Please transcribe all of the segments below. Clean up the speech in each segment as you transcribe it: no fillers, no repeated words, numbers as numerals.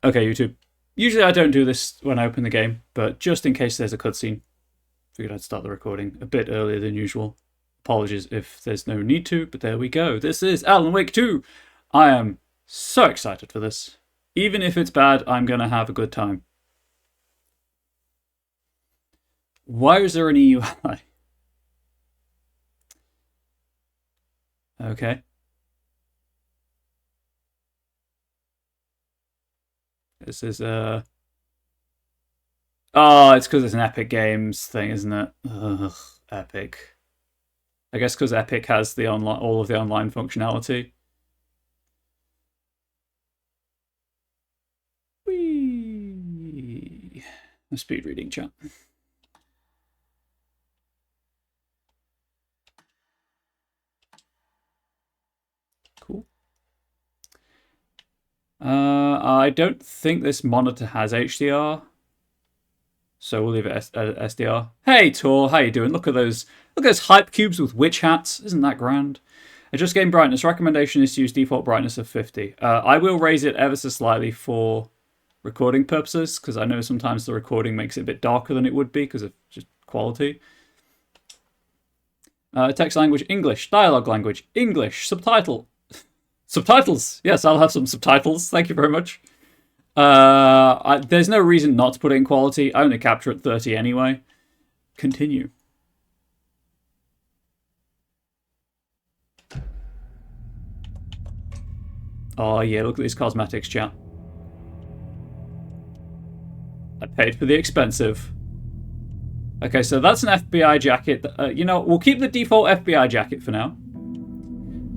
Okay, YouTube. Usually I don't do this when I open the game, but just in case there's a cutscene, figured I'd start the recording a bit earlier than usual. Apologies if there's no need to, but there we go. This is Alan Wake 2. I am so excited for this. Even if it's bad, I'm going to have a good time. Why is there an EUI? Okay. This is Oh, it's because it's an Epic Games thing, isn't it? Ugh, Epic. I guess because Epic has the all of the online functionality. Whee! A speed reading chat. Cool. I don't think this monitor has HDR, so we'll leave it SDR. Hey Tor, how you doing? Look at those hype cubes with witch hats. Isn't that grand? Adjust game brightness. Recommendation is to use default brightness of 50. I will raise it ever so slightly for recording purposes, because I know sometimes the recording makes it a bit darker than it would be because of just quality. Text language, English. Dialogue language, English. Subtitle. Subtitles. Yes, I'll have some subtitles. Thank you very much. There's no reason not to put it in quality. I only capture at 30 anyway. Continue. Oh yeah, look at these cosmetics, chat. I paid for the expensive. Okay, so that's an FBI jacket. You know, we'll keep the default FBI jacket for now.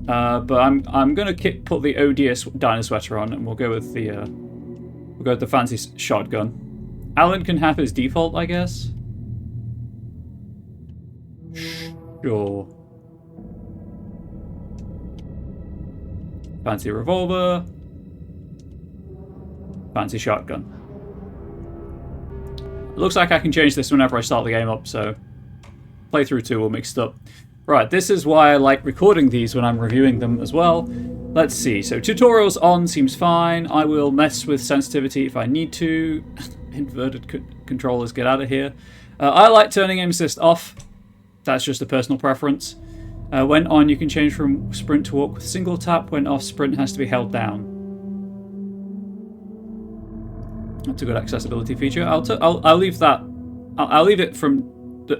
But I'm gonna put the ODS diner sweater on, and we'll go with the fancy shotgun. Alan can have his default, I guess. Sure. Fancy revolver. Fancy shotgun. It looks like I can change this whenever I start the game up, so playthrough 2 will mix it up. Right, this is why I like recording these when I'm reviewing them as well. Let's see, so tutorials on seems fine. I will mess with sensitivity if I need to. Inverted controllers, get out of here. I like turning aim assist off. That's just a personal preference. When on, you can change from sprint to walk with single tap. When off, sprint has to be held down. That's a good accessibility feature. I'll leave that. I'll leave it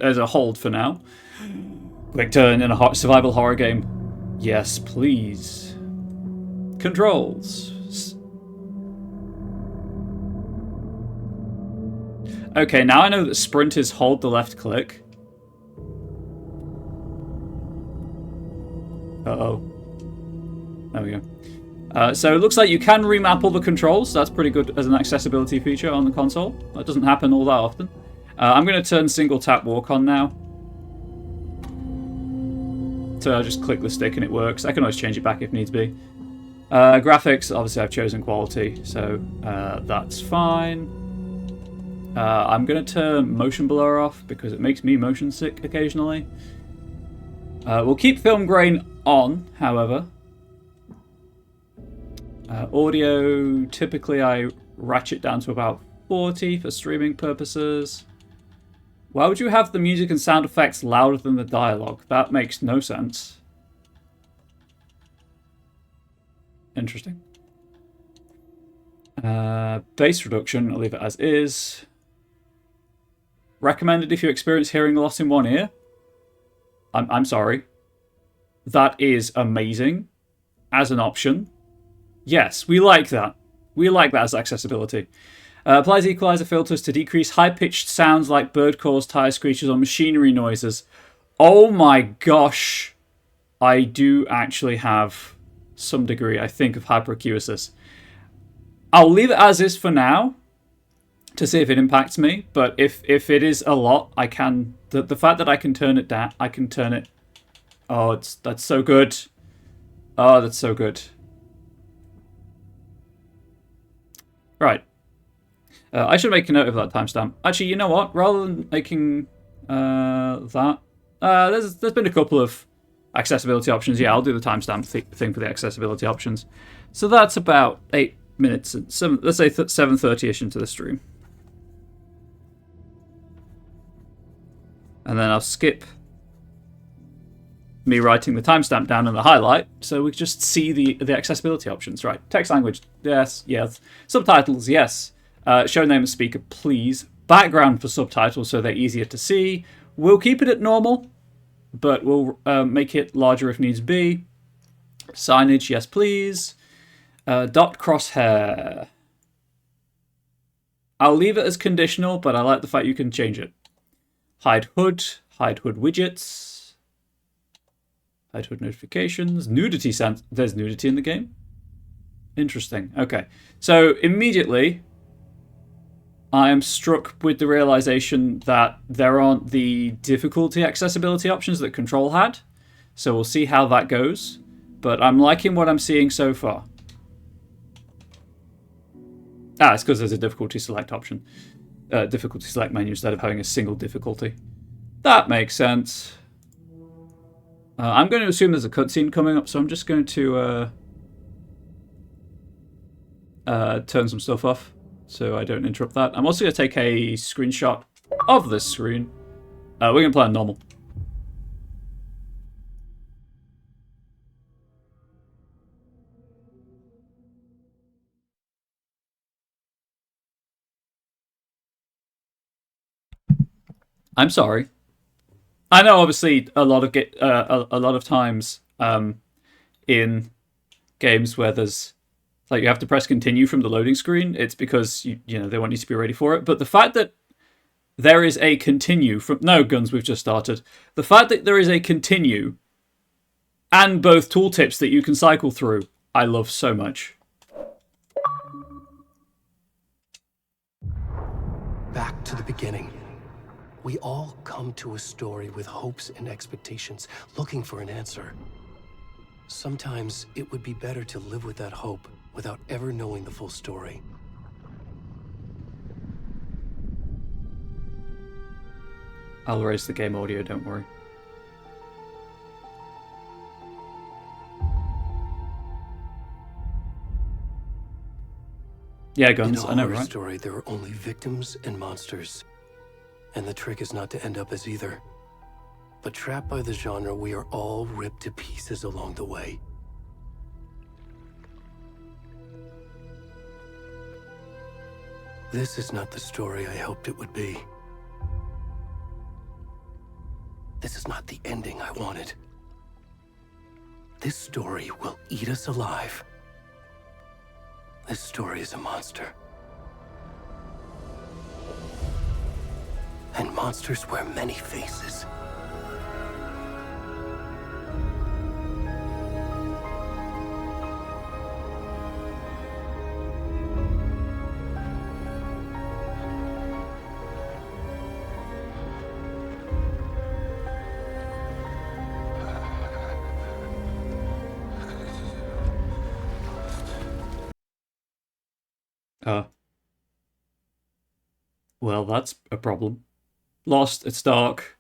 as a hold for now. Quick turn in a survival horror game. Yes, please. Controls. Okay, now I know that sprint is hold the left click. Uh-oh. There we go. So it looks like you can remap all the controls. That's pretty good as an accessibility feature on the console. That doesn't happen all that often. I'm going to turn single tap walk on now. So I'll just click the stick and it works. I can always change it back if needs be. Graphics, obviously I've chosen quality, so that's fine. I'm going to turn motion blur off because it makes me motion sick occasionally. We'll keep film grain on, however. Audio, typically I ratchet down to about 40 for streaming purposes. Why would you have the music and sound effects louder than the dialogue? That makes no sense. Interesting. Bass reduction, I'll leave it as is. Recommended if you experience hearing loss in one ear. I'm sorry. That is amazing as an option. Yes, we like that. We like that as accessibility. Applies equalizer filters to decrease high-pitched sounds like bird calls, tire screeches, or machinery noises. Oh my gosh. I do actually have some degree, I think, of hyperacusis. I'll leave it as is for now to see if it impacts me, but if it is a lot, I can... The fact that I can turn it down, I can turn it... Oh, that's so good. Oh, that's so good. Right. I should make a note of that timestamp. Actually, you know what? Rather than making that, there's been a couple of accessibility options. Yeah, I'll do the timestamp thing for the accessibility options. So that's about minutes. Let's say 7:30ish into the stream. And then I'll skip me writing the timestamp down in the highlight, so we just see the accessibility options. Right, text language, yes, yes. Subtitles, yes. Show name of speaker, please. Background for subtitles so they're easier to see. We'll keep it at normal, but we'll make it larger if needs be. Signage, yes please. Dot crosshair. I'll leave it as conditional, but I like the fact you can change it. Hide hood widgets. Hide hood notifications. Nudity sense. There's nudity in the game? Interesting. Okay. So immediately, I am struck with the realization that there aren't the difficulty accessibility options that Control had. So we'll see how that goes. But I'm liking what I'm seeing so far. It's because there's a difficulty select option. Difficulty select menu instead of having a single difficulty. That makes sense. I'm going to assume there's a cutscene coming up, so I'm just going to turn some stuff off so I don't interrupt that. I'm also going to take a screenshot of this screen. We're going to play on normal. I'm sorry. I know, obviously, a lot of times in games where there's like you have to press continue from the loading screen, it's because you know they want you to be ready for it. But the fact that there is a continue from guns, we've just started. The fact that there is a continue and both tooltips that you can cycle through, I love so much. Back to the beginning. We all come to a story with hopes and expectations, looking for an answer. Sometimes it would be better to live with that hope without ever knowing the full story. I'll raise the game audio, don't worry. Yeah, guns, I know, right? In a horror story, there are only victims and monsters. And the trick is not to end up as either. But trapped by the genre, we are all ripped to pieces along the way. This is not the story I hoped it would be. This is not the ending I wanted. This story will eat us alive. This story is a monster. And monsters wear many faces. Well, that's a problem. Lost, it's dark.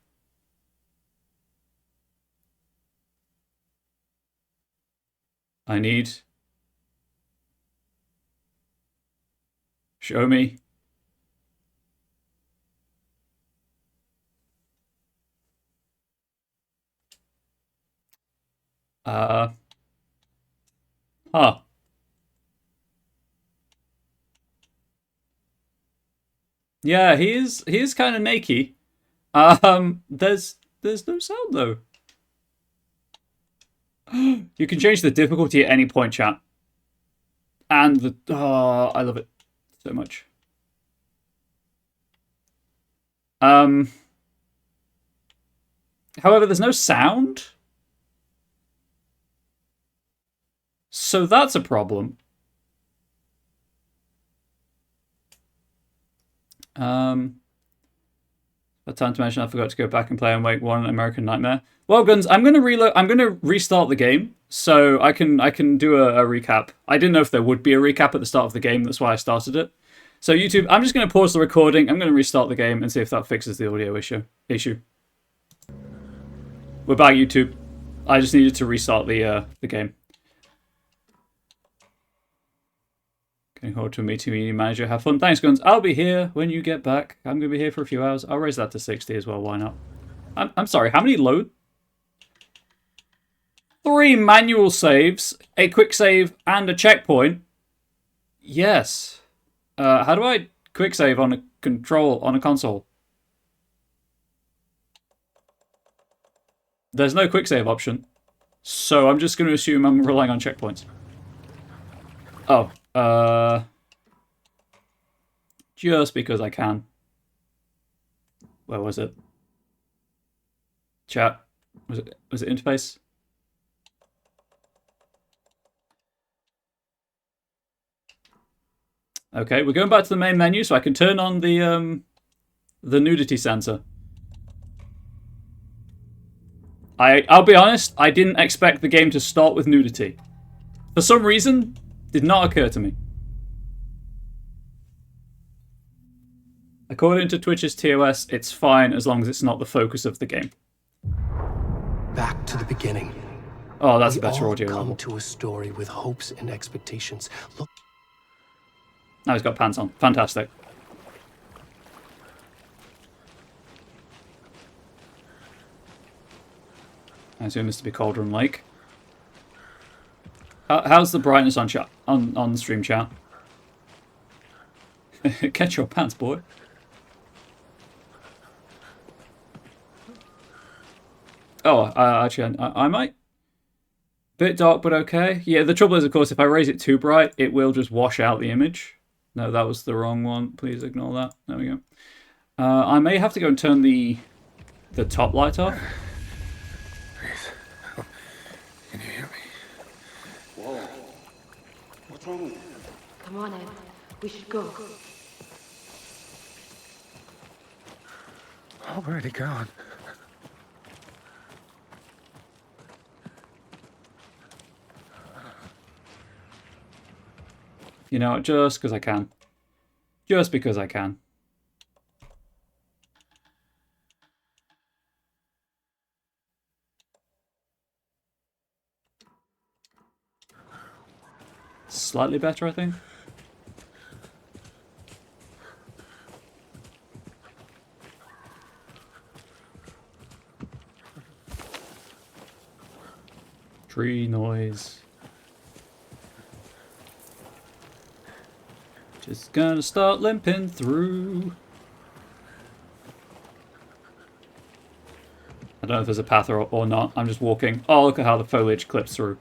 I need... Show me. Huh. Yeah, he is kind of naked. There's no sound though. You can change the difficulty at any point, chat. And I love it so much. However, there's no sound. So that's a problem. A time to mention I forgot to go back and play on Wake 1 American Nightmare. Well, Guns, I'm gonna restart the game so I can do a recap. I didn't know if there would be a recap at the start of the game, that's why I started it. So YouTube, I'm just gonna pause the recording, I'm gonna restart the game and see if that fixes the audio issue. We're back, YouTube. I just needed to restart the game. Getting forward to a meeting with your manager. Have fun. Thanks, Guns. I'll be here when you get back. I'm going to be here for a few hours. I'll raise that to 60 as well. Why not? I'm sorry. How many load? 3 manual saves, a quick save, and a checkpoint. Yes. How do I quick save on a console? There's no quick save option. So I'm just going to assume I'm relying on checkpoints. Oh. Just because I can. Where was it? Chat. Was it interface? Okay, we're going back to the main menu so I can turn on the nudity sensor. I'll be honest, I didn't expect the game to start with nudity. For some reason, did not occur to me. According to Twitch's TOS, it's fine as long as it's not the focus of the game. Back to the beginning. Oh, that's a better audio level. We all level. come to a story with hopes and expectations. Look. Now he's got pants on. Fantastic. I assume this to be Cauldron Lake. How's the brightness on chat on stream chat? Catch your pants, boy. Oh, actually, I might. Bit dark, but okay. Yeah, the trouble is, of course, if I raise it too bright, it will just wash out the image. No, that was the wrong one. Please ignore that. There we go. I may have to go and turn the top light off. Please. Can you hear me? Whoa. What's wrong with you? Come on, Ed. We should go. Already gone. You know, just because I can. Just because I can. Slightly better, I think. Tree noise. Just gonna start limping through. I don't know if there's a path or not. I'm just walking. Oh, look at how the foliage clips through.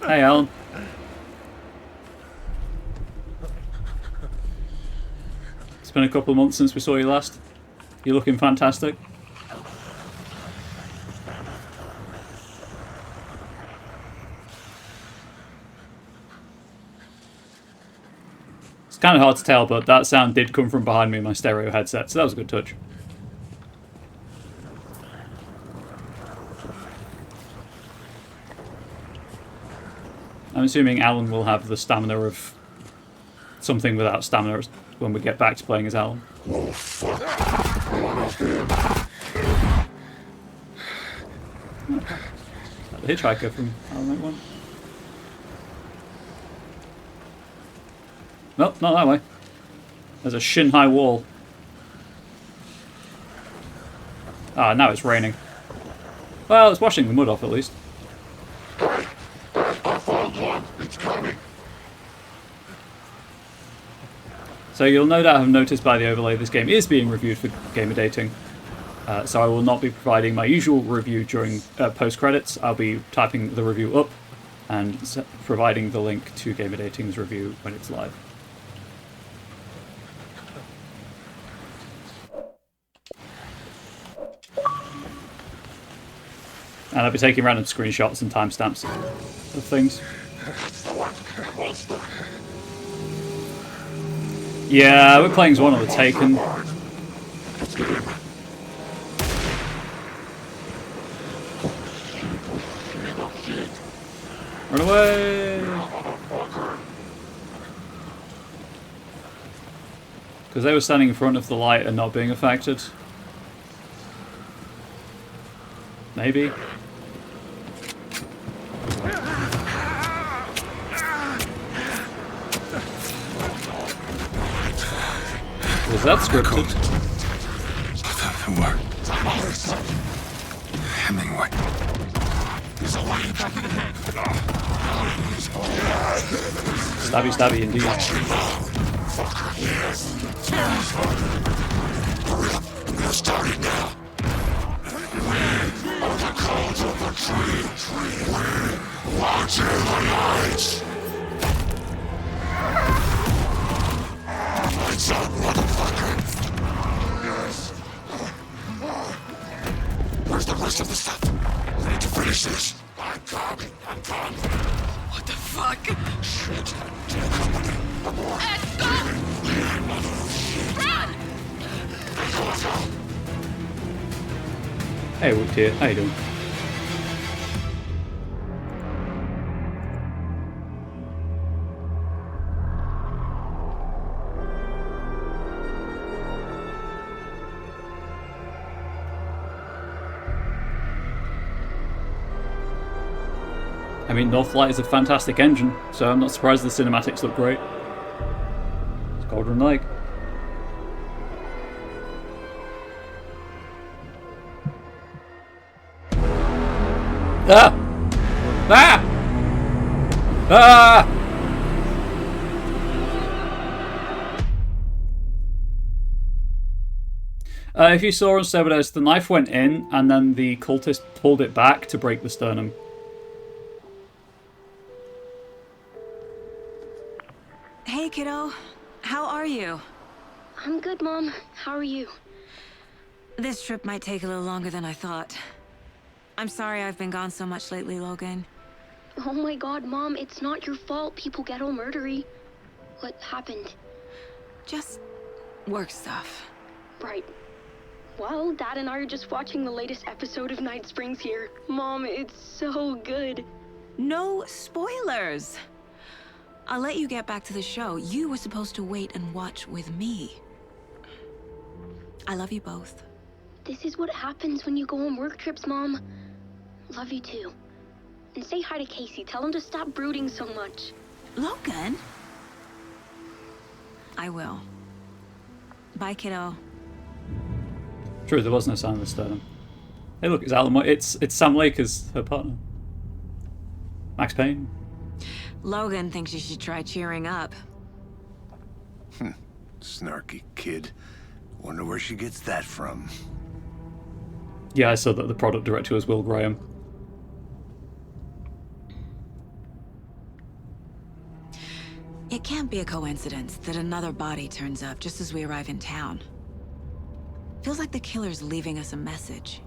Hey, Alan. It's been a couple of months since we saw you last. You're looking fantastic. It's kind of hard to tell, but that sound did come from behind me in my stereo headset, so that was a good touch. I'm assuming Alan will have the stamina of something without stamina when we get back to playing as Alan. Oh, fuck. The hitchhiker from Alan Wake 1. Nope, not that way. There's a shin-high wall. Ah, now it's raining. Well, it's washing the mud off at least. I found one. It's coming. So you'll no doubt have noticed by the overlay this game is being reviewed for Gamer Dating. So I will not be providing my usual review during post-credits. I'll be typing the review up and providing the link to Gamer Dating's review when it's live. And I'll be taking random screenshots and timestamps of things. Yeah, we're playing as one of the Taken. Run away! Because they were standing in front of the light and not being affected. Maybe. Was that scripted? The word. Hemingway. Stabby, stabby, indeed. Where's the rest of the stuff? I need to finish this. I'm coming. What the fuck? Shit. Ed, stop! Run! Hey, Wook here. How you doing? I mean, Northlight is a fantastic engine, so I'm not surprised the cinematics look great. It's Cauldron Lake. Ah! Ah! Ah! If you saw on Sevedes, the knife went in, and then the cultist pulled it back to break the sternum. Hey, kiddo. How are you? I'm good, Mom. How are you? This trip might take a little longer than I thought. I'm sorry I've been gone so much lately, Logan. Oh my god, Mom, it's not your fault people get all murdery. What happened? Just work stuff. Right. Well, Dad and I are just watching the latest episode of Night Springs here. Mom, it's so good. No spoilers! I'll let you get back to the show. You were supposed to wait and watch with me. I love you both. This is what happens when you go on work trips, Mom. Love you too. And say hi to Casey. Tell him to stop brooding so much. Logan? I will. Bye, kiddo. True, there was no sign of the sternum. Hey, look, it's Alan. It's Sam Lake as her partner. Max Payne. Logan thinks you should try cheering up. Snarky kid. Wonder where she gets that from. Yeah, I saw that the product director was Will Graham. It can't be a coincidence that another body turns up just as we arrive in town. Feels like the killer's leaving us a message.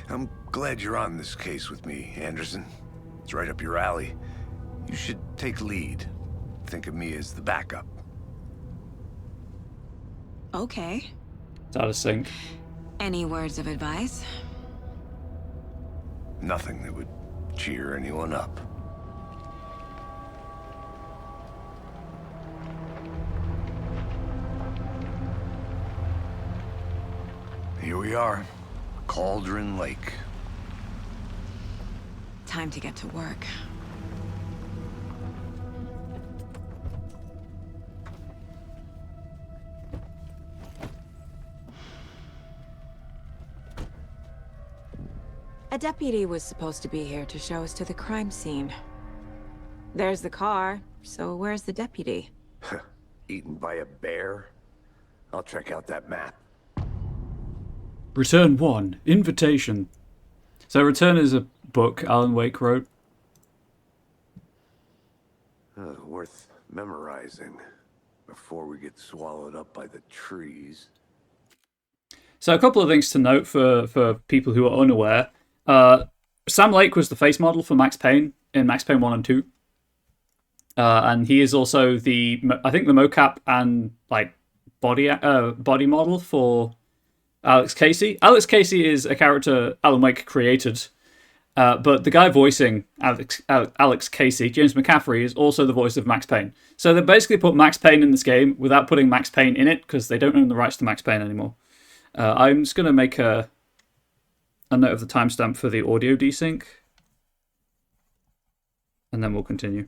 I'm glad you're on this case with me, Anderson. It's right up your alley. You should take lead. Think of me as the backup. Okay. It's out of sync. Any words of advice? Nothing that would cheer anyone up. Here we are. Cauldron Lake. Time to get to work. A deputy was supposed to be here to show us to the crime scene. There's the car, so where's the deputy? Eaten by a bear? I'll check out that map. Return 1, Invitation. So Return is a book Alan Wake wrote. Worth memorizing before we get swallowed up by the trees. So a couple of things to note for people who are unaware. Sam Lake was the face model for Max Payne in Max Payne 1 and 2. And he is also the mocap and like body model for Alex Casey. Alex Casey is a character Alan Wake created, but the guy voicing Alex Casey, James McCaffrey, is also the voice of Max Payne. So they basically put Max Payne in this game without putting Max Payne in it because they don't own the rights to Max Payne anymore. I'm just going to make a a note of the timestamp for the audio desync. And then we'll continue.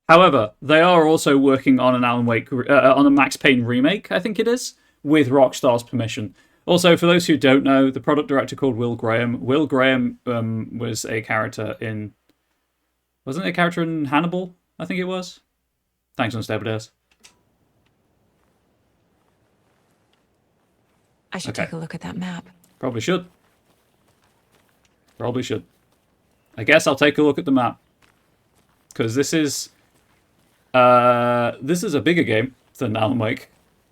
However, they are also working on an Alan Wake, on a Max Payne remake, I think it is, with Rockstar's permission. Also, for those who don't know, the product director called Will Graham. Will Graham was a character in... Wasn't it a character in Hannibal? I think it was. Thanks, Unstable Days. I should take a look at that map. Probably should. Probably should. I guess I'll take a look at the map. Because this is a bigger game than Alan Wake.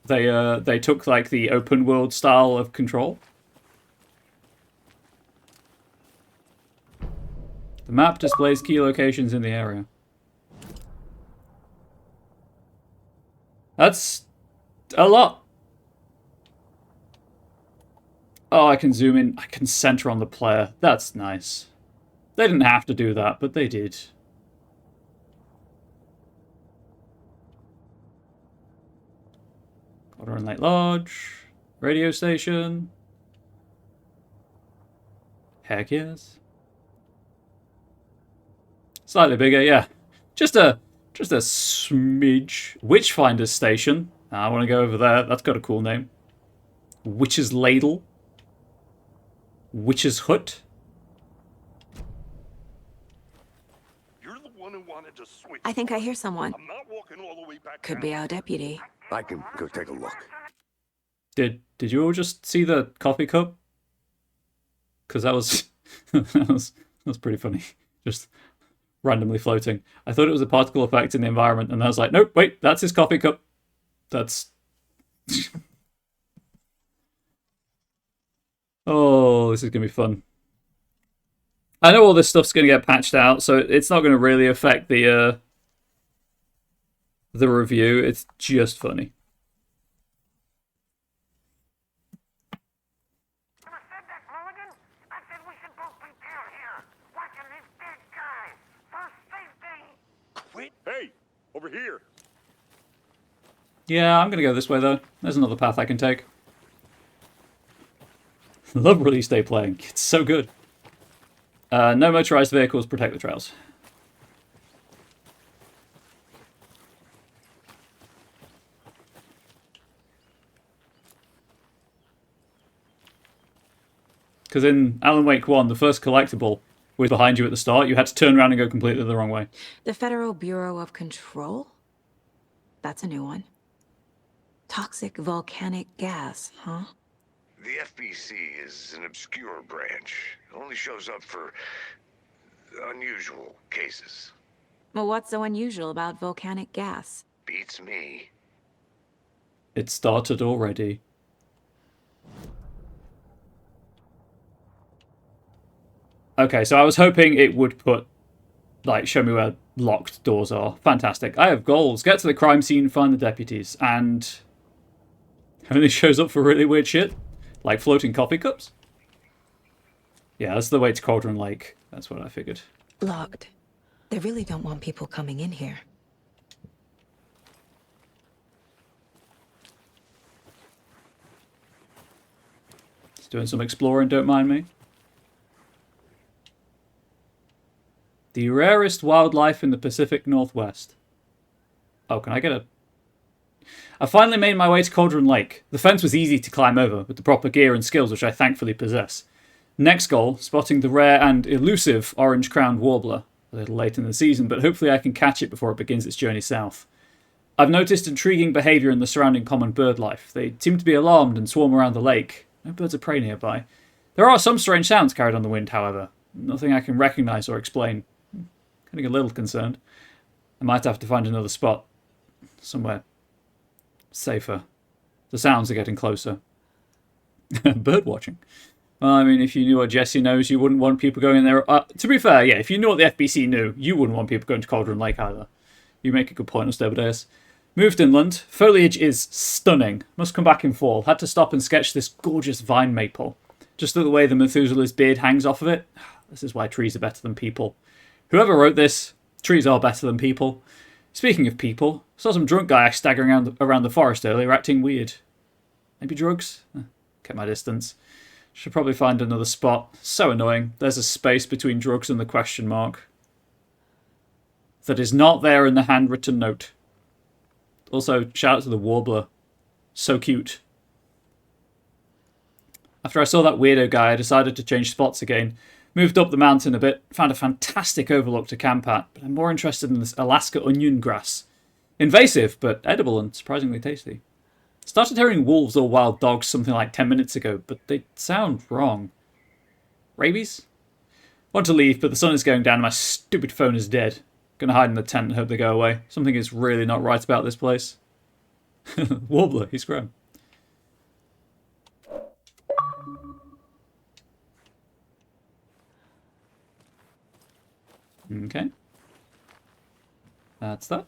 They took like the open world style of Control. The map displays key locations in the area. That's a lot. Oh, I can zoom in. I can center on the player. That's nice. They didn't have to do that, but they did. Cauldron Lake Lodge. Radio station. Heck yes. Slightly bigger, yeah. Just a smidge. Witchfinder's Station. I want to go over there. That's got a cool name. Witch's Ladle. Witch's Hut. You're the one who wanted to switch. I think I hear someone. I'm not walking all the way back. Could be our deputy. I can go take a look. Did you all just see the coffee cup? Because that was that was pretty funny. Just randomly floating. I thought it was a particle effect in the environment, and I was like, nope, wait, that's his coffee cup. That's... Oh, this is going to be fun. I know all this stuff's going to get patched out, so it's not going to really affect the review. It's just funny. Hey, over here. Yeah, I'm going to go this way, though. There's another path I can take. Love release day playing. It's so good. No motorized vehicles protect the trails. Because in Alan Wake 1, the first collectible was behind you at the start. You had to turn around and go completely the wrong way. The Federal Bureau of Control? That's a new one. Toxic volcanic gas, huh? The FBC is an obscure branch. It only shows up for unusual cases. Well, what's so unusual about volcanic gas? Beats me. It started already. Okay, so I was hoping it would put, like, show me where locked doors are. Fantastic. I have goals. Get to the crime scene, find the deputies, and... only shows up for really weird shit. Like floating coffee cups? Yeah, that's the way to Cauldron Lake. That's what I figured. Locked. They really don't want people coming in here. Just doing some exploring, don't mind me. The rarest wildlife in the Pacific Northwest. Oh, can I get a... I finally made my way to Cauldron Lake. The fence was easy to climb over, with the proper gear and skills which I thankfully possess. Next goal, spotting the rare and elusive orange-crowned warbler. A little late in the season, but hopefully I can catch it before it begins its journey south. I've noticed intriguing behaviour in the surrounding common bird life. They seem to be alarmed and swarm around the lake. No birds of prey nearby. There are some strange sounds carried on the wind, however. Nothing I can recognise or explain. Getting a little concerned. I might have to find another spot. Somewhere safer. The sounds are getting closer. Bird watching. Well, I mean, if you knew what Jesse knows, you wouldn't want people going there. To be fair, yeah, if you knew what the FBC knew, you wouldn't want people going to Cauldron Lake either. You make a good point on Stebadeus. Moved inland. Foliage is stunning. Must come back in fall. Had to stop and sketch this gorgeous vine maple. Just the way the Methuselah's beard hangs off of it. This is why trees are better than people. Whoever wrote this, trees are better than people. Speaking of people, saw some drunk guy staggering around the forest earlier, acting weird. Maybe drugs? Kept my distance. Should probably find another spot. So annoying. There's a space between drugs and the question mark. That is not there in the handwritten note. Also, shout out to the warbler. So cute. After I saw that weirdo guy, I decided to change spots again. Moved up the mountain a bit, found a fantastic overlook to camp at, but I'm more interested in this Alaska onion grass. Invasive, but edible and surprisingly tasty. Started hearing wolves or wild dogs something like 10 minutes ago, but they sound wrong. Rabies? Want to leave, but the sun is going down and my stupid phone is dead. Gonna hide in the tent and hope they go away. Something is really not right about this place. Warbler, he's grown. Okay. That's that.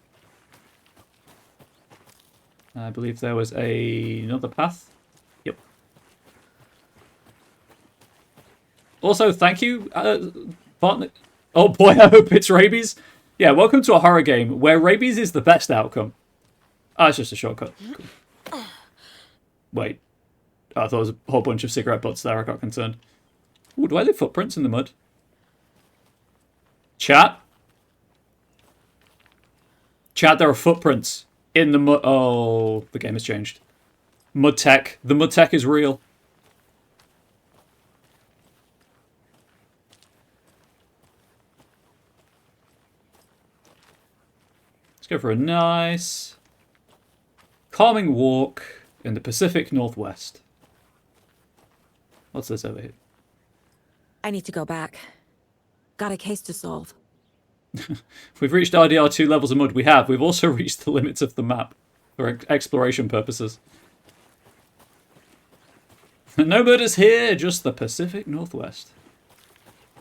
I believe there was another path. Yep. Also, thank you, partner. Oh boy, I hope it's rabies. Yeah, welcome to a horror game where rabies is the best outcome. Ah, it's just a shortcut. Cool. Wait. I thought there was a whole bunch of cigarette butts there. I got concerned. Ooh, do I leave footprints in the mud? Chat? Chat, there are footprints in the mud. Oh, the game has changed. Mud tech. The mud tech is real. Let's go for a nice, calming walk in the Pacific Northwest. What's this over here? I need to go back. Got a case to solve. We've reached RDR2 levels of mud. We have. We've also reached the limits of the map for exploration purposes. No murders here, just the Pacific Northwest.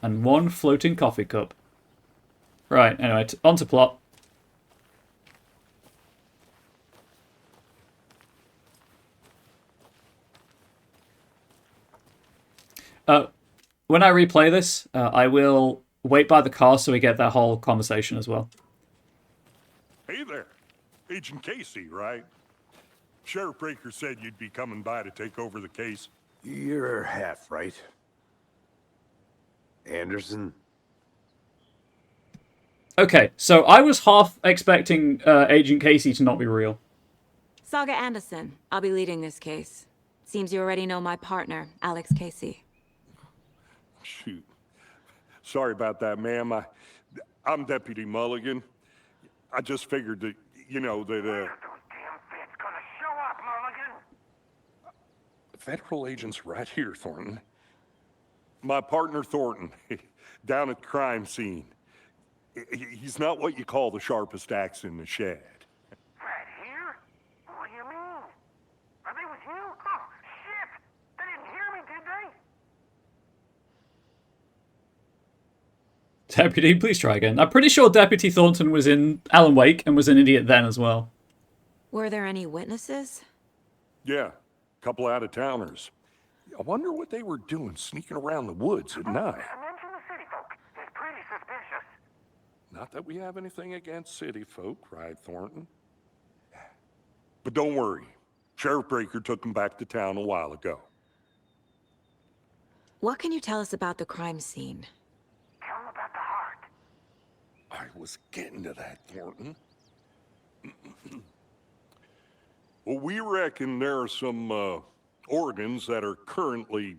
And one floating coffee cup. Right, anyway, on to plot. When I replay this, I will wait by the car so we get that whole conversation as well. Hey there. Agent Casey, right? Sheriff Breaker said you'd be coming by to take over the case. You're half right. Anderson? Okay, so I was half expecting Agent Casey to not be real. Saga Anderson. I'll be leading this case. Seems you already know my partner, Alex Casey. Shoot. Sorry about that, ma'am. I'm Deputy Mulligan. I just figured that, you know, that, Federal agents right here, Thornton. My partner, Thornton, down at the crime scene. He's not what you call the sharpest axe in the shed. Right here? What do you mean? Are they with you? Oh, shit! They didn't hear me, did they? Deputy, please try again. I'm pretty sure Deputy Thornton was in Alan Wake and was an idiot then as well. Were there any witnesses? Yeah, a couple out-of-towners. I wonder what they were doing sneaking around the woods at night. Mention the city folk. It's pretty suspicious. Not that we have anything against city folk, right, Thornton? But don't worry. Sheriff Breaker took them back to town a while ago. What can you tell us about the crime scene? Tell them about the heart. I was getting to that, Thornton. Well, we reckon there are some organs that are currently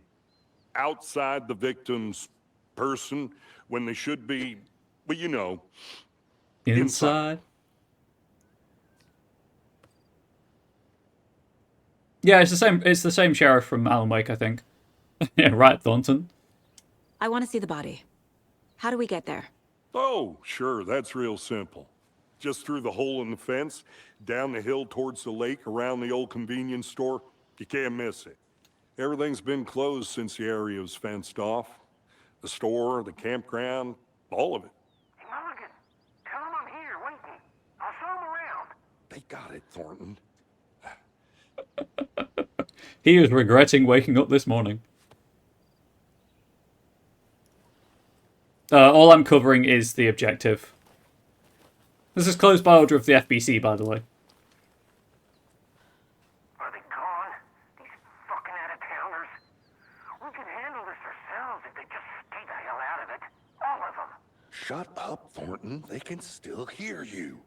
outside the victim's person when they should be, well, you know, Inside. Yeah, it's the same. It's the same sheriff from Alan Wake, I think. Yeah, right, Thornton. I want to see the body. How do we get there? Oh, sure, that's real simple. Just through the hole in the fence, down the hill towards the lake, around the old convenience store. You can't miss it. Everything's been closed since the area was fenced off. The store, the campground, all of it. Hey, Mulligan, tell them I'm here waiting. I'll show them around. They got it, Thornton. He is regretting waking up this morning. All I'm covering is the objective. This is closed by order of the FBC, by the way. Are they gone? These Shut up, Thornton. They can still hear you.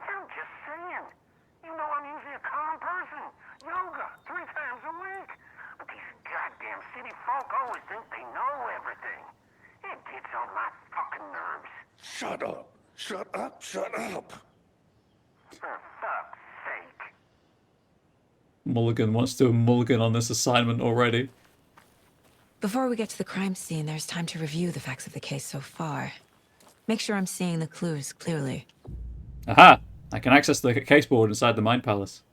I'm just saying. You know I'm usually a calm person. Yoga 3 times a week. But these goddamn city folk always think they know everything. It gets on my fucking nerves. Shut up. Shut up. Shut up. For fuck's sake. Mulligan wants to mulligan on this assignment already. Before we get to the crime scene, there's time to review the facts of the case so far. Make sure I'm seeing the clues clearly. Aha! I can access the caseboard inside the Mind Palace.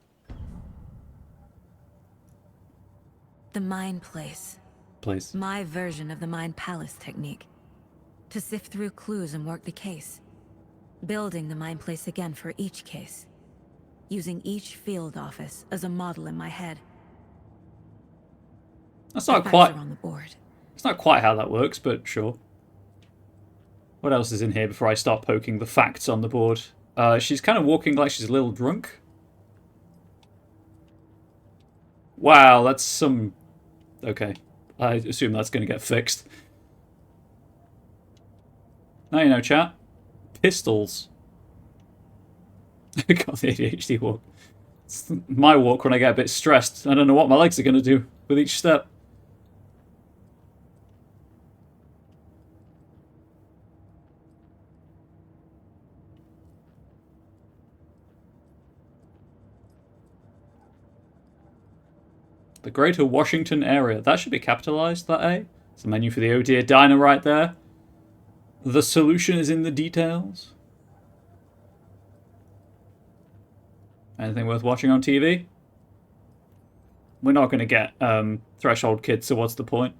The Mind Place. Please. My version of the Mind Palace technique. To sift through clues and work the case. Building the Mind Place again for each case. Using each field office as a model in my head. That's not The quite... facts are on the board. It's not quite how that works, but sure. What else is in here before I start poking the facts on the board? She's kind of walking like she's a little drunk. Wow, that's some... Okay. I assume that's going to get fixed. Now you know, chat. Pistols. I got the ADHD walk. It's my walk when I get a bit stressed. I don't know what my legs are going to do with each step. The Greater Washington Area. That should be capitalized, that A. It's the menu for the Oh Dear Diner right there. The solution is in the details. Anything worth watching on TV? We're not going to get Threshold Kids, so what's the point?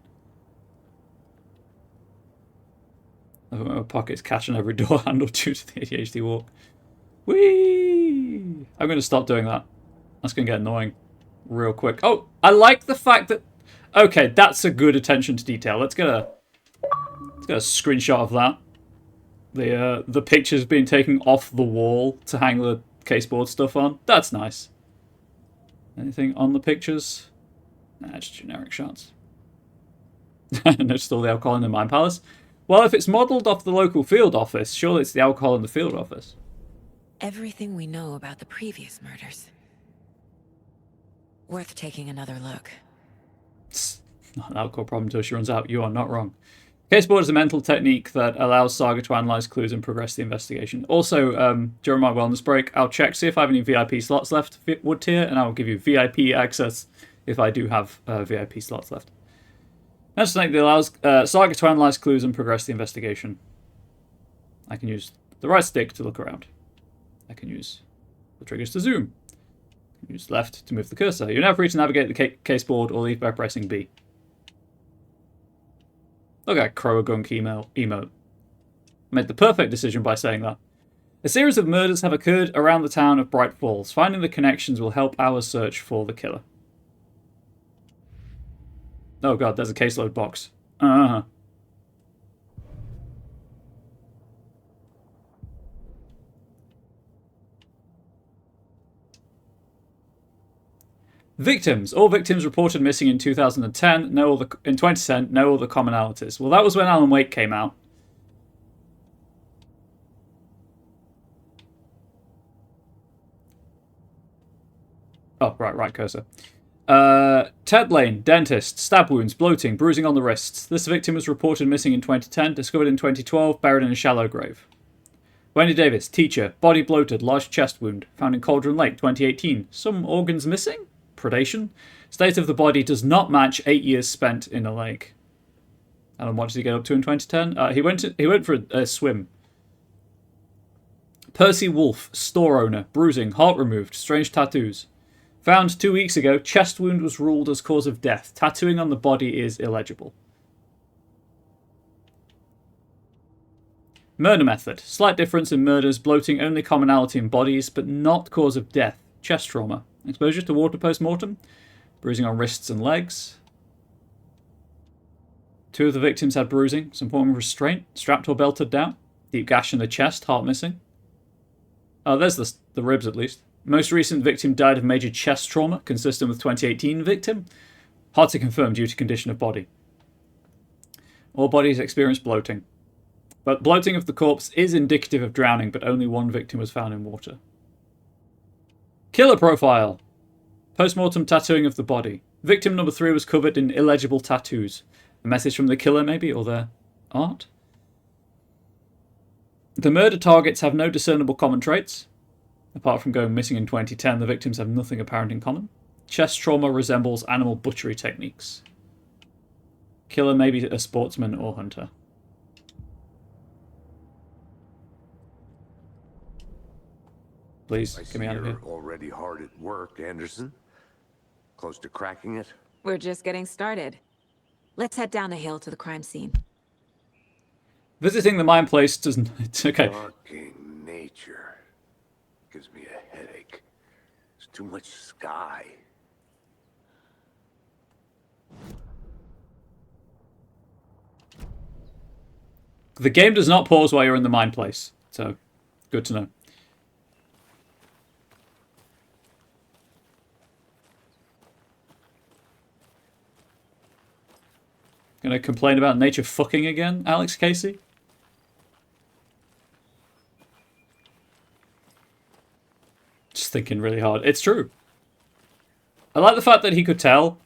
My pocket's catching every door handle due to the ADHD walk. Whee! I'm going to stop doing that. That's going to get annoying real quick. Oh, I like the fact that... Okay, that's a good attention to detail. Let's get a screenshot of that. The pictures being taken off the wall to hang the caseboard stuff on. That's nice. Anything on the pictures? Nah, just generic shots. Noticed all the alcohol in the Mind Palace. Well, if it's modelled off the local field office, surely it's the alcohol in the field office. Everything we know about the previous murders. Worth taking another look. It's not an alcohol problem until she runs out. You are not wrong. Caseboard is a mental technique that allows Saga to analyse clues and progress the investigation. Also, during my wellness break, I'll check, see if I have any VIP slots left, Wood Tier, and I will give you VIP access if I do have VIP slots left. That's the technique that allows Saga to analyse clues and progress the investigation. I can use the right stick to look around. I can use the triggers to zoom. I can use left to move the cursor. You're now free to navigate the caseboard or leave by pressing B. Look at Croagunk emote. Made the perfect decision by saying that. A series of murders have occurred around the town of Bright Falls. Finding the connections will help our search for the killer. Oh god, there's a caseload box. Victims. All victims reported missing in 2010. In 2010, no other commonalities. Well, that was when Alan Wake came out. Oh, right, cursor. Ted Lane, dentist, stab wounds, bloating, bruising on the wrists. This victim was reported missing in 2010, discovered in 2012, buried in a shallow grave. Wendy Davis, teacher, body bloated, large chest wound, found in Cauldron Lake, 2018. Some organs missing? Predation. State of the body does not match 8 years spent in a lake. Alan, what did he get up to in 2010? He went for a swim. Percy Wolf, store owner, bruising, heart removed, strange tattoos. Found 2 weeks ago, chest wound was ruled as cause of death. Tattooing on the body is illegible. Murder method. Slight difference in murders, bloating only commonality in bodies, but not cause of death. Chest trauma. Exposure to water post-mortem. Bruising on wrists and legs. 2 of the victims had bruising, some form of restraint, strapped or belted down. Deep gash in the chest, heart missing. Oh, there's the ribs at least. Most recent victim died of major chest trauma, consistent with 2018 victim. Hard to confirm due to condition of body. All bodies experienced bloating. But bloating of the corpse is indicative of drowning, but only one victim was found in water. Killer profile. Post-mortem tattooing of the body. Victim number 3 was covered in illegible tattoos. A message from the killer, maybe, or their art? The murder targets have no discernible common traits. Apart from going missing in 2010, the victims have nothing apparent in common. Chest trauma resembles animal butchery techniques. Killer may be a sportsman or hunter. Please, get me out of here. You're already hard at work, Anderson. Close to cracking it? We're just getting started. Let's head down the hill to the crime scene. Visiting the mine place doesn't... It's okay. Fucking nature. Gives me a headache. There's too much sky. The game does not pause while you're in the mine place. So, good to know. Gonna complain about nature fucking again, Alex Casey? Just thinking really hard. It's true. I like the fact that he could tell.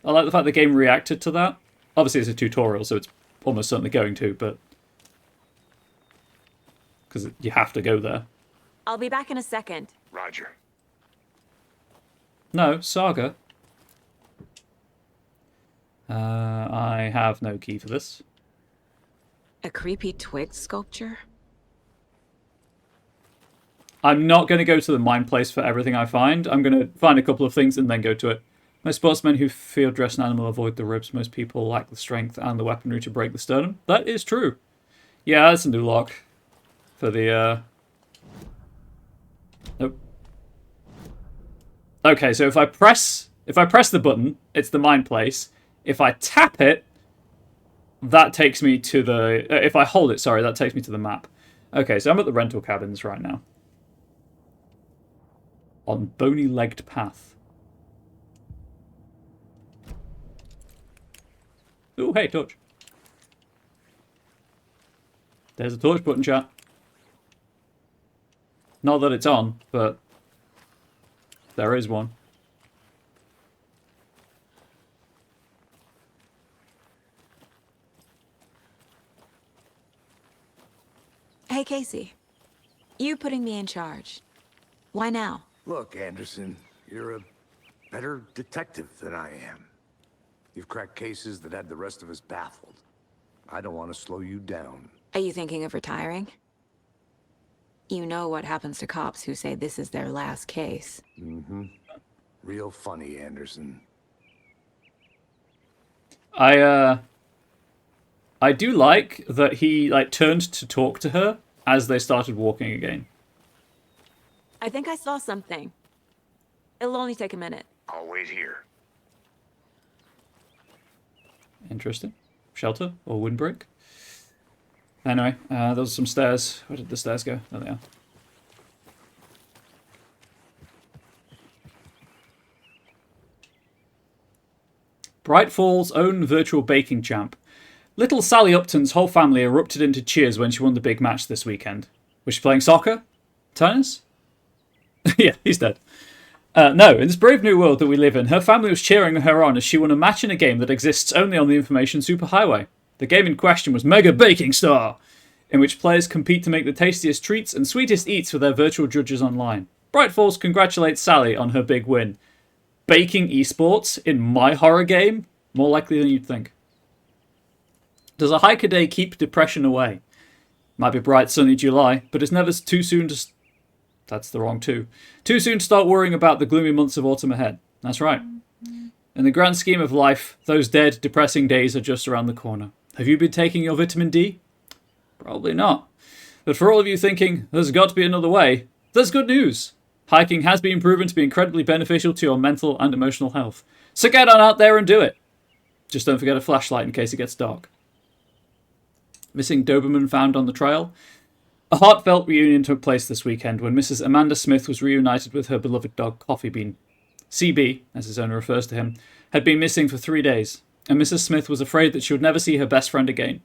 I like the fact the game reacted to that. Obviously it's a tutorial, so it's almost certainly going to, but... because you have to go there. I'll be back in a second. Roger. No, Saga. I have no key for this. A creepy twig sculpture? I'm not going to go to the mine place for everything I find. I'm going to find a couple of things and then go to it. Most sportsmen who field dress an animal avoid the ribs. Most people lack the strength and the weaponry to break the sternum. That is true. Yeah, that's a new lock. For the, Nope. Okay, so if I press the button, it's the mine place. If I tap it, that takes me to the... if I hold it, sorry, that takes me to the map. Okay, so I'm at the rental cabins right now. On Bony-Legged Path. Ooh, hey, torch. There's a torch button, chat. Not that it's on, but there is one. Hey, Casey. You putting me in charge. Why now? Look, Anderson, you're a better detective than I am. You've cracked cases that had the rest of us baffled. I don't want to slow you down. Are you thinking of retiring? You know what happens to cops who say this is their last case. Mm-hmm. Real funny, Anderson. I do like that he turned to talk to her as they started walking again. I think I saw something. It'll only take a minute. I'll wait here. Interesting. Shelter or windbreak. Anyway, those are some stairs. Where did the stairs go? There they are. Bright Falls' own virtual baking champ. Little Sally Upton's whole family erupted into cheers when she won the big match this weekend. Was she playing soccer? Tennis? Yeah, he's dead. No, in this brave new world that we live in, her family was cheering her on as she won a match in a game that exists only on the information superhighway. The game in question was Mega Baking Star, in which players compete to make the tastiest treats and sweetest eats for their virtual judges online. Bright Falls congratulates Sally on her big win. Baking esports in my horror game? More likely than you'd think. Does a hike a day keep depression away? Might be bright sunny July, but it's never too soon to... That's the wrong two. Too soon to start worrying about the gloomy months of autumn ahead. That's right. In the grand scheme of life, those dead, depressing days are just around the corner. Have you been taking your vitamin D? Probably not. But for all of you thinking, there's got to be another way, there's good news. Hiking has been proven to be incredibly beneficial to your mental and emotional health. So get on out there and do it. Just don't forget a flashlight in case it gets dark. Missing Doberman found on the trail. A heartfelt reunion took place this weekend when Mrs. Amanda Smith was reunited with her beloved dog Coffee Bean. CB, as his owner refers to him, had been missing for 3 days, and Mrs. Smith was afraid that she would never see her best friend again.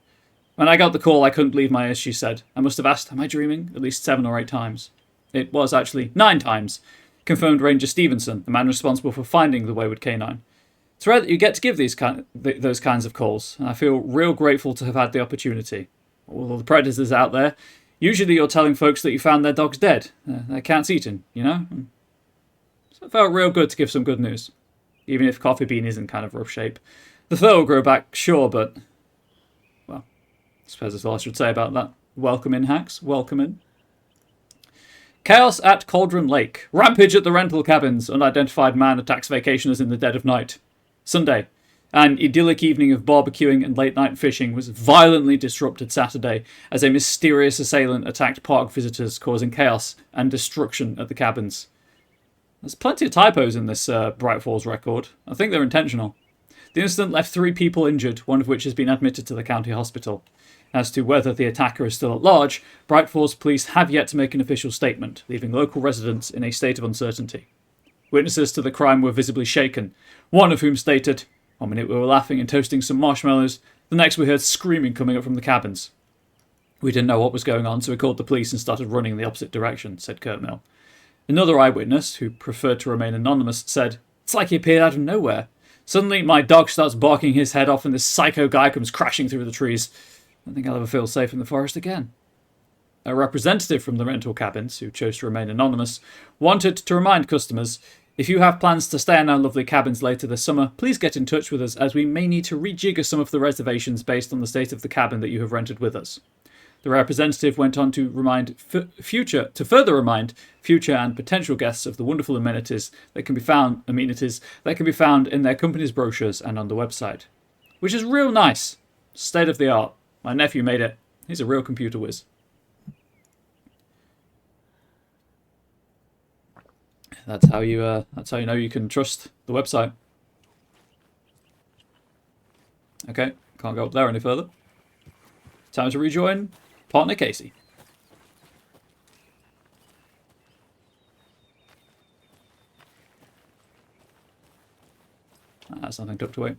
When I got the call, I couldn't believe my ears, she said. I must have asked, am I dreaming? At least 7 or 8 times. It was actually 9 times, confirmed Ranger Stevenson, the man responsible for finding the wayward canine. It's rare that you get to give those kinds of calls, and I feel real grateful to have had the opportunity. All the predators out there, usually you're telling folks that you found their dogs dead, their cat's eaten, you know? So it felt real good to give some good news, even if Coffee Bean is in kind of rough shape. The fur will grow back, sure, but... well, I suppose that's all I should say about that. Welcome in, Hacks. Welcome in. Chaos at Cauldron Lake. Rampage at the rental cabins. Unidentified man attacks vacationers in the dead of night. Sunday. An idyllic evening of barbecuing and late-night fishing was violently disrupted Saturday as a mysterious assailant attacked park visitors, causing chaos and destruction at the cabins. There's plenty of typos in this Bright Falls record. I think they're intentional. The incident left 3 people injured, one of which has been admitted to the county hospital. As to whether the attacker is still at large, Bright Falls police have yet to make an official statement, leaving local residents in a state of uncertainty. Witnesses to the crime were visibly shaken, one of whom stated, "One minute we were laughing and toasting some marshmallows, the next we heard screaming coming up from the cabins. We didn't know what was going on, so we called the police and started running in the opposite direction," said Kurt Mill. Another eyewitness, who preferred to remain anonymous, said, "It's like he appeared out of nowhere. Suddenly my dog starts barking his head off and this psycho guy comes crashing through the trees. I don't think I'll ever feel safe in the forest again." A representative from the rental cabins, who chose to remain anonymous, wanted to remind customers, if you have plans to stay in our lovely cabins later this summer, please get in touch with us as we may need to rejigger some of the reservations based on the state of the cabin that you have rented with us. The representative went on to further remind future and potential guests of the wonderful amenities that can be found in their company's brochures and on the website. Which is real nice. State of the art. My nephew made it. He's a real computer whiz. That's how you know you can trust the website. Okay, can't go up there any further. Time to rejoin partner Casey. That's nothing tucked away.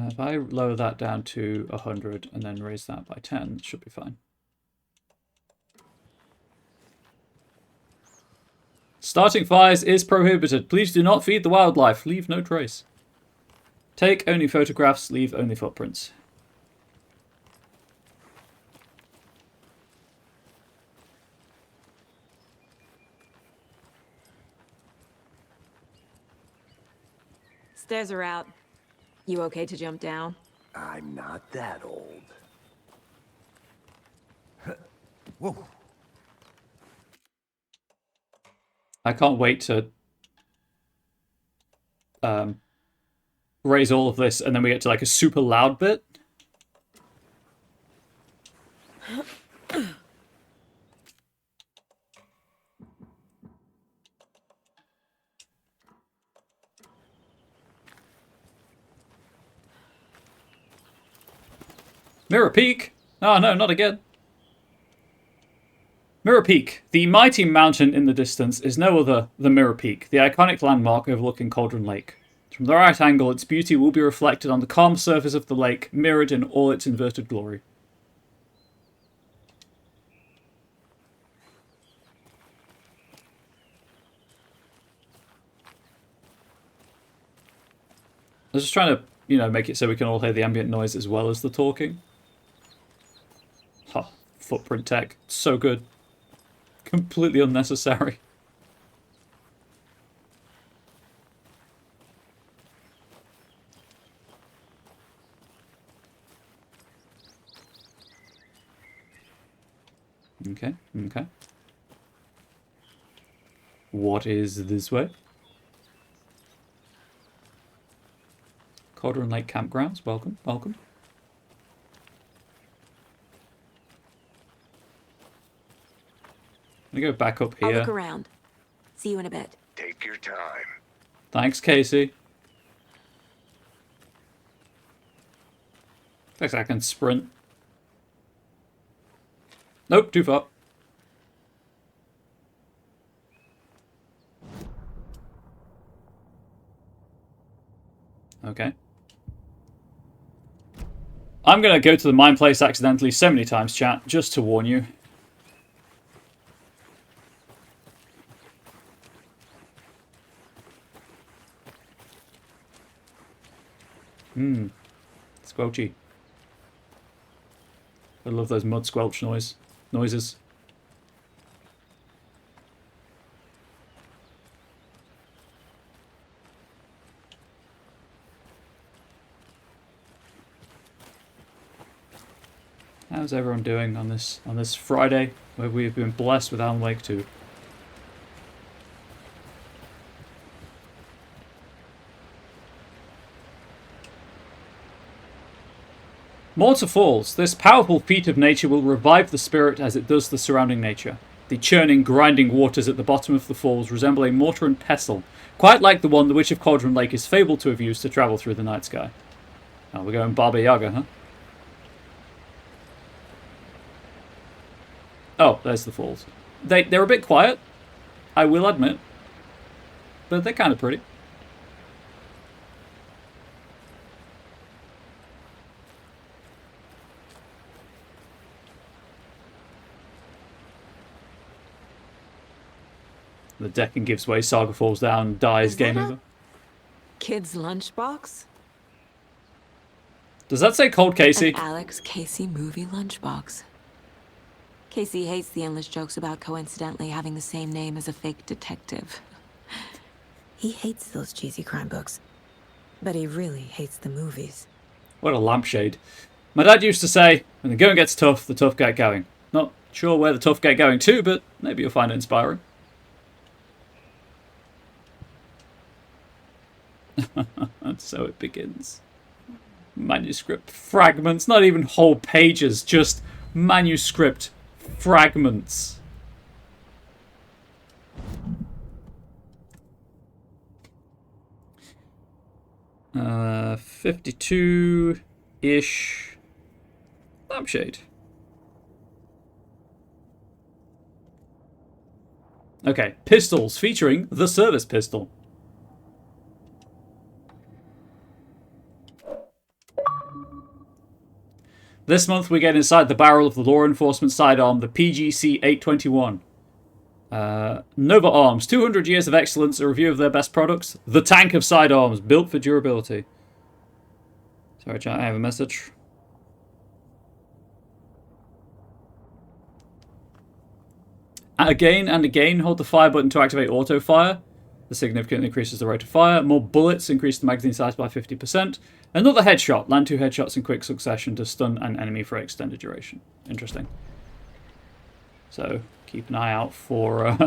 If I lower that down to 100 and then raise that by 10, it should be fine. Starting fires is prohibited. Please do not feed the wildlife. Leave no trace. Take only photographs. Leave only footprints. Stairs are out. You okay to jump down? I'm not that old. Whoa. I can't wait to raise all of this and then we get to like a super loud bit. Mirror Peak? Oh no, not again. Mirror Peak. The mighty mountain in the distance is no other than Mirror Peak, the iconic landmark overlooking Cauldron Lake. From the right angle, its beauty will be reflected on the calm surface of the lake, mirrored in all its inverted glory. I was just trying to, make it so we can all hear the ambient noise as well as the talking. Oh, footprint tech. So good. Completely unnecessary. Okay. What is this way? Cauldron Lake Campgrounds. Welcome. I'm gonna go back up here. I'll look around. See you in a bit. Take your time. Thanks, Casey. Thanks, I can sprint. Nope, too far. Okay. I'm going to go to the mine place accidentally so many times, chat, just to warn you. Squelchy. I love those mud squelch noises. How's everyone doing on this Friday, where we've been blessed with Alan Wake 2? Mortar Falls. This powerful feat of nature will revive the spirit as it does the surrounding nature. The churning, grinding waters at the bottom of the falls resemble a mortar and pestle, quite like the one the Witch of Cauldron Lake is fabled to have used to travel through the night sky. Oh, we're going Baba Yaga, huh? Oh, there's the falls. They're a bit quiet, I will admit, but they're kind of pretty. The decking gives way, Saga falls down, dies, game over. Kid's lunchbox? Does that say Cold Casey? An Alex Casey movie lunchbox. Casey hates the endless jokes about coincidentally having the same name as a fake detective. He hates those cheesy crime books, but he really hates the movies. What a lampshade. My dad used to say, when the going gets tough, the tough get going. Not sure where the tough get going to, but maybe you'll find it inspiring. And so it begins. Manuscript fragments, not even whole pages, just manuscript fragments. Uh, 52-ish lampshade. Okay, pistols featuring the service pistol. This month we get inside the barrel of the law enforcement sidearm, the PGC-821. Nova Arms, 200 years of excellence, a review of their best products. The tank of sidearms, built for durability. Sorry, chat, I have a message. Again and again, hold the fire button to activate auto fire. This significantly increases the rate of fire. More bullets increase the magazine size by 50%. Another headshot. Land 2 headshots in quick succession to stun an enemy for extended duration. Interesting. So, keep an eye out for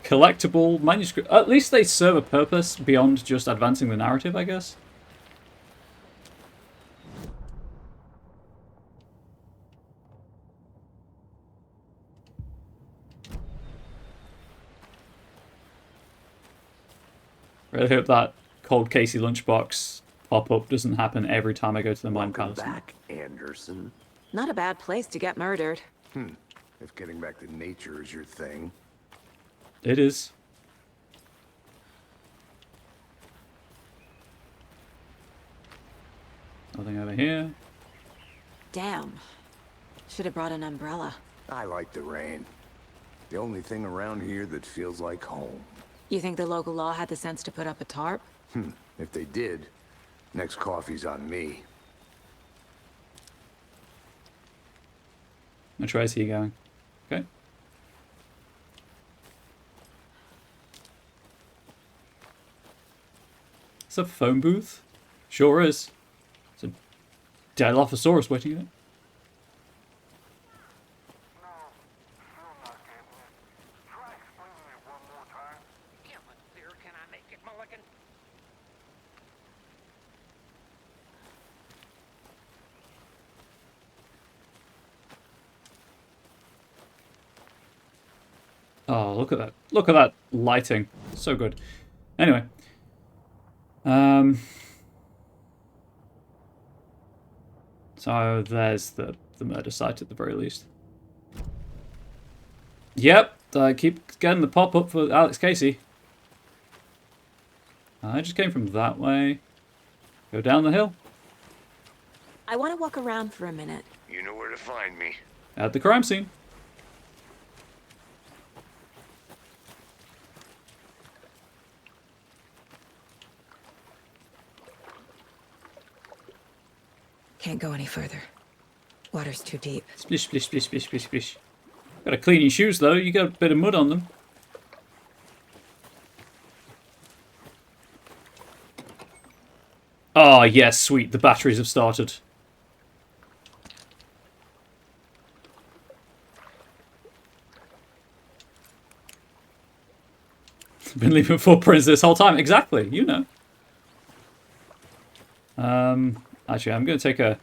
collectible manuscript. At least they serve a purpose beyond just advancing the narrative, I guess. Really hope that Cold Casey lunchbox pop-up doesn't happen every time I go to the mine palace. Back, Anderson. Not a bad place to get murdered. If getting back to nature is your thing. It is. Nothing over here. Damn. Should have brought an umbrella. I like the rain. The only thing around here that feels like home. You think the local law had the sense to put up a tarp? If they did, next coffee's on me. Which way is he going? Okay. It's a phone booth? Sure is. It's a Dilophosaurus waiting in it. Oh, look at that. Look at that lighting. So good. Anyway. So there's the murder site at the very least. Yep, I keep getting the pop-up for Alex Casey. I just came from that way. Go down the hill. I want to walk around for a minute. You know where to find me. At the crime scene. Can't go any further. Water's too deep. Splish, splish, splish, splish, splish, splish. Gotta clean your shoes though, you got a bit of mud on them. Ah, yes, sweet, the batteries have started. Been leaving footprints this whole time. Exactly, you know. Actually, I'm going to take a...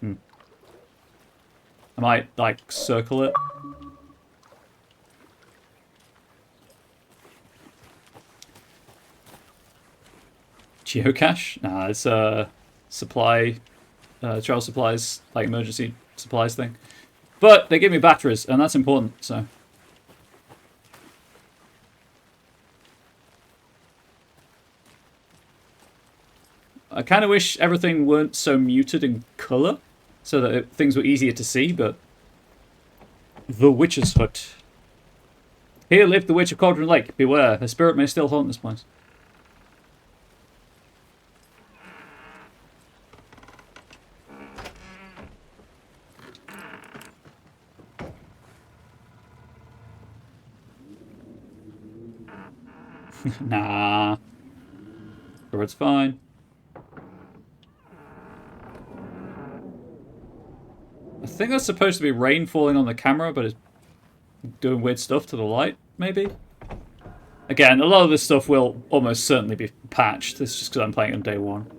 I might, like, circle it. Geocache? Nah, it's a supply, travel supplies, like emergency supplies thing. But they give me batteries, and that's important, so... I kind of wish everything weren't so muted in colour, so that things were easier to see, but... The Witch's Hut. Here lived the Witch of Cauldron Lake. Beware, her spirit may still haunt this place. Nah. Or it's fine. I think that's supposed to be rain falling on the camera, but it's doing weird stuff to the light, maybe? Again, a lot of this stuff will almost certainly be patched. This is just because I'm playing on day one.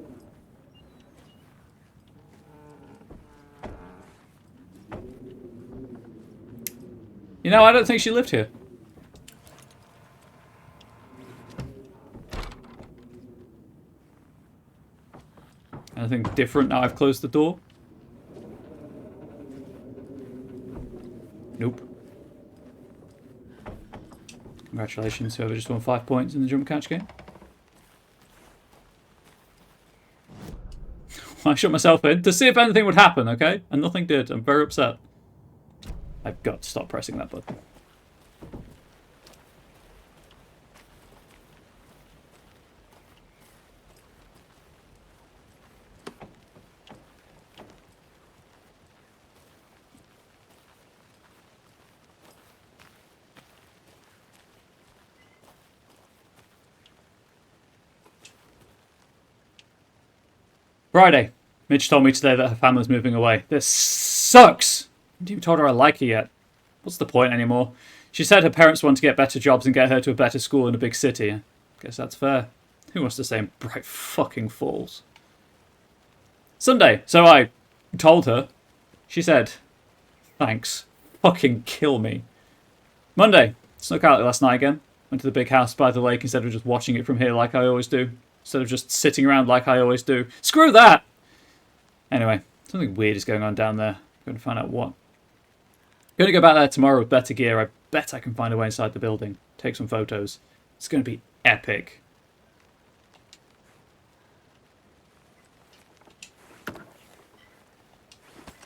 You know, I don't think she lived here. Anything different now I've closed the door? Nope. Congratulations, whoever just won 5 points in the jump catch game. I shut myself in to see if anything would happen, okay? And nothing did. I'm very upset. I've got to stop pressing that button. Friday. Mitch told me today that her family's moving away. This sucks! I haven't even told her I like her yet. What's the point anymore? She said her parents want to get better jobs and get her to a better school in a big city. Guess that's fair. Who wants to stay in Bright fucking Falls? Sunday. So I told her. She said, thanks. Fucking kill me. Monday. Snuck out last night again. Went to the big house by the lake instead of just watching it from here like I always do. Instead of just sitting around like I always do. Screw that! Anyway, something weird is going on down there. Going to find out what. Going to go back there tomorrow with better gear. I bet I can find a way inside the building. Take some photos. It's going to be epic.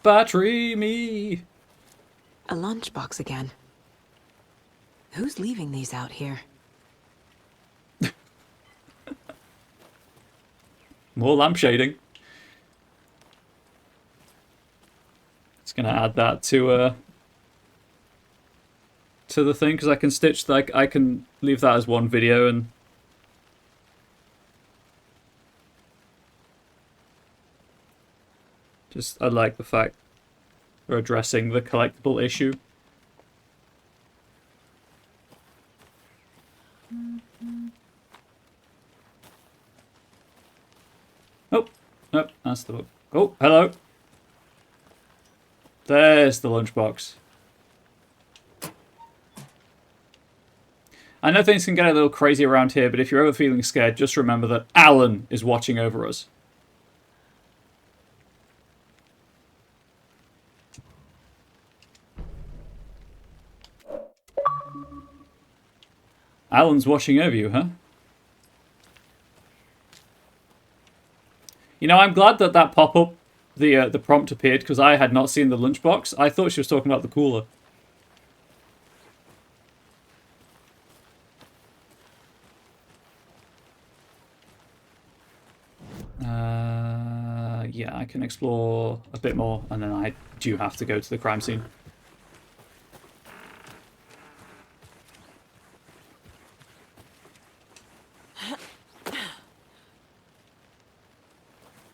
Battery me! A lunchbox again. Who's leaving these out here? More lampshading. Just gonna add that to the thing because I can stitch like I can leave that as one video and just I like the fact we're addressing the collectible issue. Oh, nope, that's the book. Oh, hello. There's the lunchbox. I know things can get a little crazy around here, but if you're ever feeling scared, just remember that Alan is watching over us. Alan's watching over you, huh? You know, I'm glad that that pop-up, the prompt appeared, because I had not seen the lunchbox. I thought she was talking about the cooler. Yeah, I can explore a bit more, and then I do have to go to the crime scene.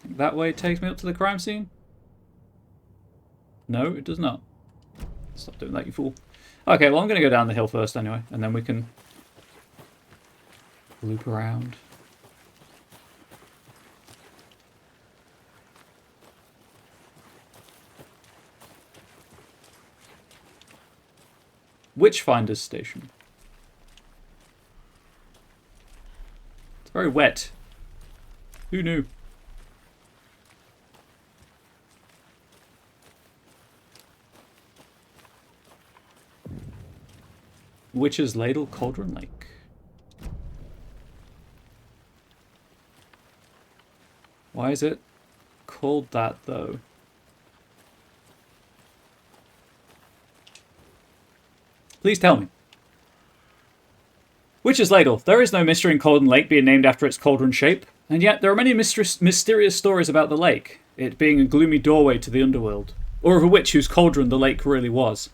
That way takes me up to the crime scene? No, it does not. Stop doing that, you fool. Okay, well, I'm going to go down the hill first anyway, and then we can loop around. Witchfinder's Station. It's very wet. Who knew? Witch's Ladle, Cauldron Lake. Why is it called that, though? Please tell me. Witch's Ladle. There is no mystery in Cauldron Lake being named after its cauldron shape, and yet there are many mysterious stories about the lake, it being a gloomy doorway to the underworld, or of a witch whose cauldron the lake really was.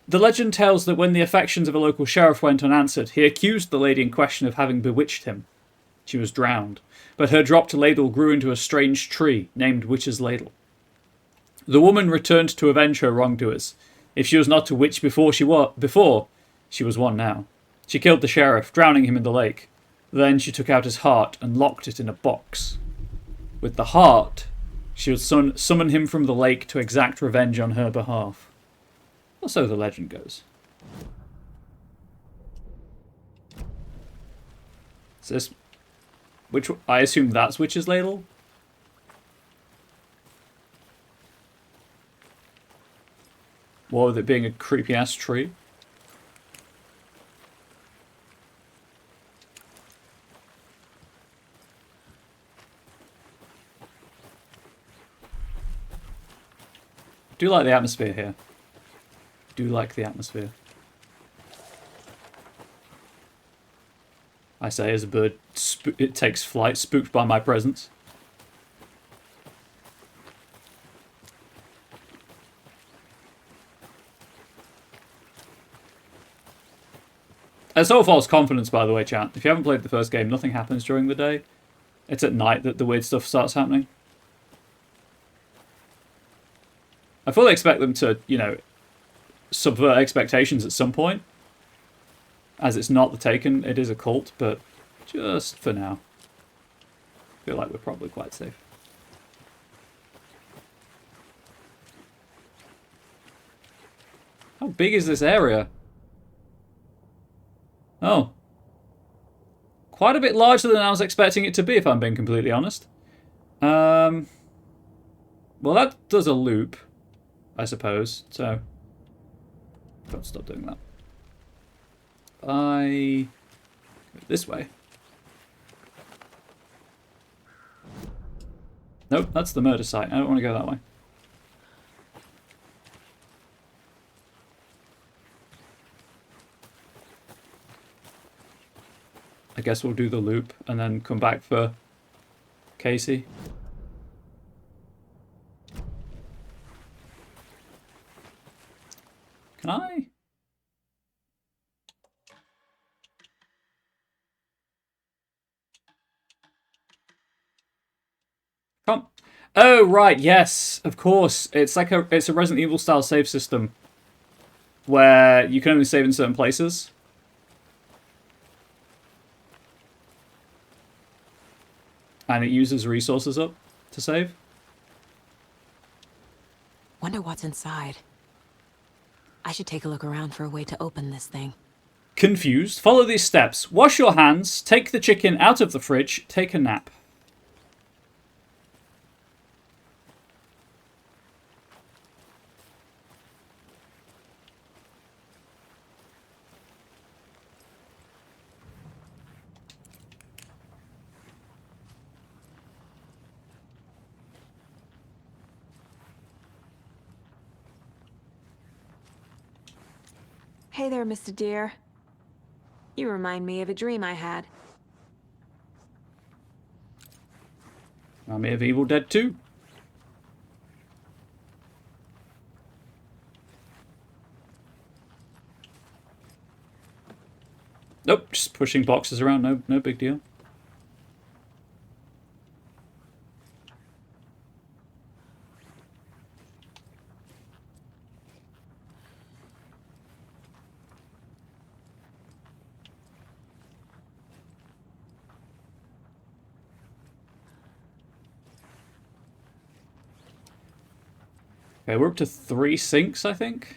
The legend tells that when the affections of a local sheriff went unanswered, he accused the lady in question of having bewitched him. She was drowned, but her dropped ladle grew into a strange tree named Witch's Ladle. The woman returned to avenge her wrongdoers. If she was not a witch before, she was one now. She killed the sheriff, drowning him in the lake. Then she took out his heart and locked it in a box. With the heart, she would summon him from the lake to exact revenge on her behalf. Or so the legend goes. Is this... which... I assume that's Witch's Ladle? What with it being a creepy-ass tree? I do like the atmosphere here. Do like the atmosphere. I say as a bird, it takes flight, spooked by my presence. It's all false confidence, by the way, chat. If you haven't played the first game, nothing happens during the day. It's at night that the weird stuff starts happening. I fully expect them to, you know, subvert expectations at some point. As it's not the Taken, it is a cult, but just for now. I feel like we're probably quite safe. How big is this area? Oh. Quite a bit larger than I was expecting it to be, if I'm being completely honest. Well, that does a loop, I suppose, so... Don't stop doing that. I go this way. Nope, that's the murder site. I don't want to go that way. I guess we'll do the loop and then come back for Casey. Can I? Come. Oh right, yes, of course. It's like a Resident Evil style save system where you can only save in certain places. And it uses resources up to save. Wonder what's inside. I should take a look around for a way to open this thing. Confused? Follow these steps. Wash your hands, take the chicken out of the fridge, take a nap. Hey there, Mr. Deer. You remind me of a dream I had. Army of Evil Dead 2. Nope, just pushing boxes around, no big deal. Okay, we're up to 3 sinks, I think.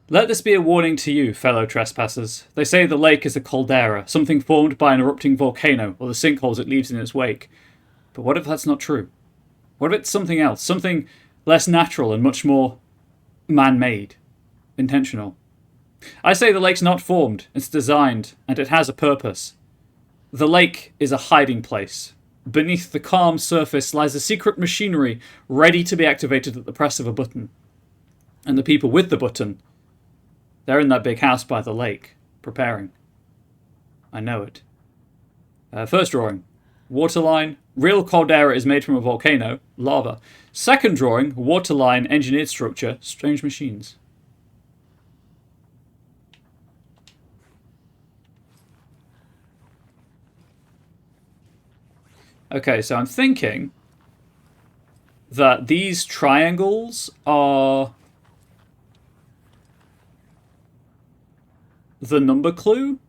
Let this be a warning to you, fellow trespassers. They say the lake is a caldera, something formed by an erupting volcano, or the sinkholes it leaves in its wake. But what if that's not true? What if it's something else, something less natural and much more man-made, intentional? I say the lake's not formed, it's designed, and it has a purpose. The lake is a hiding place. Beneath the calm surface lies a secret machinery ready to be activated at the press of a button. And the people with the button, they're in that big house by the lake, preparing. I know it. First drawing. Waterline. Real caldera is made from a volcano. Lava. Second drawing. Waterline. Engineered structure. Strange machines. Okay, so I'm thinking that these triangles are the number clue,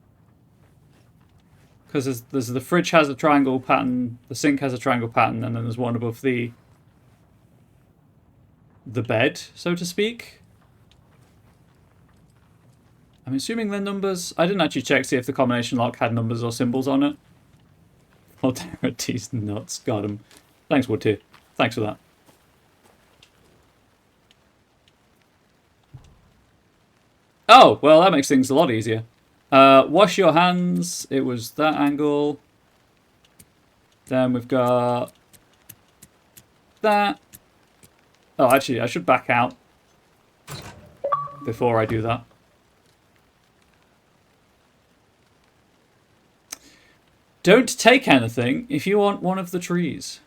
because there's the fridge has a triangle pattern, the sink has a triangle pattern, and then there's one above the bed, so to speak. I'm assuming they're numbers. I didn't actually check to see if the combination lock had numbers or symbols on it. Authorities nuts, got him. Thanks, Wood 2. Thanks for that. Oh, well, that makes things a lot easier. Wash your hands. It was that angle. Then we've got that. Oh, actually, I should back out before I do that. Don't take anything if you want one of the trees.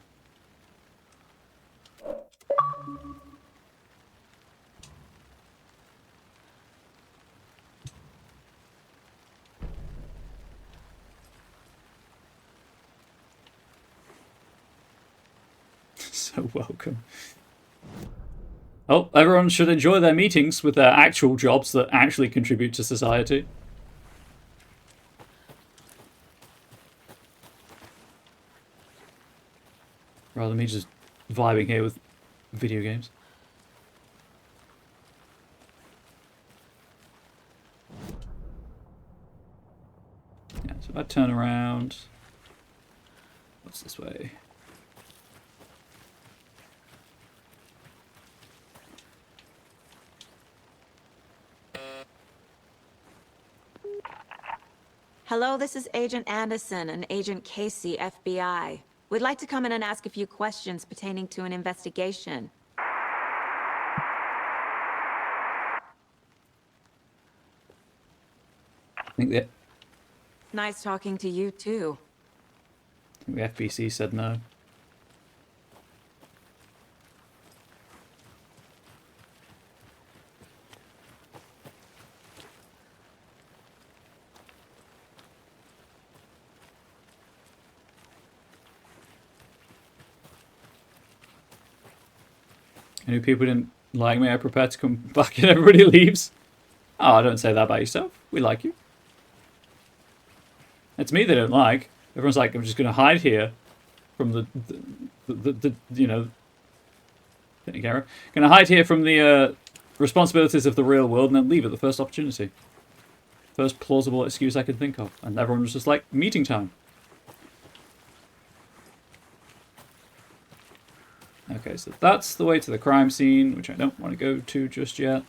So welcome. Oh, everyone should enjoy their meetings with their actual jobs that actually contribute to society. Rather than me just vibing here with video games. Yeah, so if I turn around, what's this way? Hello, this is Agent Anderson and Agent Casey, FBI. We'd like to come in and ask a few questions pertaining to an investigation. I think the Nice talking to you, too. FBC said no. Any people didn't like me, I prepare to come back and everybody leaves. Oh, don't say that about yourself. We like you. It's me they don't like. Everyone's like, I'm just going to hide here from the you know, going to hide here from the responsibilities of the real world and then leave at the first opportunity. First plausible excuse I can think of. And everyone was just like, meeting time. Okay, so that's the way to the crime scene, which I don't want to go to just yet.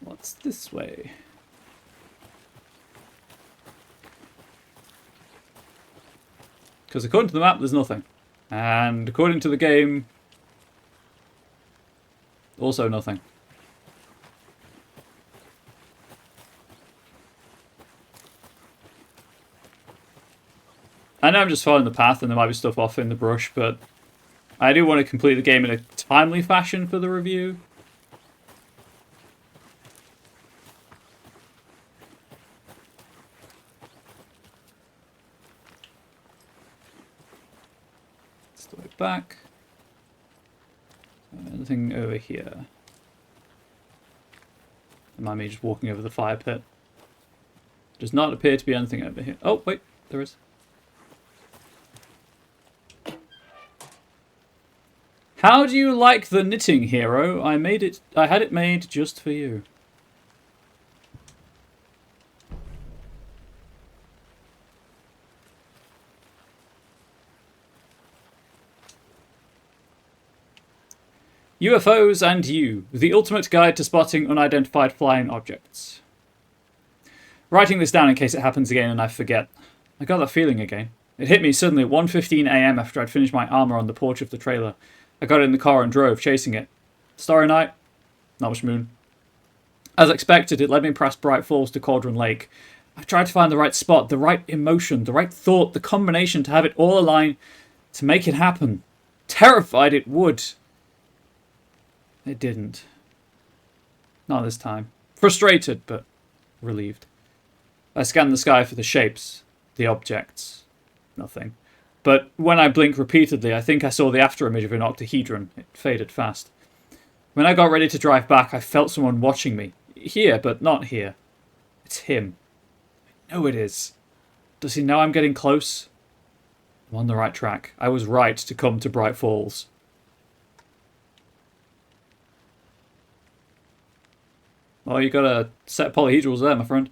What's this way? Because according to the map, there's nothing. And according to the game, also nothing. I know I'm just following the path and there might be stuff off in the brush, but I do want to complete the game in a timely fashion for the review. It's the way back. Anything over here? Am I just walking over the fire pit? Does not appear to be anything over here. Oh, wait, there is. How do you like the knitting, hero? I had it made just for you. UFOs and You, the ultimate guide to spotting unidentified flying objects. Writing this down in case it happens again and I forget. I got that feeling again. It hit me suddenly at 1:15 AM after I'd finished my armor on the porch of the trailer. I got in the car and drove, chasing it. Starry night, not much moon. As expected, it led me past Bright Falls to Cauldron Lake. I tried to find the right spot, the right emotion, the right thought, the combination to have it all align, to make it happen. Terrified it would. It didn't. Not this time. Frustrated, but relieved. I scanned the sky for the shapes, the objects. Nothing. But when I blinked repeatedly, I think I saw the after image of an octahedron. It faded fast. When I got ready to drive back, I felt someone watching me. Here, but not here. It's him. I know it is. Does he know I'm getting close? I'm on the right track. I was right to come to Bright Falls. Well, you got a set of polyhedrals there, my friend.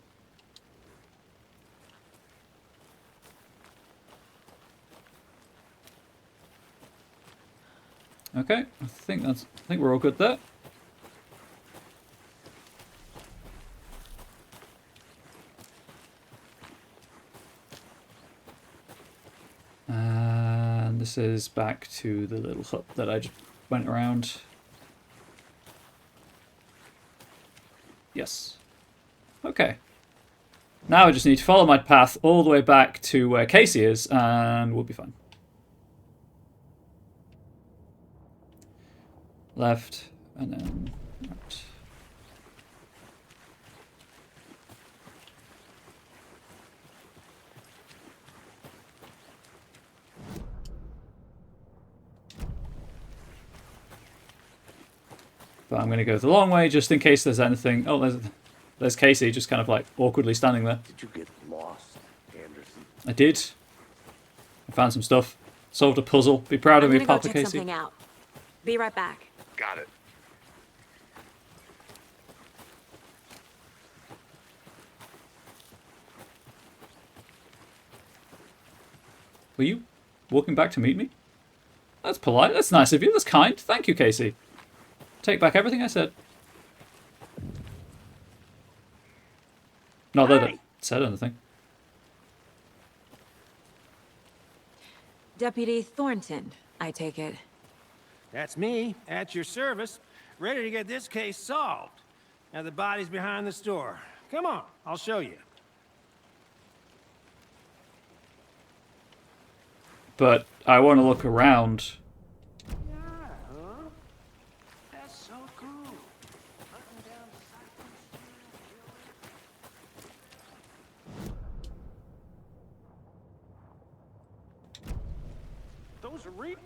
Okay, I think we're all good there. And this is back to the little hut that I just went around. Yes. Okay. Now I just need to follow my path all the way back to where Casey is, and we'll be fine. Left, and then right. But I'm going to go the long way just in case there's anything. Oh, there's Casey just kind of like awkwardly standing there. Did you get lost, Anderson? I did. I found some stuff. Solved a puzzle. Be proud of me, Papa check Casey. Something out. Be right back. Got it. Were you walking back to meet me? That's polite. That's nice of you. That's kind. Thank you, Casey. Take back everything I said. Not that I said anything. Deputy Thornton, I take it. That's me, at your service, ready to get this case solved. Now the body's behind the store. Come on, I'll show you. But I want to look around. Yeah, huh? That's so cool. Hunting down those are real.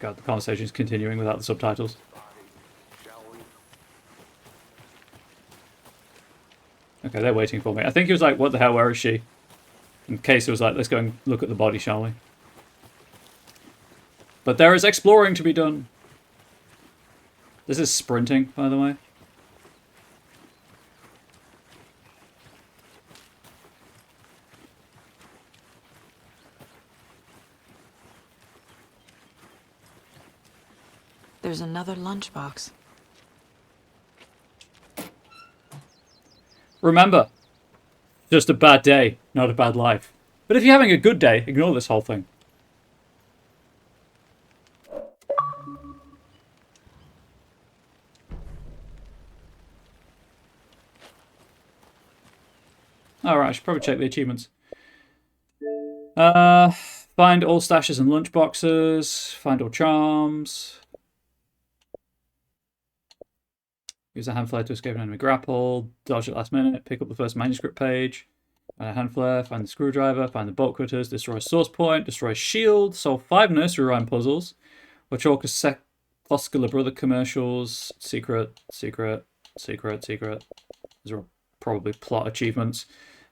God, the conversation's continuing without the subtitles. Okay, they're waiting for me. I think he was like, what the hell, where is she? In case it was like, let's go and look at the body, shall we? But there is exploring to be done. This is sprinting, by the way. There's another lunchbox. Remember, just a bad day, not a bad life. But if you're having a good day, ignore this whole thing. Alright, I should probably check the achievements. Find all stashes and lunchboxes. Find all charms. Use a hand flare to escape an enemy grapple. Dodge at last minute. Pick up the first manuscript page. Find a hand flare. Find the screwdriver. Find the bolt cutters. Destroy a source point. Destroy a shield. Solve 5 nursery rhyme puzzles. Watch all Kloskala Brother commercials. Secret. These are probably plot achievements.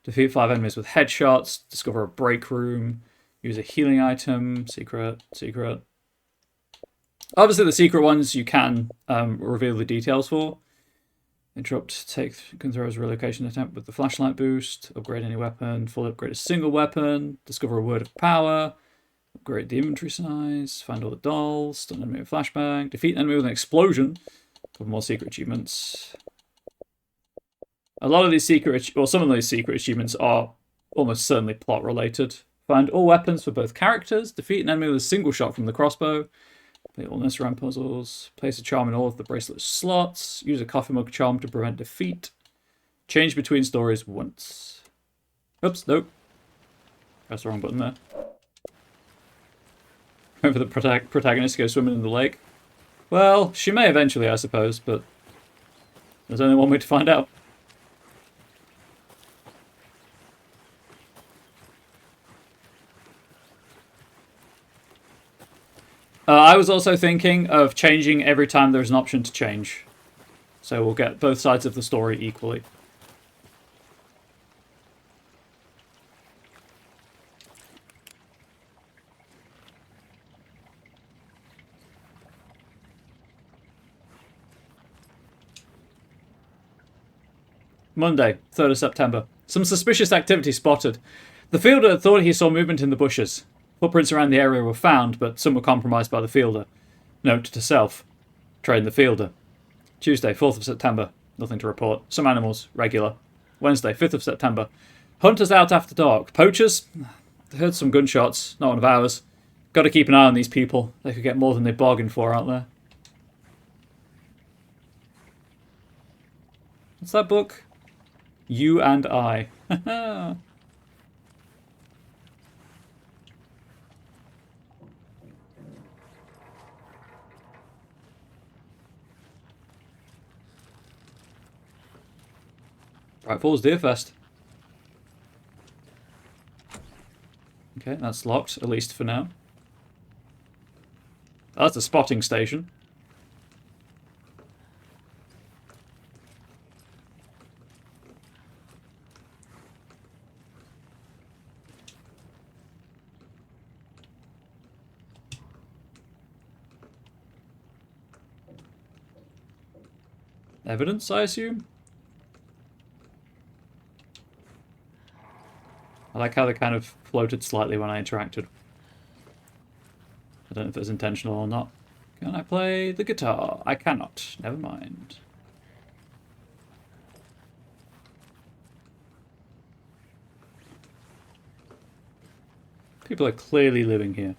Defeat 5 enemies with headshots. Discover a break room. Use a healing item. Secret. Obviously, the secret ones you can reveal the details for. Interrupt, take Gunther's relocation attempt with the flashlight boost. Upgrade any weapon. Fully upgrade a single weapon. Discover a word of power. Upgrade the inventory size. Find all the dolls. Stun enemy with flashbang. Defeat an enemy with an explosion. Couple more secret achievements. A lot of these some of these secret achievements are almost certainly plot related. Find all weapons for both characters. Defeat an enemy with a single shot from the crossbow. Play all nursery rhyme puzzles. Place a charm in all of the bracelet slots. Use a coffee mug charm to prevent defeat. Change between stories once. Oops, nope. Press the wrong button there. Wait for the protagonist to go swimming in the lake. Well, she may eventually, I suppose, but there's only one way to find out. I was also thinking of changing every time there's an option to change. So we'll get both sides of the story equally. Monday, 3rd of September. Some suspicious activity spotted. The fielder thought he saw movement in the bushes. Footprints around the area were found, but some were compromised by the fielder. Note to self. Train the fielder. Tuesday, 4th of September. Nothing to report. Some animals. Regular. Wednesday, 5th of September. Hunters out after dark. Poachers? I heard some gunshots. Not one of ours. Got to keep an eye on these people. They could get more than they bargained for out there. What's that book? You and I. Bright Falls Deerfest. Okay, that's locked, at least for now. Oh, that's a spotting station. Evidence, I assume? I like how they kind of floated slightly when I interacted. I don't know if it was intentional or not. Can I play the guitar? I cannot. Never mind. People are clearly living here.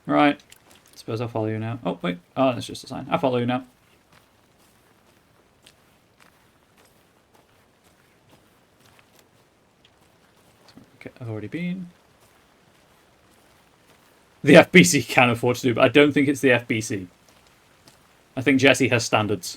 Right. Suppose I'll follow you now. Oh, wait. Oh, that's just a sign. I'll follow you now. Okay, I've already been. The FBC can afford to do, but I don't think it's the FBC. I think Jesse has standards.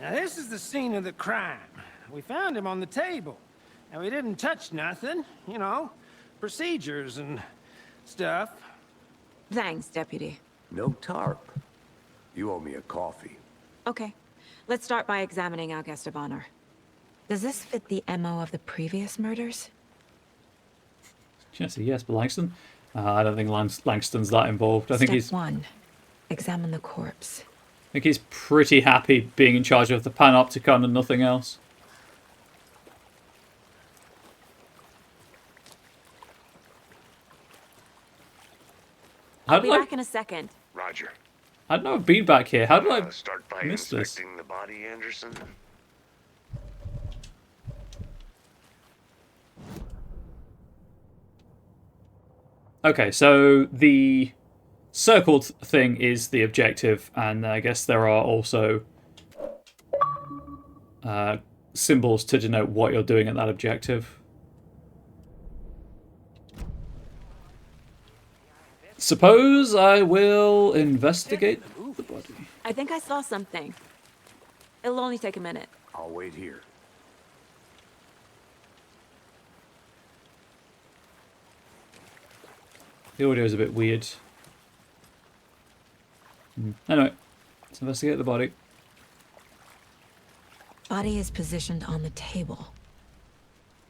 Now this is the scene of the crime. We found him on the table. And we didn't touch nothing, you know, procedures and stuff. Thanks, Deputy. No tarp. You owe me a coffee. Okay. Let's start by examining our guest of honor. Does this fit the MO of the previous murders? Jesse, yes, but Langston. I don't think Langston's that involved. I think Step he's 1. Examine the corpse. I think he's pretty happy being in charge of the Panopticon and nothing else. I'll be back in a second. Roger. I don't know I've been back here. How did I Start by miss this? inspecting the body, Anderson. Okay, so the circled thing is the objective, and I guess there are also symbols to denote what you're doing at that objective. Suppose I will investigate the body. I think I saw something. It'll only take a minute. I'll wait here. The audio is a bit weird. Anyway, let's investigate the body. Body is positioned on the table.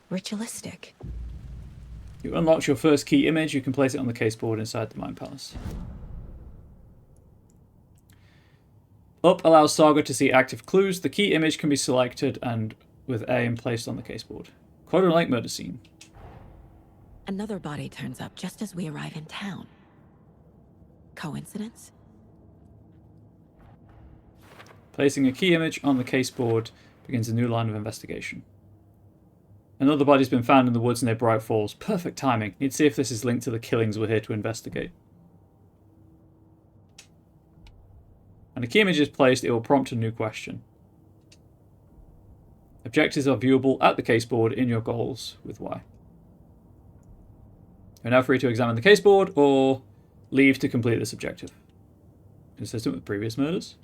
Ritualistic. You unlocked your first key image. You can place it on the caseboard inside the Mind Palace. Up allows Saga to see active clues. The key image can be selected and with aim placed on the caseboard. Cauldron Lake murder scene. Another body turns up just as we arrive in town. Coincidence? Placing a key image on the caseboard begins a new line of investigation. Another body's been found in the woods near Bright Falls. Perfect timing. Need to see if this is linked to the killings we're here to investigate. When a key image is placed, it will prompt a new question. Objectives are viewable at the caseboard in your goals with Y. You're now free to examine the caseboard or leave to complete this objective. Consistent with previous murders.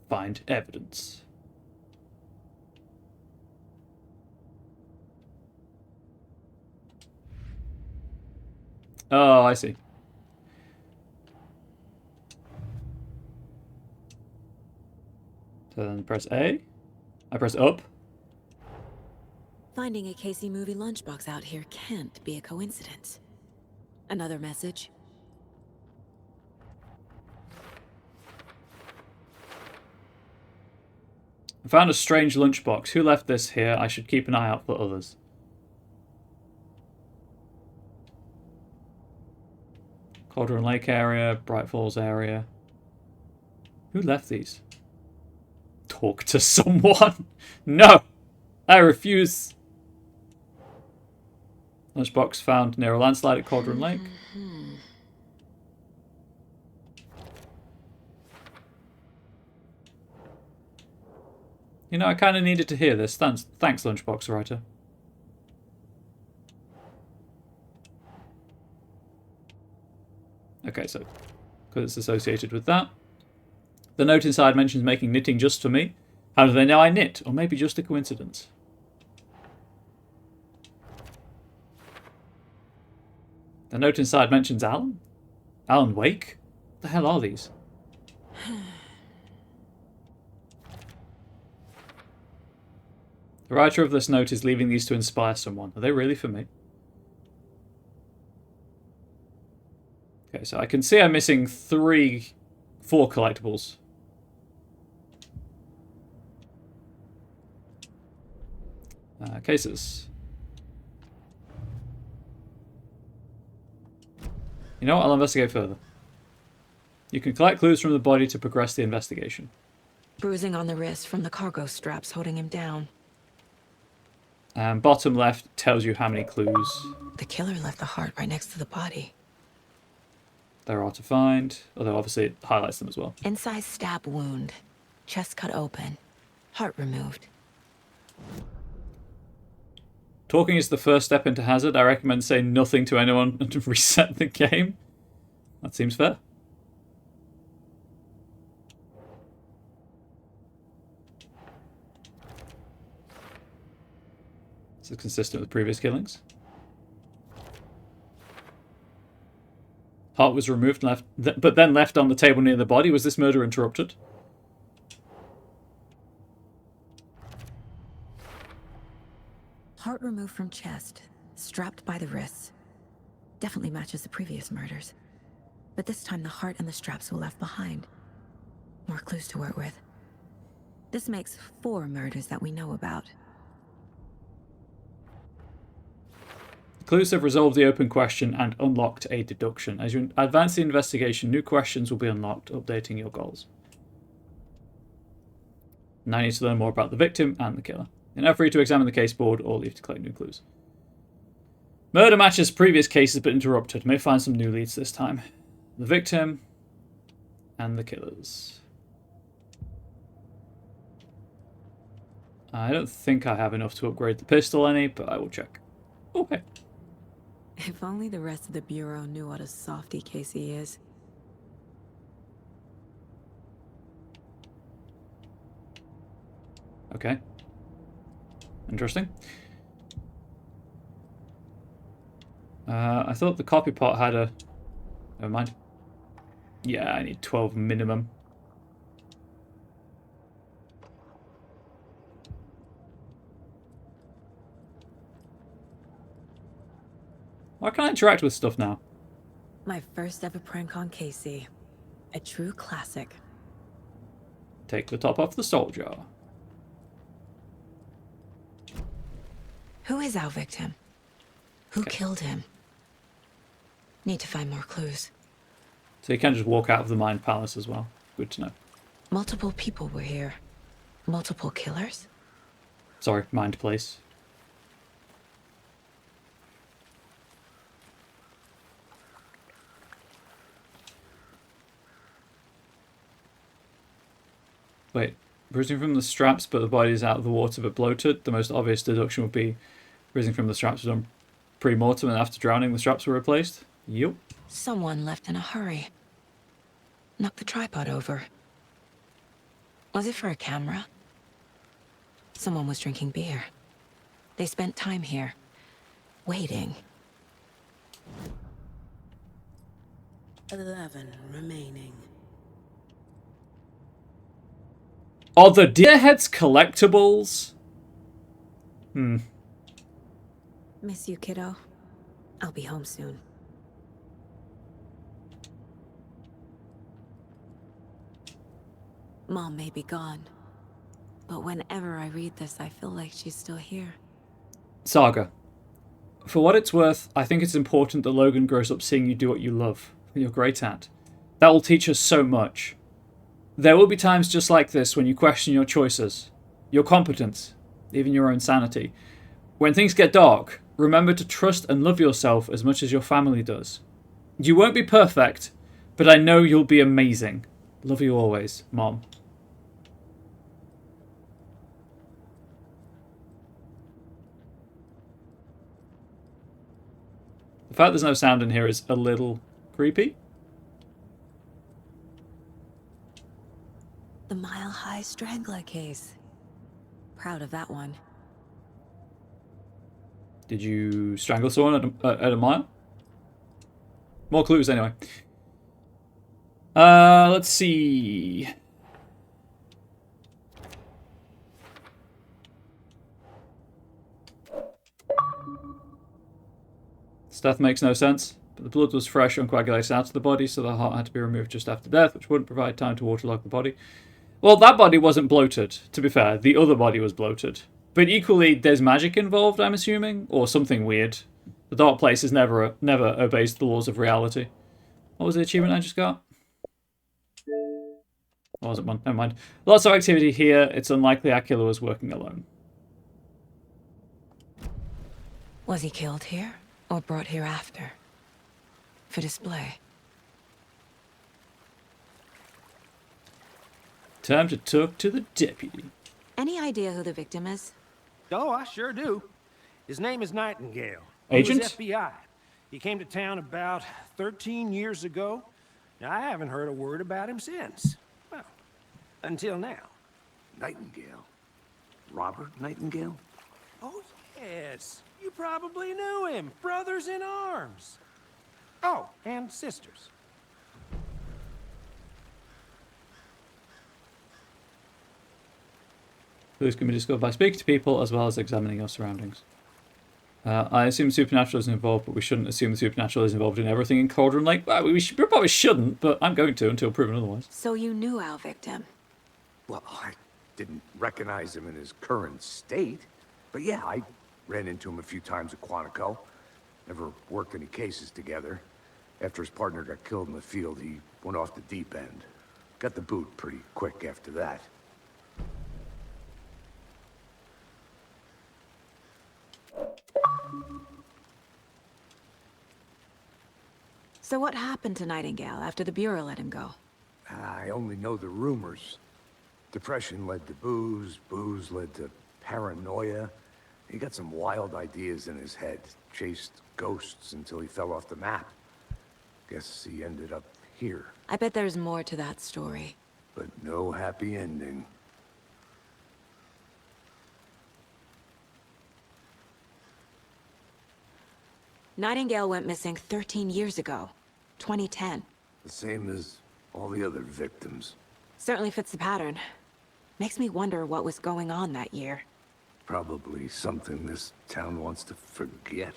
Find evidence. Oh, I see. So then press A. I press up. Finding a Casey movie lunchbox out here can't be a coincidence. Another message. I found a strange lunchbox. Who left this here? I should keep an eye out for others. Cauldron Lake area, Bright Falls area. Who left these? Talk to someone. No! I refuse. Lunchbox found near a landslide at Cauldron Lake. You know, I kind of needed to hear this. Thanks, Lunchbox writer. Okay, so, because it's associated with that. The note inside mentions making knitting just for me. How do they know I knit? Or maybe just a coincidence. The note inside mentions Alan? Alan Wake? What the hell are these? The writer of this note is leaving these to inspire someone. Are they really for me? Okay, so I can see I'm missing 4 collectibles. Cases. You know what? I'll investigate further. You can collect clues from the body to progress the investigation. Bruising on the wrist from the cargo straps holding him down. Bottom left tells you how many clues The killer left the heart right next to the body. there are to find, although obviously it highlights them as well. Inside stab wound. Chest cut open. Heart removed. Talking is the first step into Hazard. I recommend saying nothing to anyone and reset the game. That seems fair. This is consistent with previous killings. Heart was removed, but then left on the table near the body. Was this murder interrupted? Heart removed from chest. strapped by the wrists. Definitely matches the previous murders. But this time the heart and the straps were left behind. More clues to work with. This makes 4 murders that we know about. Clues have resolved the open question and unlocked a deduction. As you advance the investigation, new questions will be unlocked, updating your goals. Now you need to learn more about the victim and the killer. You're now free to examine the case board or leave to collect new clues. Murder matches previous cases but interrupted. May find some new leads this time. The victim and the killers. I don't think I have enough to upgrade the pistol any, but I will check. Okay. If only the rest of the Bureau knew what a softie Casey is. Okay. Interesting. I thought the copy pot had a... Never mind. Yeah, I need 12 minimum. Why can't I interact with stuff now? My first ever prank on Casey. A true classic. Take the top off the soldier. Who is our victim? Who killed him? Need to find more clues. So you can just walk out of the Mind Palace as well. Good to know. Multiple people were here. Multiple killers? Sorry, Mind Place. Wait, bruising from the straps but the body is out of the water but bloated. The most obvious deduction would be bruising from the straps was done pre-mortem and after drowning the straps were replaced. Yup. Someone left in a hurry. Knocked the tripod over. Was it for a camera? Someone was drinking beer. They spent time here. Waiting. 11 remaining. Are the Deerheads collectibles? Miss you, kiddo. I'll be home soon. Mom may be gone, but whenever I read this, I feel like she's still here. Saga. For what it's worth, I think it's important that Logan grows up seeing you do what you love, that you're great at. That will teach us so much. There will be times just like this when you question your choices, your competence, even your own sanity. When things get dark, remember to trust and love yourself as much as your family does. You won't be perfect, but I know you'll be amazing. Love you always, Mom. The fact there's no sound in here is a little creepy. The Mile High Strangler case. Proud of that one. Did you strangle someone at a mile? More clues anyway. Let's see. Death makes no sense, but the blood was fresh, uncoagulated out of the body, so the heart had to be removed just after death, which wouldn't provide time to waterlog the body. Well, that body wasn't bloated, to be fair. The other body was bloated. But equally, there's magic involved, I'm assuming, or something weird. The Dark Place never obeys the laws of reality. What was the achievement I just got? What was it one? Never mind. Lots of activity here. It's unlikely our killer was working alone. Was he killed here, or brought here after? For display? Time to talk to the deputy. Any idea who the victim is? Oh, I sure do. His name is Nightingale. Agent? He was FBI. He came to town about 13 years ago. Now, I haven't heard a word about him since. Well, until now. Nightingale? Robert Nightingale? Oh, yes. You probably knew him. Brothers in arms. Oh, and sisters. Clues can be discovered by speaking to people as well as examining your surroundings. I assume supernatural is involved, but we shouldn't assume the supernatural is involved in everything in Cauldron Lake. Well, we probably shouldn't, but I'm going to until proven otherwise. So you knew our victim? Well, I didn't recognize him in his current state. But yeah, I ran into him a few times at Quantico. Never worked any cases together. After his partner got killed in the field, he went off the deep end. Got the boot pretty quick after that. So what happened to Nightingale after the Bureau let him go? I only know the rumors. Depression led to booze, booze led to paranoia. He got some wild ideas in his head, chased ghosts until he fell off the map. Guess he ended up here. I bet there's more to that story. But no happy ending. Nightingale went missing 13 years ago, 2010. The same as all the other victims. Certainly fits the pattern. Makes me wonder what was going on that year. Probably something this town wants to forget.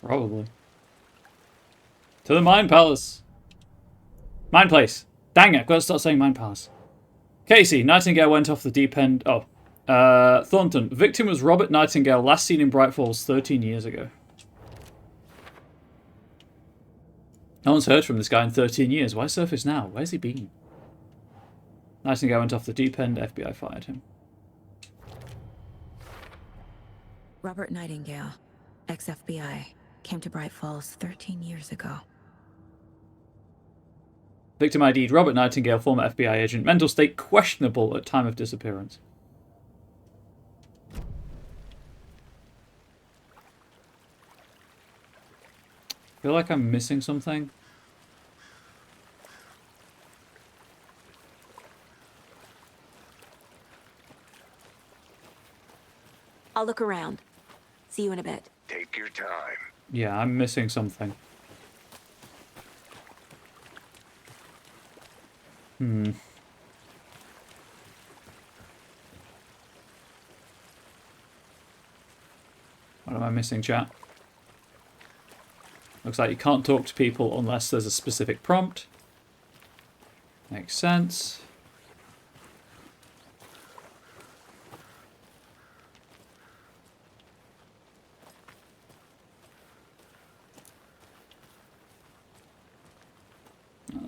Probably. To the Mind Palace. Mind Place. Dang it, gotta start saying Mind Palace. Casey, Nightingale went off the deep end. Oh. Thornton. Victim was Robert Nightingale, last seen in Bright Falls 13 years ago. No one's heard from this guy in 13 years. Why surface now? Where's he been? Nightingale went off the deep end. FBI fired him. Robert Nightingale, ex-FBI, came to Bright Falls 13 years ago. Victim ID'd Robert Nightingale, former FBI agent. Mental state questionable at time of disappearance. I feel like I'm missing something. I'll look around. See you in a bit. Take your time. Yeah, I'm missing something. What am I missing, chat? Looks like you can't talk to people unless there's a specific prompt. Makes sense.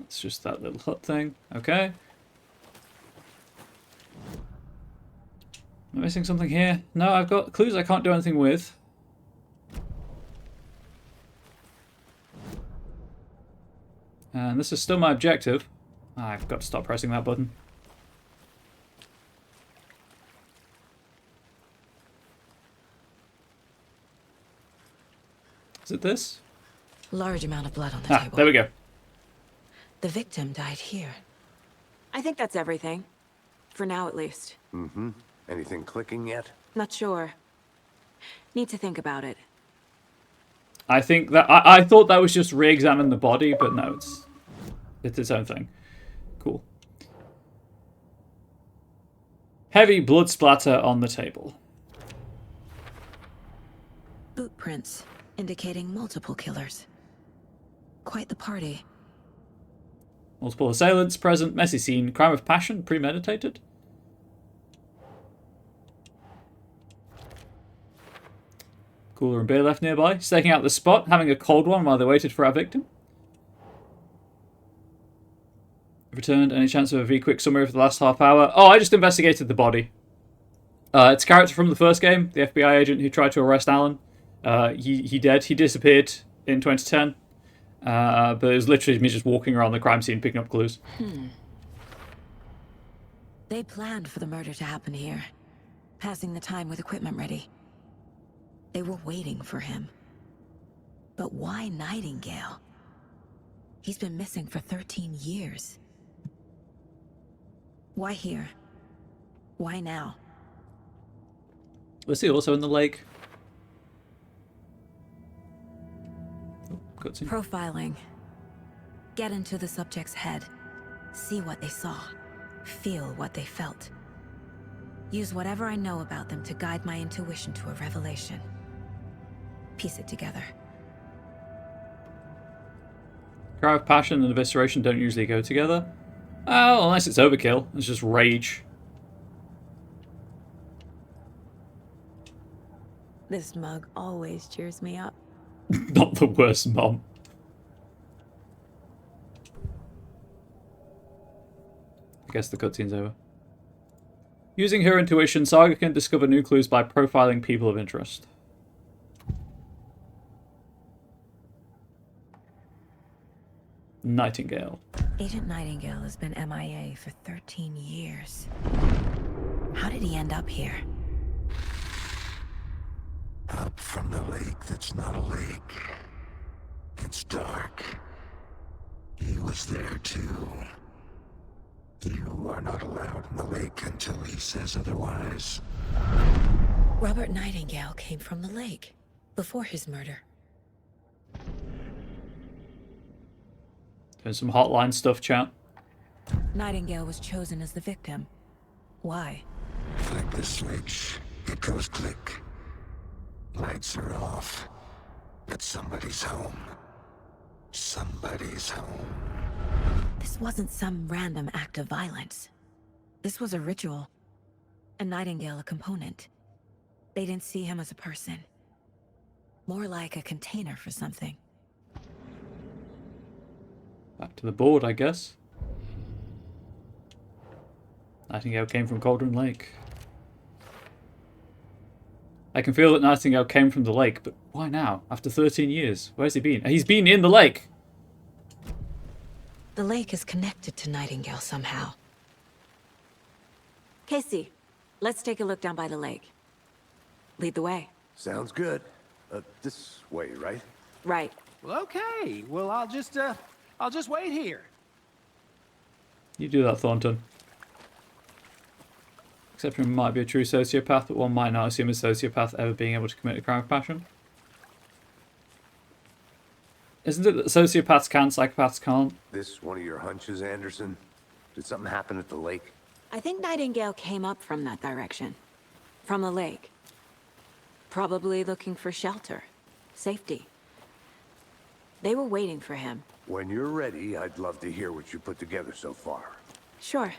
It's just that little hut thing. Okay. Am I missing something here? No, I've got clues I can't do anything with. And this is still my objective. I've got to stop pressing that button. Is it this? Large amount of blood on the table. There we go. The victim died here. I think that's everything. For now, at least. Mm-hmm. Anything clicking yet? Not sure. Need to think about it. I think that I thought that was just re-examine the body, but no, it's its own thing. Cool. Heavy blood splatter on the table. Boot prints indicating multiple killers. Quite the party. Multiple assailants present. Messy scene. Crime of passion. Premeditated. Cooler and beer left nearby. Staking out the spot. Having a cold one while they waited for our victim. Returned. Any chance of a V-quick summary for the last half hour? Oh, I just investigated the body. It's a character from the first game. The FBI agent who tried to arrest Alan. He dead. He disappeared in 2010. But it was literally me just walking around the crime scene picking up clues. They planned for the murder to happen here. Passing the time with equipment ready. They were waiting for him. But why Nightingale? He's been missing for 13 years. Why here? Why now? Was he also in the lake? Oh, cutscene. Profiling. Get into the subject's head. See what they saw. Feel what they felt. Use whatever I know about them to guide my intuition to a revelation. Piece it together. Cry of passion and evisceration don't usually go together. Oh, unless it's overkill. It's just rage. This mug always cheers me up. Not the worst mom. I guess the cutscene's over. Using her intuition, Saga can discover new clues by profiling people of interest. Nightingale. Agent Nightingale has been MIA for 13 years. How did he end up here? Up from the lake that's not a lake. It's dark. He was there too. You are not allowed in the lake until he says otherwise. Robert Nightingale came from the lake before his murder. Doing some hotline stuff, chat. Nightingale was chosen as the victim. Why? Flick the switch. It goes click. Lights are off. But somebody's home. Somebody's home. This wasn't some random act of violence. This was a ritual. And Nightingale a component. They didn't see him as a person. More like a container for something. Back to the board, I guess. Nightingale came from Cauldron Lake. I can feel that Nightingale came from the lake, but why now? After 13 years? Where's he been? He's been in the lake! The lake is connected to Nightingale somehow. Casey, let's take a look down by the lake. Lead the way. Sounds good. This way, right? Right. Well, okay. Well, I'll just wait here. You do that, Thornton. Except he might be a true sociopath, but one might not assume a sociopath ever being able to commit a crime of passion. Isn't it that sociopaths can, psychopaths can't? This one of your hunches, Anderson? Did something happen at the lake? I think Nightingale came up from that direction. From the lake. Probably looking for shelter. Safety. They were waiting for him. When you're ready, I'd love to hear what you put together so far. Sure.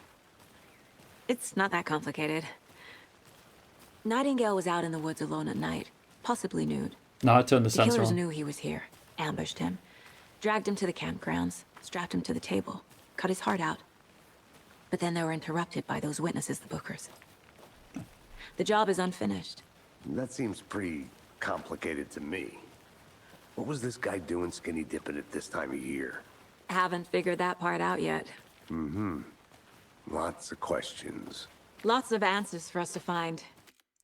It's not that complicated. Nightingale was out in the woods alone at night, possibly nude. No, I turned the The sensor killers on. knew he was here, ambushed him, dragged him to the campgrounds, strapped him to the table, cut his heart out. But then they were interrupted by those witnesses, the Bookers. The job is unfinished. That seems pretty complicated to me. What was this guy doing skinny dipping at this time of year? Haven't figured that part out yet. Mm-hmm. Lots of questions. Lots of answers for us to find.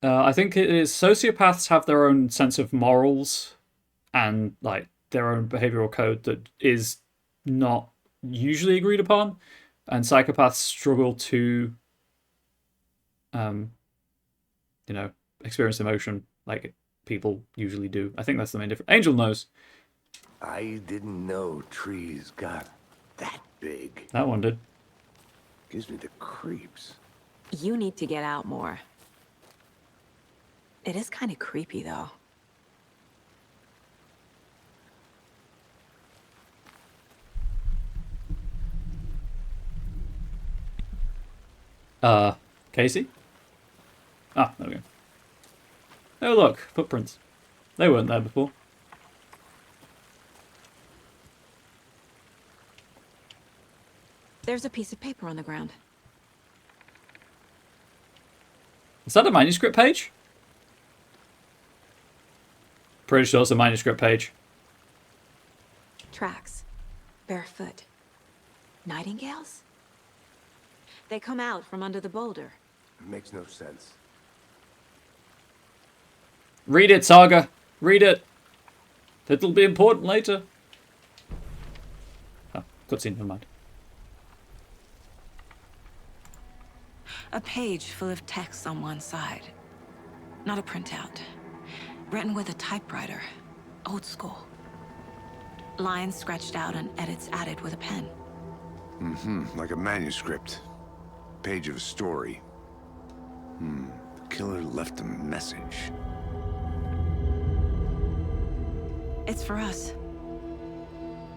I think it is sociopaths have their own sense of morals and like their own behavioral code that is not usually agreed upon, and psychopaths struggle to, experience emotion like people usually do. I think that's the main difference. Angel knows. I didn't know trees got that big. That one did. Gives me the creeps. You need to get out more. It is kind of creepy, though. Casey? Ah, there we go. Oh look, footprints. They weren't there before. There's a piece of paper on the ground. Is that a manuscript page? Pretty sure it's a manuscript page. Tracks. Barefoot. Nightingales? They come out from under the boulder. Makes no sense. Read it, Saga. Read it. It'll be important later. Oh, cutscene, never mind. A page full of text on one side. Not a printout. Written with a typewriter. Old school. Lines scratched out and edits added with a pen. Mm-hmm. Like a manuscript. Page of a story. The killer left a message. It's for us.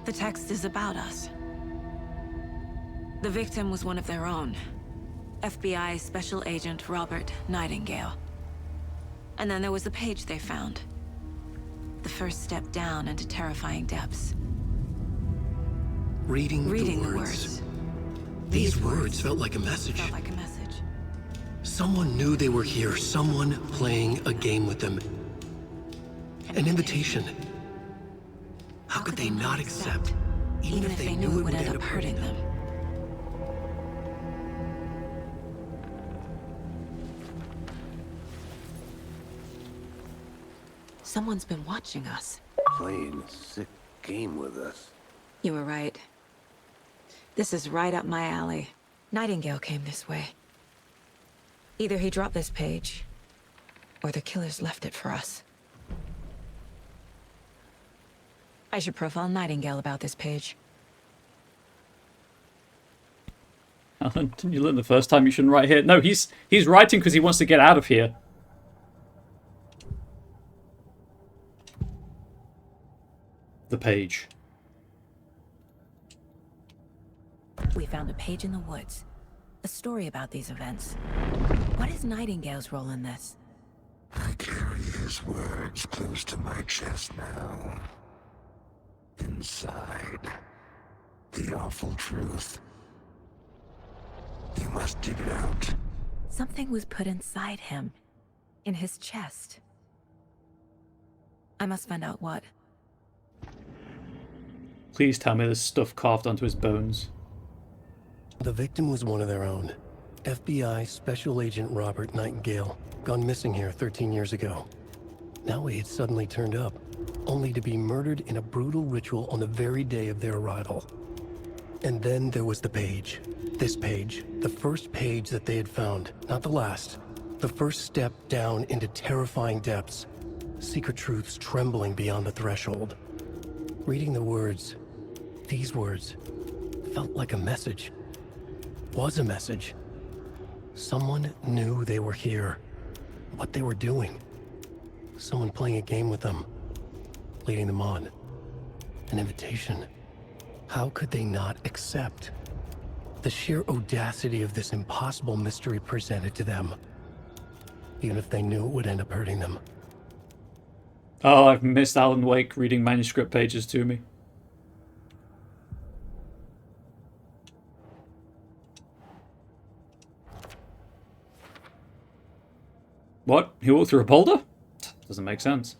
The text is about us. The victim was one of their own. FBI Special Agent Robert Nightingale. And then there was the page they found. The first step down into terrifying depths. Reading the words. words. These words felt like a message. Felt like a message. Someone knew they were here. Someone playing a game with them. An invitation. How could they not accept, even if they knew it would end up hurting them? Someone's been watching us. Playing a sick game with us. You were right. This is right up my alley. Nightingale came this way. Either he dropped this page, or the killers left it for us. I should profile Nightingale about this page. Alan, didn't you learn the first time you shouldn't write here? No, he's writing because he wants to get out of here. The page. We found a page in the woods. A story about these events. What is Nightingale's role in this? I carry his words close to my chest now. Inside, the awful truth. You must dig it out. Something was put inside him. In his chest. I must find out what. Please tell me there's stuff carved onto his bones. The victim was one of their own. FBI Special Agent Robert Nightingale, gone missing here 13 years ago. Now he had suddenly turned up, only to be murdered in a brutal ritual on the very day of their arrival. And then there was the page. This page, the first page that they had found, not the last. The first step down into terrifying depths. Secret truths trembling beyond the threshold. Reading the words, these words, felt like a message. Was a message. Someone knew they were here. What they were doing. Someone playing a game with them. Leading them on. An invitation. How could they not accept? The sheer audacity of this impossible mystery presented to them. Even if they knew it would end up hurting them. Oh, I've missed Alan Wake reading manuscript pages to me. What? He walked through a boulder? Doesn't make sense.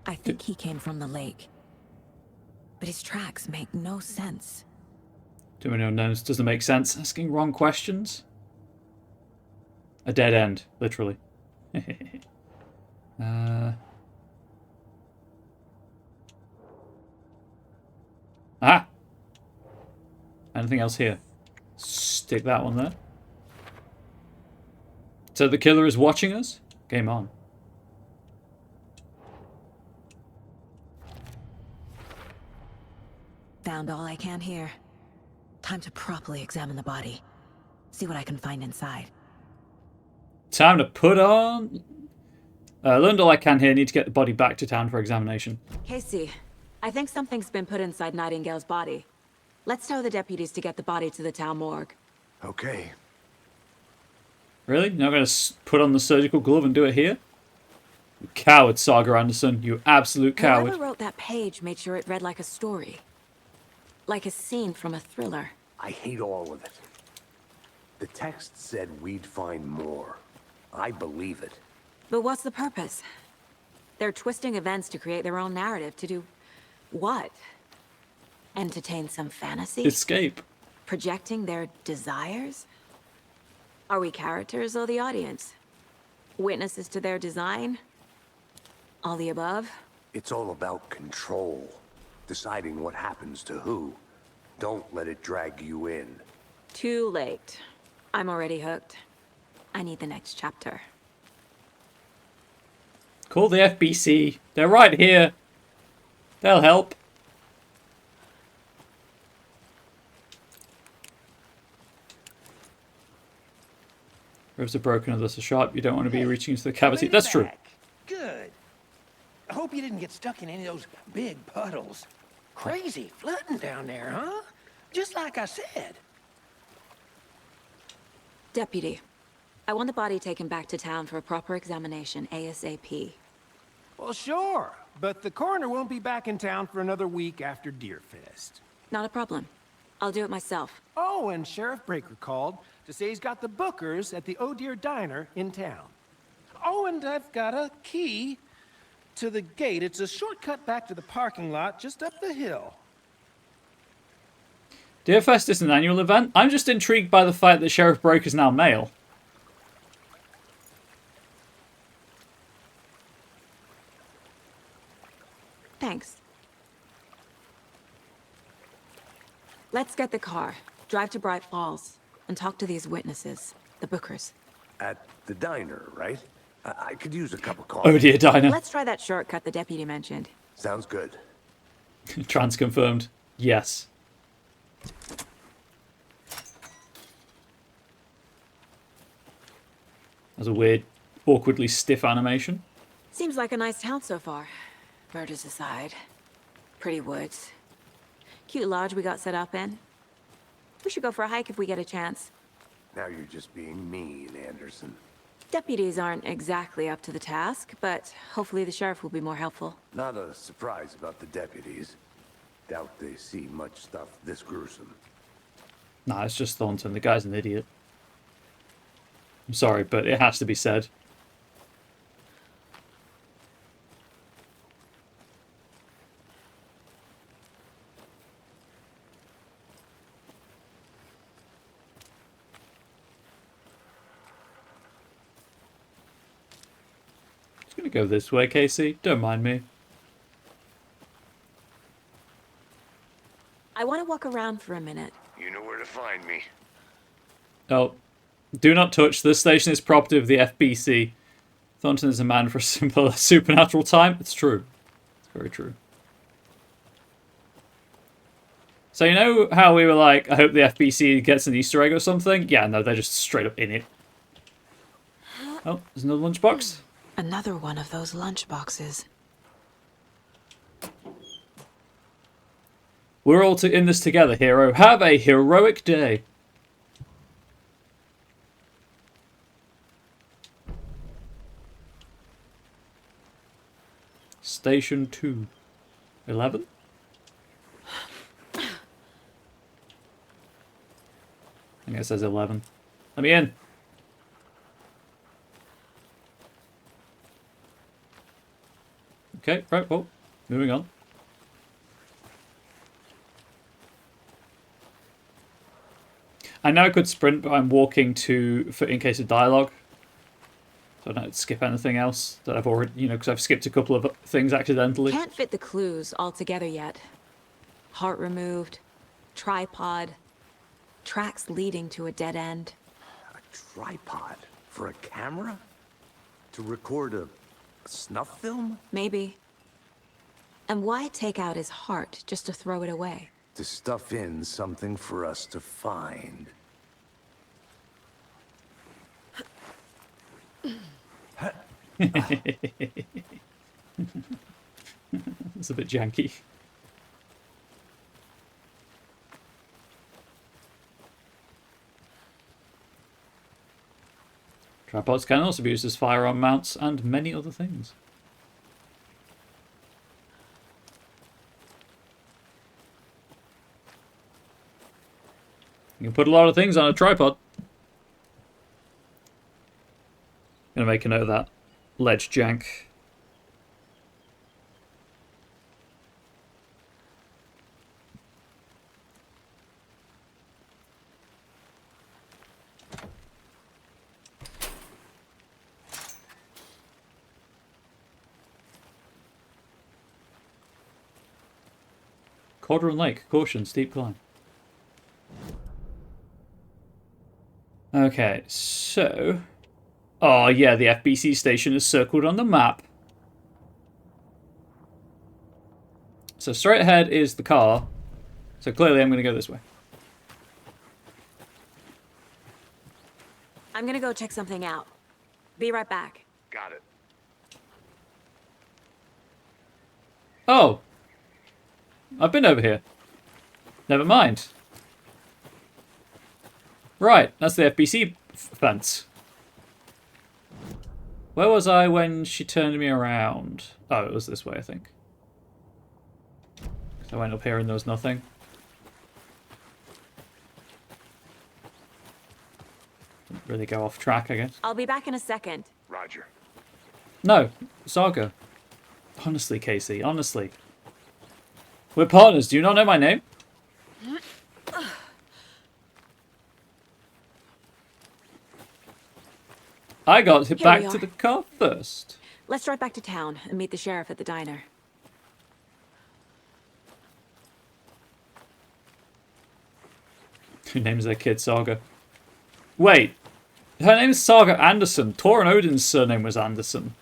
I think he came from the lake. But his tracks make no sense. Too many unknowns. Doesn't make sense. Asking wrong questions. A dead end, literally. Ah! Anything else here? Stick that one there. So the killer is watching us? Game on. Found all I can here. Time to properly examine the body. See what I can find inside. Time to put on... learned all I can here. Need to get the body back to town for examination. Casey, I think something's been put inside Nightingale's body. Let's tell the deputies to get the body to the town morgue. Okay. Really? You're not going to put on the surgical glove and do it here? You coward, Saga Anderson. You absolute coward. Whoever wrote that page made sure it read like a story. Like a scene from a thriller. I hate all of it. The text said we'd find more. I believe it. But what's the purpose? They're twisting events to create their own narrative. To do what? Entertain some fantasy? Escape. Projecting their desires? Are we characters or the audience? Witnesses to their design? All the above? It's all about control. Deciding what happens to who. Don't let it drag you in. Too late. I'm already hooked. I need the next chapter. Call the FBC. They're right here. They'll help. Rivers are broken and thus are sharp. You don't want to be reaching into the cavity. That's true. Good. I hope you didn't get stuck in any of those big puddles. Crazy flooding down there, huh? Just like I said. Deputy, I want the body taken back to town for a proper examination ASAP. Well, sure. But the coroner won't be back in town for another week after Deerfest. Not a problem. I'll do it myself. Oh, and Sheriff Breaker called to say he's got the Bookers at the Oh Dear Diner in town. Oh, and I've got a key to the gate. It's a shortcut back to the parking lot just up the hill. Deerfest is an annual event. I'm just intrigued by the fact that Sheriff Breaker is now male. Thanks. Let's get the car, drive to Bright Falls, and talk to these witnesses, the Bookers. At the diner, right? I could use a cup of coffee. Oh dear, diner. Let's try that shortcut the deputy mentioned. Sounds good. Trans confirmed. Yes. That's a weird, awkwardly stiff animation. Seems like a nice town so far. Murders aside. Pretty woods. Cute lodge we got set up in. We should go for a hike if we get a chance. Now you're just being mean, Anderson. Deputies aren't exactly up to the task, but hopefully the sheriff will be more helpful. Not a surprise about the deputies. Doubt they see much stuff this gruesome. Nah, it's just Thornton. The guy's an idiot. I'm sorry, but it has to be said. Just gonna go this way, Casey. Don't mind me. I want to walk around for a minute. You know where to find me. Oh, do not touch. This station is property of the FBC. Thornton is a man for a simple supernatural time. It's true. It's very true. So you know how we were like, I hope the FBC gets an Easter egg or something? Yeah, no, they're just straight up in it. Oh, there's another lunchbox. Another one of those lunchboxes. We're all in this together, hero. Have a heroic day. Station 2. 11? I think it says 11. Let me in. Okay, right, well, moving on. I know I could sprint, but I'm walking for in case of dialogue. So I don't skip anything else that I've already, because I've skipped a couple of things accidentally. Can't fit the clues all together yet. Heart removed, tripod, tracks leading to a dead end. A tripod? For a camera? To record a snuff film? Maybe. And why take out his heart just to throw it away? To stuff in something for us to find. It's a bit janky. Tripods can also be used as firearm mounts and many other things. You can put a lot of things on a tripod. Gonna make a note of that. Ledge jank. Cauldron Lake. Caution, steep climb. Okay, so... Oh, yeah, the FBC station is circled on the map. So straight ahead is the car. So clearly I'm going to go this way. I'm gonna go check something out. Be right back. Got it. Oh. I've been over here. Never mind. Right, that's the FBC fence. Where was I when she turned me around? Oh, it was this way, I think. I went up here and there was nothing. Didn't really go off track, I guess. I'll be back in a second. Roger. No, Saga. Honestly, Casey, honestly. We're partners. Do you not know my name? I got hit back to the car first. Let's drive back to town and meet the sheriff at the diner. Who names their kid Saga? Wait, her name is Saga Anderson. Thor and Odin's surname was Anderson.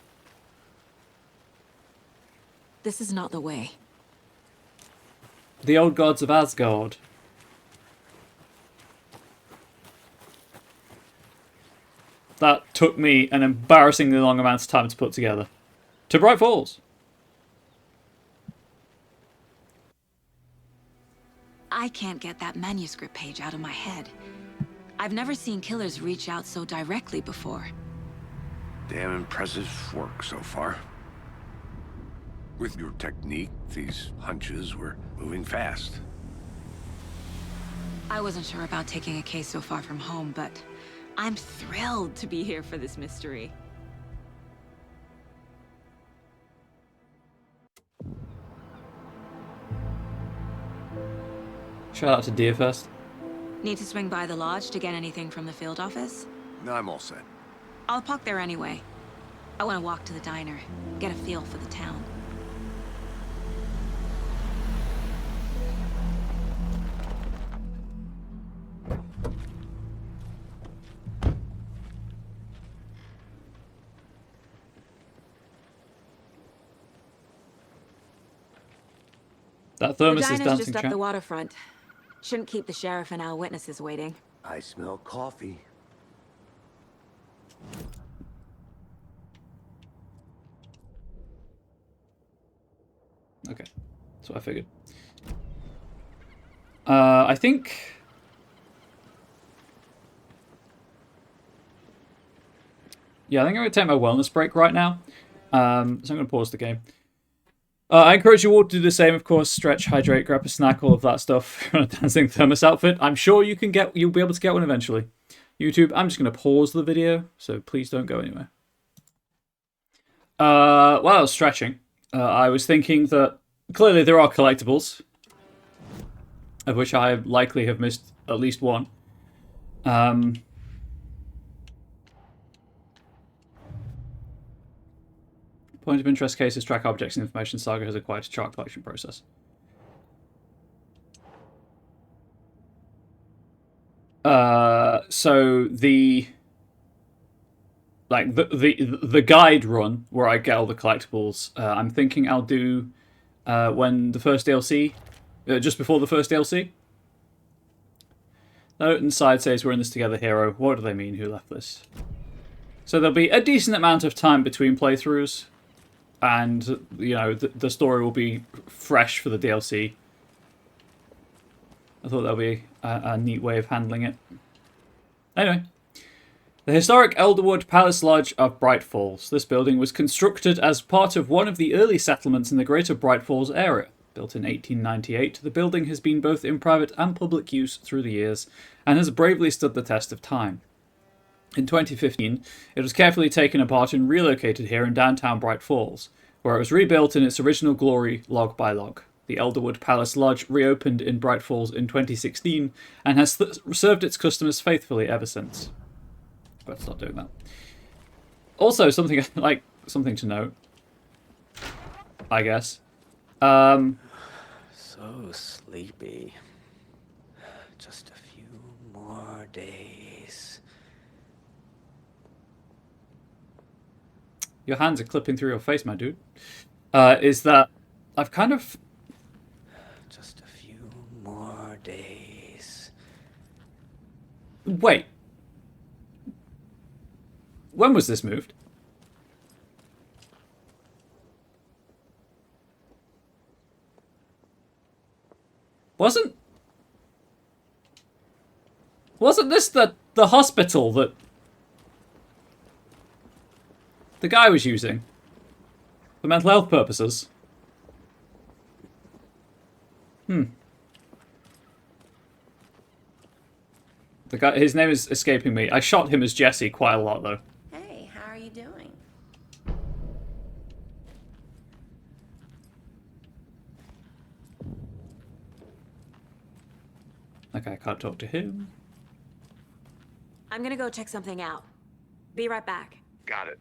This is not the way. The old gods of Asgard. That took me an embarrassingly long amount of time to put together. To Bright Falls. I can't get that manuscript page out of my head. I've never seen killers reach out so directly before. Damn impressive work so far. With your technique, these hunches were moving fast. I wasn't sure about taking a case so far from home, but I'm thrilled to be here for this mystery. Shout out to Deerfest. Need to swing by the lodge to get anything from the field office? No, I'm all set. I'll park there anyway. I want to walk to the diner, get a feel for the town. That thermos the is diner's dancing, just up chat. the waterfront. Shouldn't keep the sheriff and our witnesses waiting. I smell coffee. Okay, that's what I figured. I think... Yeah, I think I'm going to take my wellness break right now. So I'm going to pause the game. I encourage you all to do the same, of course. Stretch, hydrate, grab a snack, all of that stuff. On a dancing thermos outfit. I'm sure you'll be able to get one eventually. YouTube, I'm just going to pause the video, so please don't go anywhere. While I was stretching, I was thinking that clearly there are collectibles, of which I likely have missed at least one. Point of interest cases track objects and information. Saga has acquired a chart collection process. So the guide run where I get all the collectibles, I'm thinking I'll do when the first DLC, just before the first DLC. Note inside says we're in this together, hero. What do they mean? Who left this? So there'll be a decent amount of time between playthroughs. And, you know, the story will be fresh for the DLC. I thought that would be a neat way of handling it. Anyway. The historic Elderwood Palace Lodge of Bright Falls. This building was constructed as part of one of the early settlements in the greater Bright Falls area. Built in 1898, the building has been both in private and public use through the years, and has bravely stood the test of time. In 2015, it was carefully taken apart and relocated here in downtown Bright Falls, where it was rebuilt in its original glory log by log. The Elderwood Palace Lodge reopened in Bright Falls in 2016 and has served its customers faithfully ever since. Better stop doing that. Also, something to note, I guess. So sleepy. Just a few more days. Your hands are clipping through your face, my dude. Is that I've kind of... Just a few more days. Wait. When was this moved? Wasn't this the hospital that the guy was using for mental health purposes? The guy, his name is escaping me. I shot him as Jesse quite a lot though. Hey, how are you doing? Okay, I can't talk to him. I'm gonna go check something out. Be right back. Got it.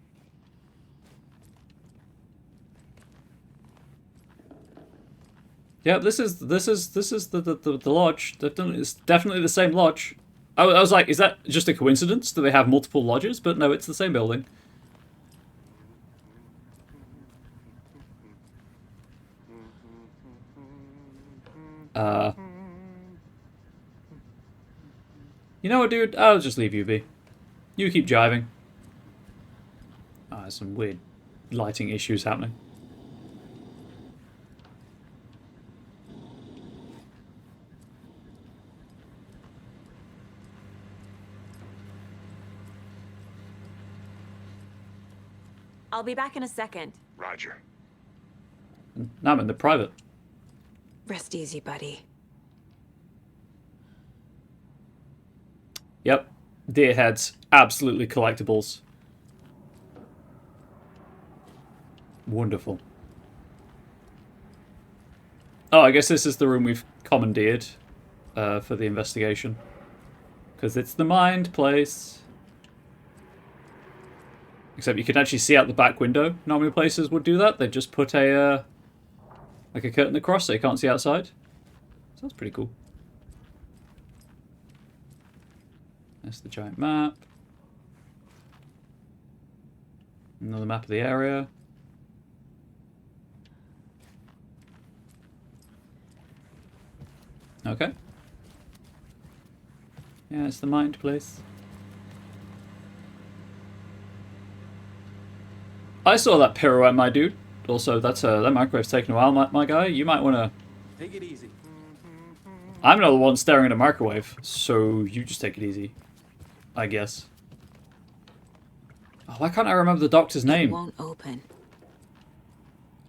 Yeah, this is the lodge. It's definitely the same lodge. I was like, is that just a coincidence? Do they have multiple lodges? But no, it's the same building. You know what, dude? I'll just leave you be. You keep jiving. There's some weird lighting issues happening. I'll be back in a second. Roger. Now I'm in the private. Rest easy, buddy. Yep. Deer heads. Absolutely collectibles. Wonderful. Oh, I guess this is the room we've commandeered for the investigation. Because it's the mind place. Except you can actually see out the back window. Not many places would do that. They just put a like a curtain across so you can't see outside. So that's pretty cool. That's the giant map. Another map of the area. Okay. Yeah, it's the mind place. I saw that pirouette, my dude. Also, that microwave's taking a while, my guy. You might want to... Take it easy. I'm not the one staring at a microwave, so you just take it easy. I guess. Oh, why can't I remember the doctor's name? It won't open.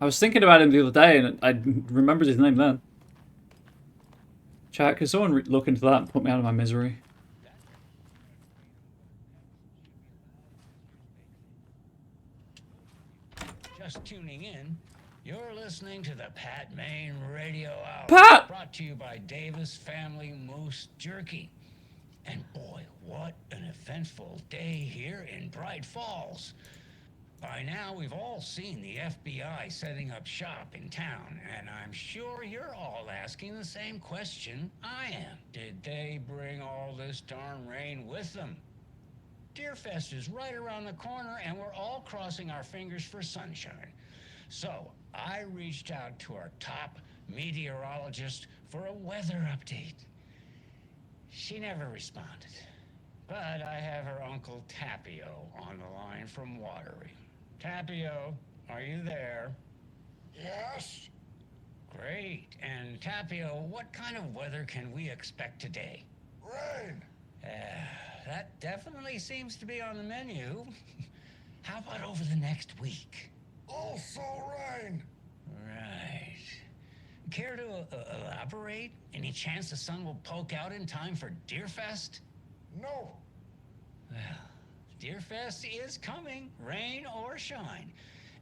I was thinking about him the other day, and I remembered his name then. Chat, can someone look into that and put me out of my misery? Just tuning in, you're listening to the Pat Maine Radio Hour. Pat! Brought to you by Davis Family Moose Jerky. And boy, what an eventful day here in Bright Falls. By now, we've all seen the FBI setting up shop in town, and I'm sure you're all asking the same question I am. Did they bring all this darn rain with them? Deerfest is right around the corner, and we're all crossing our fingers for sunshine. So, I reached out to our top meteorologist for a weather update. She never responded. But I have her Uncle Tapio on the line from Watery. Tapio, are you there? Yes? Great. And Tapio, what kind of weather can we expect today? Rain. That definitely seems to be on the menu. How about over the next week? Also rain. Right. Care to elaborate? Any chance the sun will poke out in time for Deerfest? No. Well, Deerfest is coming, rain or shine.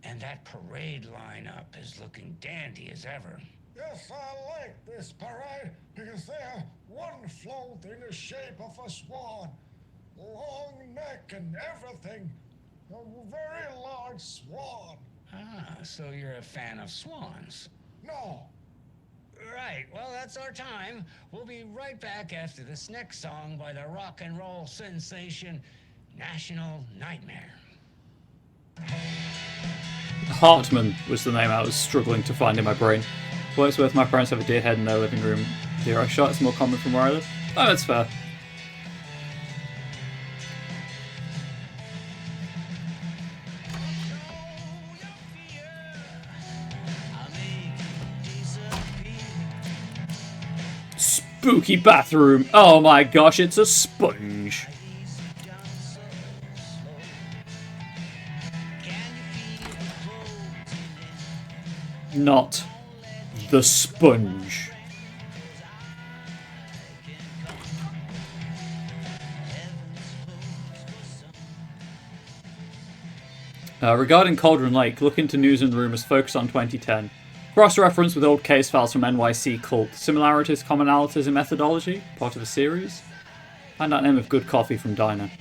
And that parade lineup is looking dandy as ever. Yes, I like this parade because they have one float in the shape of a swan. Long neck and everything. A very large swan. Ah, so you're a fan of swans. No. Right, well, that's our time. We'll be right back after this next song by the rock and roll sensation, National Nightmare. Hartman was the name I was struggling to find in my brain. For what it's worth, my parents have a deer head in their living room. Deer I shot, it's more common from where I live. Oh, that's fair. spooky bathroom. Oh my gosh, it's a sponge. Not the sponge. Regarding Cauldron Lake, look into news and rumors focused on 2010. Cross-reference with old case files from NYC Cult. Similarities, commonalities in methodology, part of the series. Find out name of good coffee from Diner.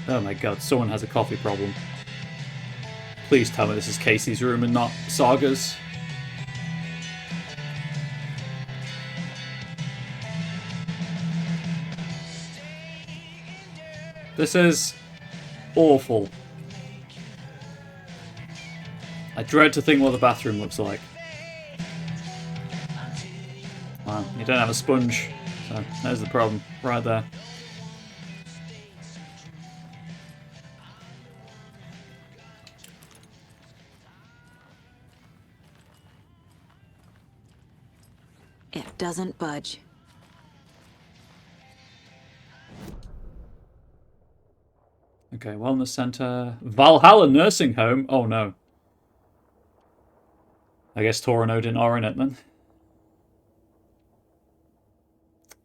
Oh my god, someone has a coffee problem. Please tell me this is Casey's room and not Saga's. This is awful. I dread to think what the bathroom looks like. Wow, you don't have a sponge, so there's the problem, right there. It doesn't budge. Okay, wellness center. Valhalla nursing home. Oh no. I guess Tor and Odin are in it then.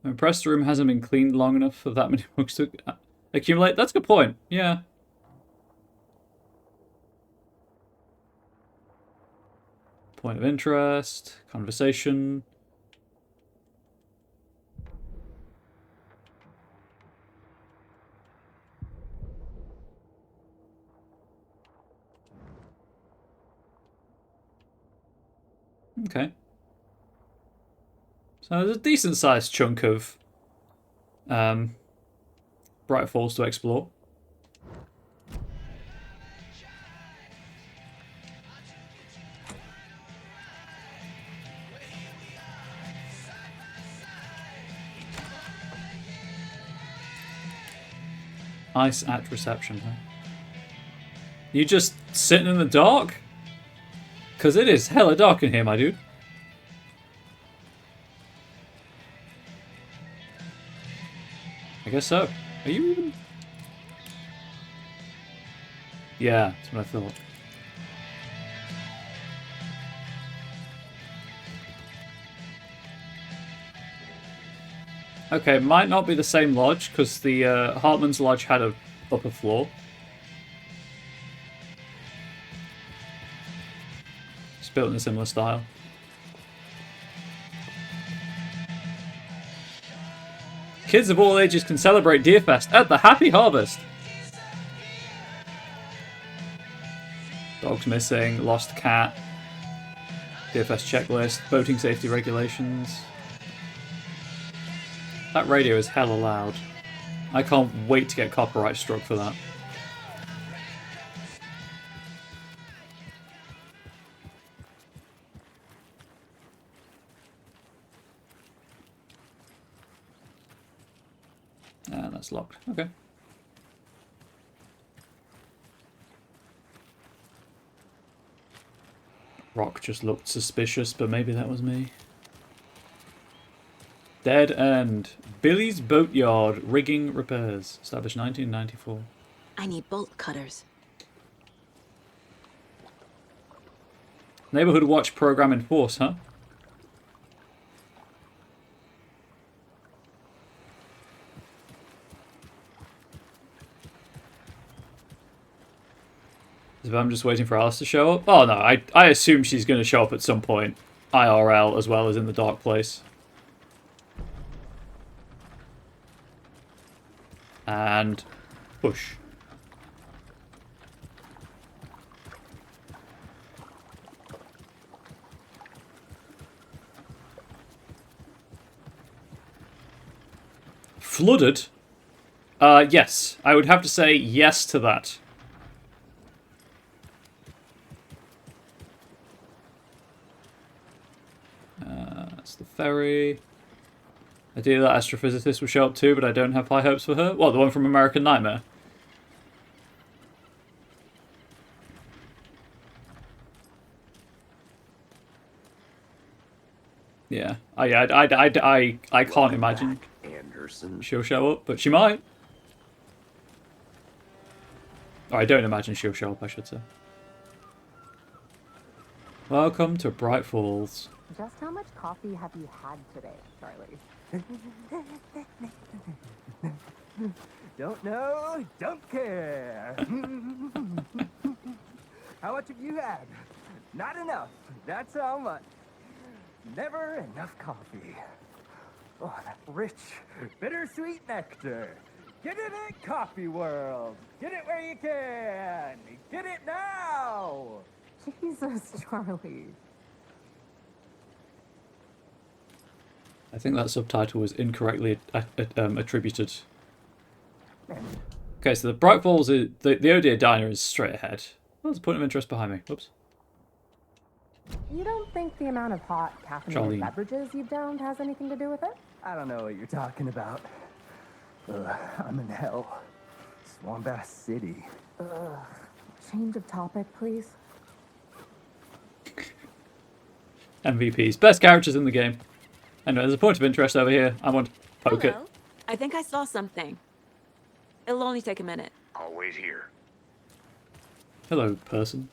I'm impressed the room hasn't been cleaned long enough for that many books to accumulate. That's a good point. Yeah. Point of interest. Conversation. Okay. So there's a decent sized chunk of Bright Falls to explore. Ice at reception, huh? You just sitting in the dark? Because it is hella dark in here, my dude. I guess so. Are you even... Yeah, that's what I thought. Okay, might not be the same lodge, because the Hartman's lodge had a upper floor. It's built in a similar style. Kids of all ages can celebrate Deerfest at the Happy Harvest. Dogs missing, lost cat, Deerfest checklist, boating safety regulations. That radio is hella loud. I can't wait to get copyright struck for that. That's locked. Okay. Rock just looked suspicious, but maybe that was me. Dead End. Billy's Boatyard. Rigging repairs. Established 1994. I need bolt cutters. Neighborhood Watch program in force, huh? If I'm just waiting for Alice to show up. Oh no, I assume she's going to show up at some point. IRL as well as in the dark place. And push. Flooded? Yes. I would have to say yes to that. That's the ferry. Ideally, that astrophysicist will show up too, but I don't have high hopes for her. What, the one from American Nightmare? Yeah, I can't imagine Anderson. she'll show up, but she might. Or I don't imagine she'll show up, I should say. Welcome to Bright Falls. Just how much coffee have you had today, Charlie? Don't know, don't care. How much have you had? Not enough. That's how much. Never enough coffee. Oh, that rich, bittersweet nectar. Get it at Coffee World. Get it where you can. Get it now. Jesus, Charlie. I think that subtitle was incorrectly attributed. Okay, so the Bright Falls, the Oh Dear Diner is straight ahead. What's the point of interest behind me? Whoops. You don't think the amount of hot caffeinated Charlie. beverages you've downed has anything to do with it? I don't know what you're talking about. I'm in hell. Swamp Ass City. Change of topic, please. MVPs. Best characters in the game. Anyway, there's a point of interest over here. I want to poke it. Hello? I think I saw something. It'll only take a minute. I'll wait here. Hello, person.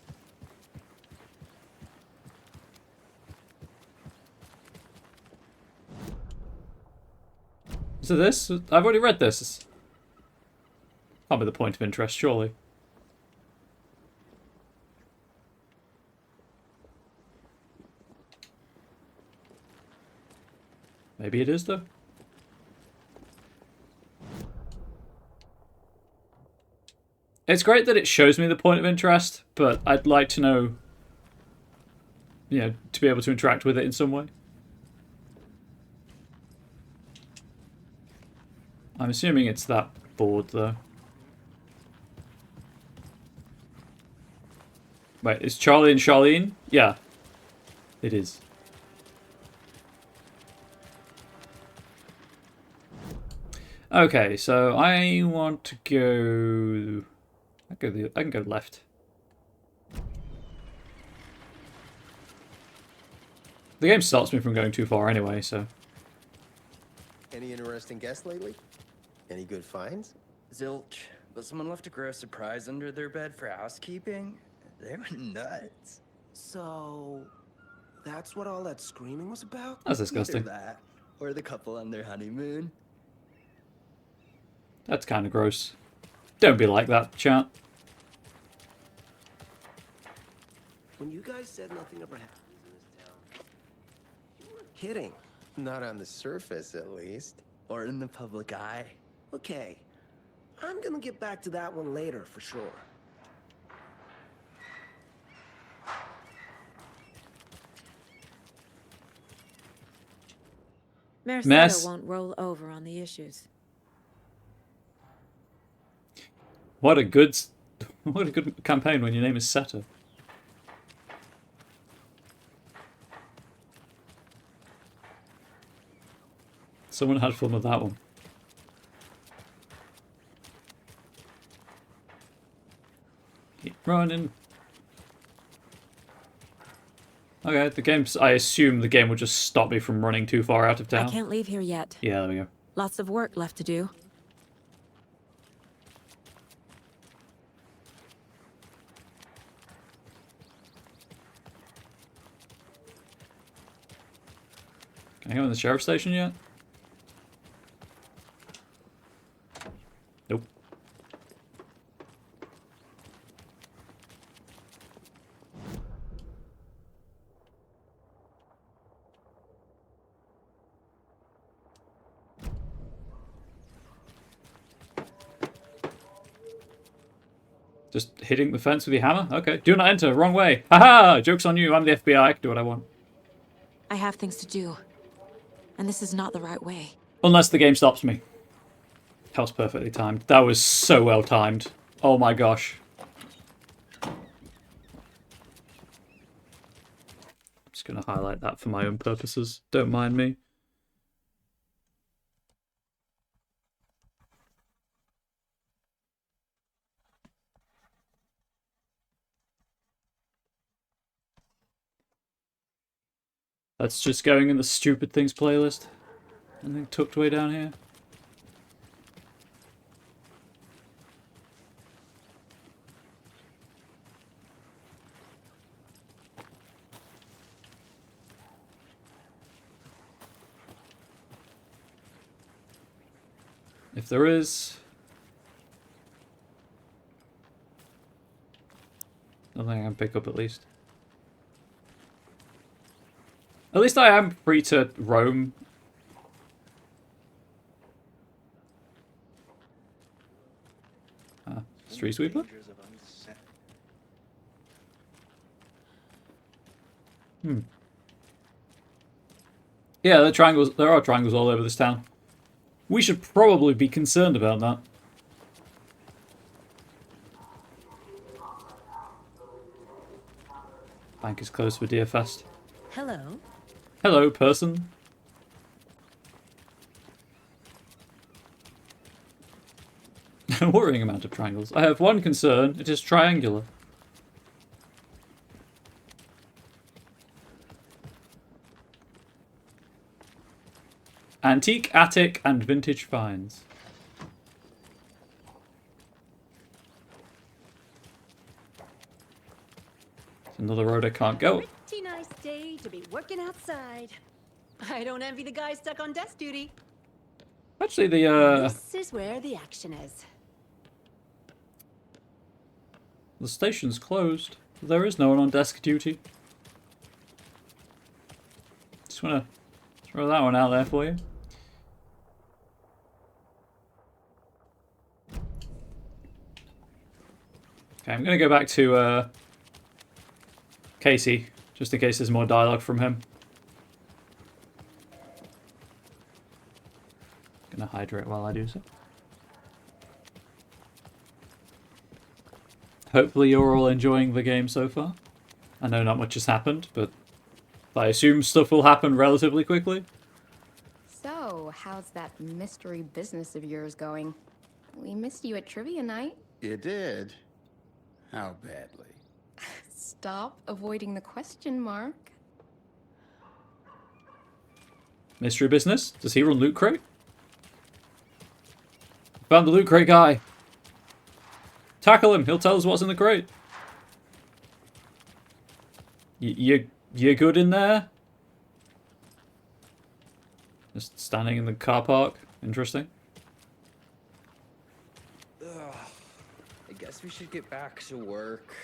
So this? I've already read this. Can't be the point of interest, surely. Maybe it is, though. It's great that it shows me the point of interest, but I'd like to know, you know, to be able to interact with it in some way. I'm assuming it's that board, though. Wait, is Charlie and Charlene? Yeah, it is. Okay, so I want to go... I can go left. The game stops me from going too far anyway, so... Any interesting guests lately? Any good finds? Zilch, but someone left a gross surprise under their bed for housekeeping. They were nuts. So, that's what all that screaming was about? That's disgusting. Either that, or the couple on their honeymoon. That's kind of gross. Don't be like that, chat. When you guys said nothing ever happens in this town, you weren't kidding. Not on the surface, at least. Or in the public eye. Okay, I'm gonna get back to that one later, for sure. Mercedes won't roll over on the issues. What a good campaign when your name is Seta. Someone had fun with that one. Keep running. Okay, the game's... I assume the game will just stop me from running too far out of town. I can't leave here yet. Yeah, there we go. Lots of work left to do. Can I go in the sheriff's station yet? Nope. Just hitting the fence with your hammer? Okay. Do not enter. Wrong way. Haha! Joke's on you. I'm the FBI. I can do what I want. I have things to do. And this is not the right way. Unless the game stops me. That was perfectly timed. That was so well timed. Oh my gosh. I'm just going to highlight that for my own purposes. Don't mind me. That's just going in the stupid things playlist. And then tucked way down here. If there is... nothing I can pick up at least. At least I am free to roam. Street sweeper? Yeah, there are triangles all over this town. We should probably be concerned about that. Bank is closed for Deerfest. Hello. Hello, person. A worrying amount of triangles. I have one concern. It is triangular. Antique, attic, and vintage finds. It's another road I can't go. Pretty nice day to be working outside. I don't envy the guy stuck on desk duty. Actually, the This is where the action is. the station's closed. There is no one on desk duty. Just wanna throw that one out there for you. Okay, I'm gonna go back to Casey, just in case there's more dialogue from him. Gonna hydrate while I do so. Hopefully you're all enjoying the game so far. I know not much has happened, but I assume stuff will happen relatively quickly. So, how's that mystery business of yours going? We missed you at trivia night. You did? How badly? Stop avoiding the question, Mark. Mystery business? Does he run Loot Crate? Found the Loot Crate guy. Tackle him. He'll tell us what's in the crate. You're good in there? Just standing in the car park. Interesting. Ugh. I guess we should get back to work.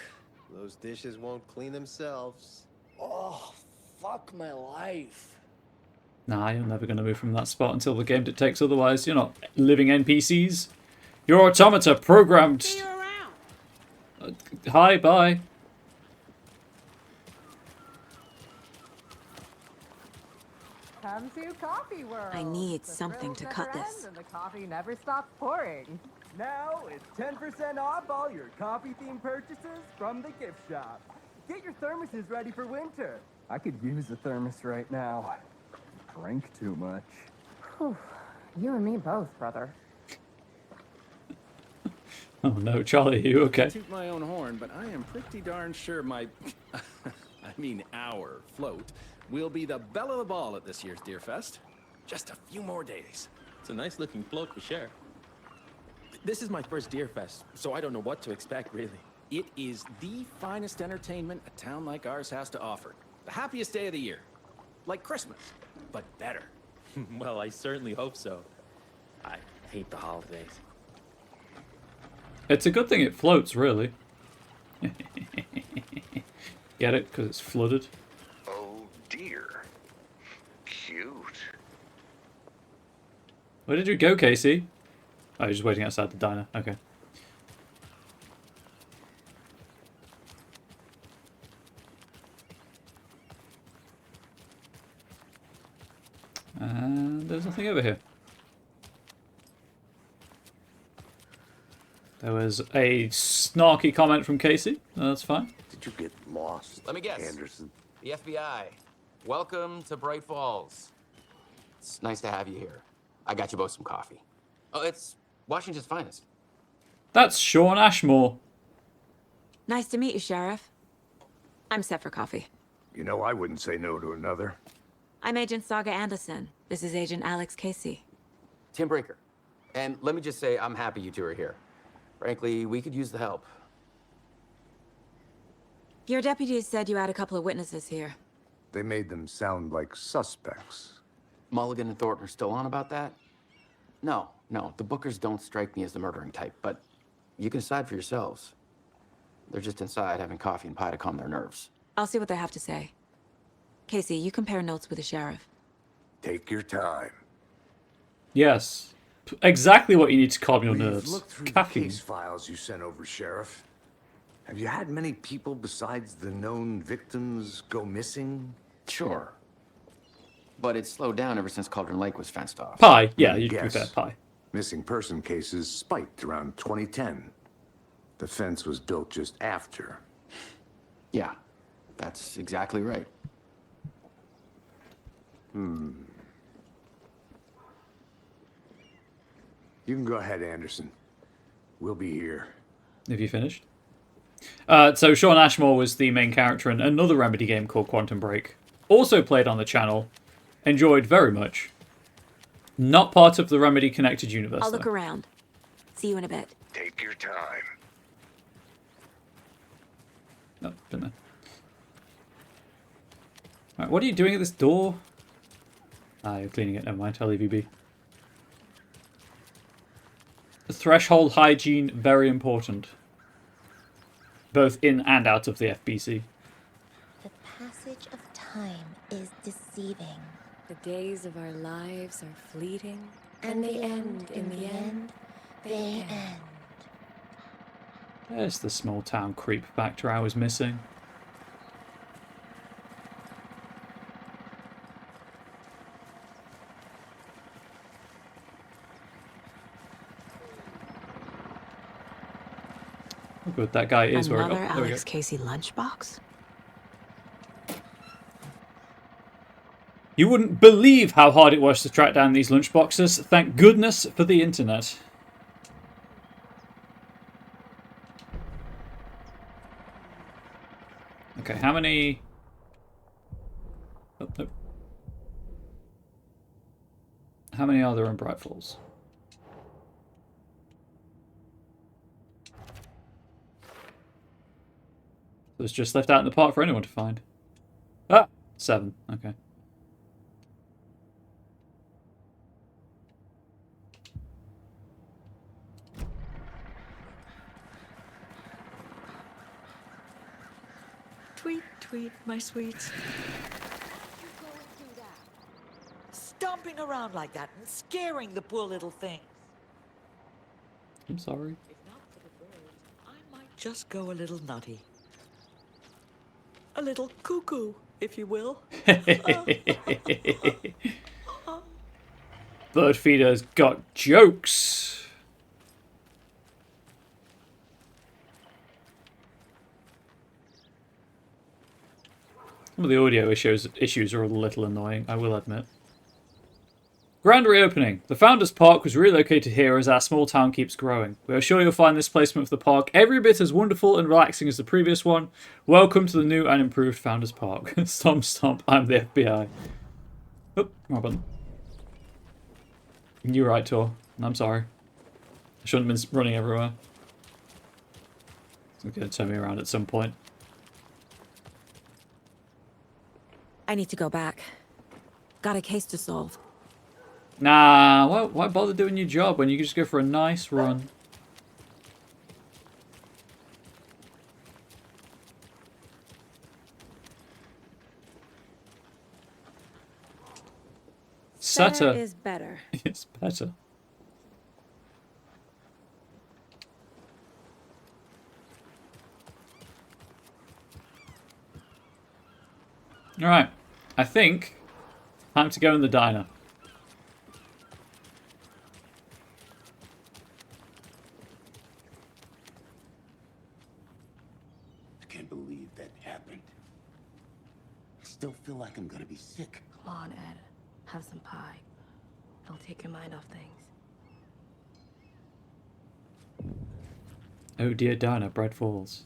Those dishes won't clean themselves. Oh, fuck my life. Nah, you're never going to move from that spot until the game dictates otherwise. You're not living NPCs. You're automata programmed. See you around. Hi, bye. Come to Coffee World. I need something to cut this. And the coffee never stops pouring. Now it's 10% off all your coffee-themed purchases from the gift shop. Get your thermoses ready for winter. I could use a thermos right now. Drink too much. Whew. You and me both, brother. Oh no, Charlie, are you okay? Toot my own horn, but I am pretty darn sure my, our float will be the belle of the ball at this year's Deerfest. Just a few more days. It's a nice looking float for sure. This is my first Deerfest, so I don't know what to expect, really. It is the finest entertainment a town like ours has to offer. The happiest day of the year. Like Christmas, but better. Well, I certainly hope so. I hate the holidays. It's a good thing it floats, really. Get it? Because it's flooded. Oh dear. Cute. Where did you go, Casey? Oh, you're just waiting outside the diner. Okay. And there's nothing over here. There was a snarky comment from Casey. No, that's fine. Did you get lost? Let me guess. Anderson. The FBI. Welcome to Bright Falls. It's nice to have you here. I got you both some coffee. Oh, it's Washington's finest. That's Sean Ashmore. Nice to meet you, Sheriff. I'm set for coffee. You know, I wouldn't say no to another. I'm Agent Saga Anderson. This is Agent Alex Casey. Tim Brinker. And let me just say, I'm happy you two are here. Frankly, we could use the help. Your deputies said you had a couple of witnesses here. They made them sound like suspects. Mulligan and Thornton are still on about that? No, the Bookers don't strike me as the murdering type, but you can decide for yourselves. They're just inside having coffee and pie to calm their nerves. I'll see what they have to say. Casey, you compare notes with the sheriff. Take your time. Yes. Exactly what you need to calm your We've nerves. looked through the Caffeine. case files you sent over, Sheriff. Have you had many people besides the known victims go missing? Sure. But it's slowed down ever since Cauldron Lake was fenced off. Pie. Yeah, you'd Yes. prefer pie. Missing person cases spiked around 2010. The fence was built just after. Yeah, that's exactly right. You can go ahead, Anderson. We'll be here. Have you finished? So Shawn Ashmore was the main character in another Remedy game called Quantum Break. Also played on the channel. Enjoyed very much. Not part of the Remedy connected universe. I'll look though. around. See you in a bit. Take your time. No, been there. Right, what are you doing at this door? Ah, you're cleaning it. Never mind. I'll leave you be. Threshold hygiene, very important. Both in and out of the FBC. The passage of time is deceiving. The days of our lives are fleeting, And they end in the end. They end. There's the small town creep factor I was missing. How good that guy is. Where Another there we go. Alex Casey lunchbox? You wouldn't believe how hard it was to track down these lunchboxes. Thank goodness for the internet. Okay, how many... Oh, nope. How many are there in Bright Falls? So it's just left out in the park for anyone to find. Ah! 7. Okay. Tweet, tweet, my sweets. Stomping around like that and scaring the poor little thing. I'm sorry. If not for the birds, I might just go a little nutty. A little cuckoo, if you will. Bird feeder's got jokes. Some of the audio issues are a little annoying, I will admit. Grand reopening. The Founders Park was relocated here as our small town keeps growing. We are sure you'll find this placement of the park every bit as wonderful and relaxing as the previous one. Welcome to the new and improved Founders Park. Stomp stomp, I'm the FBI. Oh, wrong button. You're right, Tor. I'm sorry. I shouldn't have been running everywhere. It's going to turn me around at some point. I need to go back. Got a case to solve. Nah, why bother doing your job when you can just go for a nice run? Better is better. It's better. Alright, I think time to go in the diner. I can't believe that happened. I still feel like I'm gonna be sick. Come on, Ed. Have some pie. It'll take your mind off things. Oh dear diner, Bright Falls.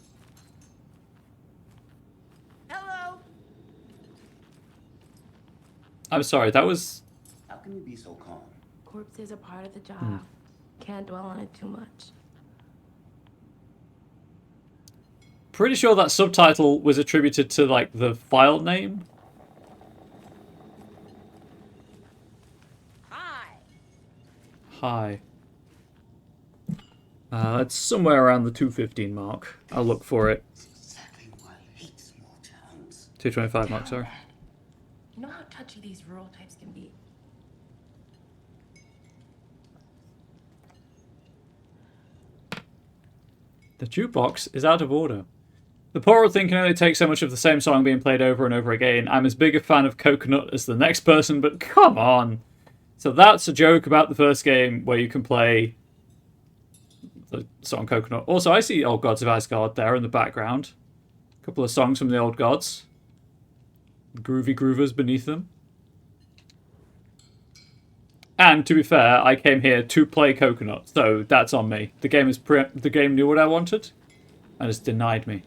I'm sorry, that was... How can you be so calm? Corpses are part of the job. Can't dwell on it too much. Pretty sure that subtitle was attributed to, like, the file name. Hi. It's somewhere around the 2:15 mark. I'll look for it. 2:25 mark, sorry. You know how touchy these rural types can be. The jukebox is out of order. The poor old thing can only take so much of the same song being played over and over again. I'm as big a fan of Coconut as the next person, but come on! So that's a joke about the first game where you can play the song Coconut. Also, I see Old Gods of Asgard there in the background. A couple of songs from the Old Gods. Groovy groovers beneath them. And to be fair, I came here to play Coconut, so that's on me. The game knew what I wanted, and it's denied me.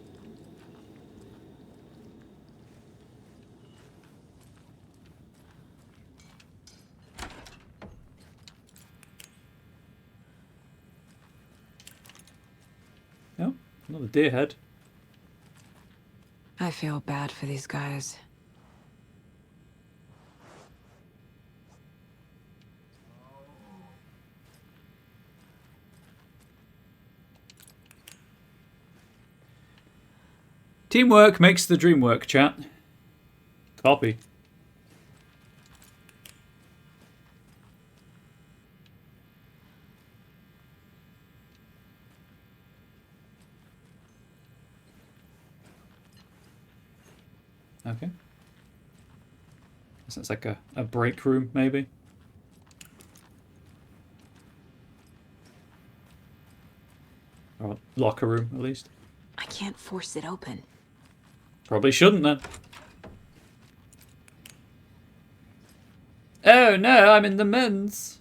Oh, another deer head. I feel bad for these guys. Teamwork makes the dream work, chat. Copy. Okay. Sounds like a break room, maybe. Or a locker room, at least. I can't force it open. Probably shouldn't, then. Oh no, I'm in the men's.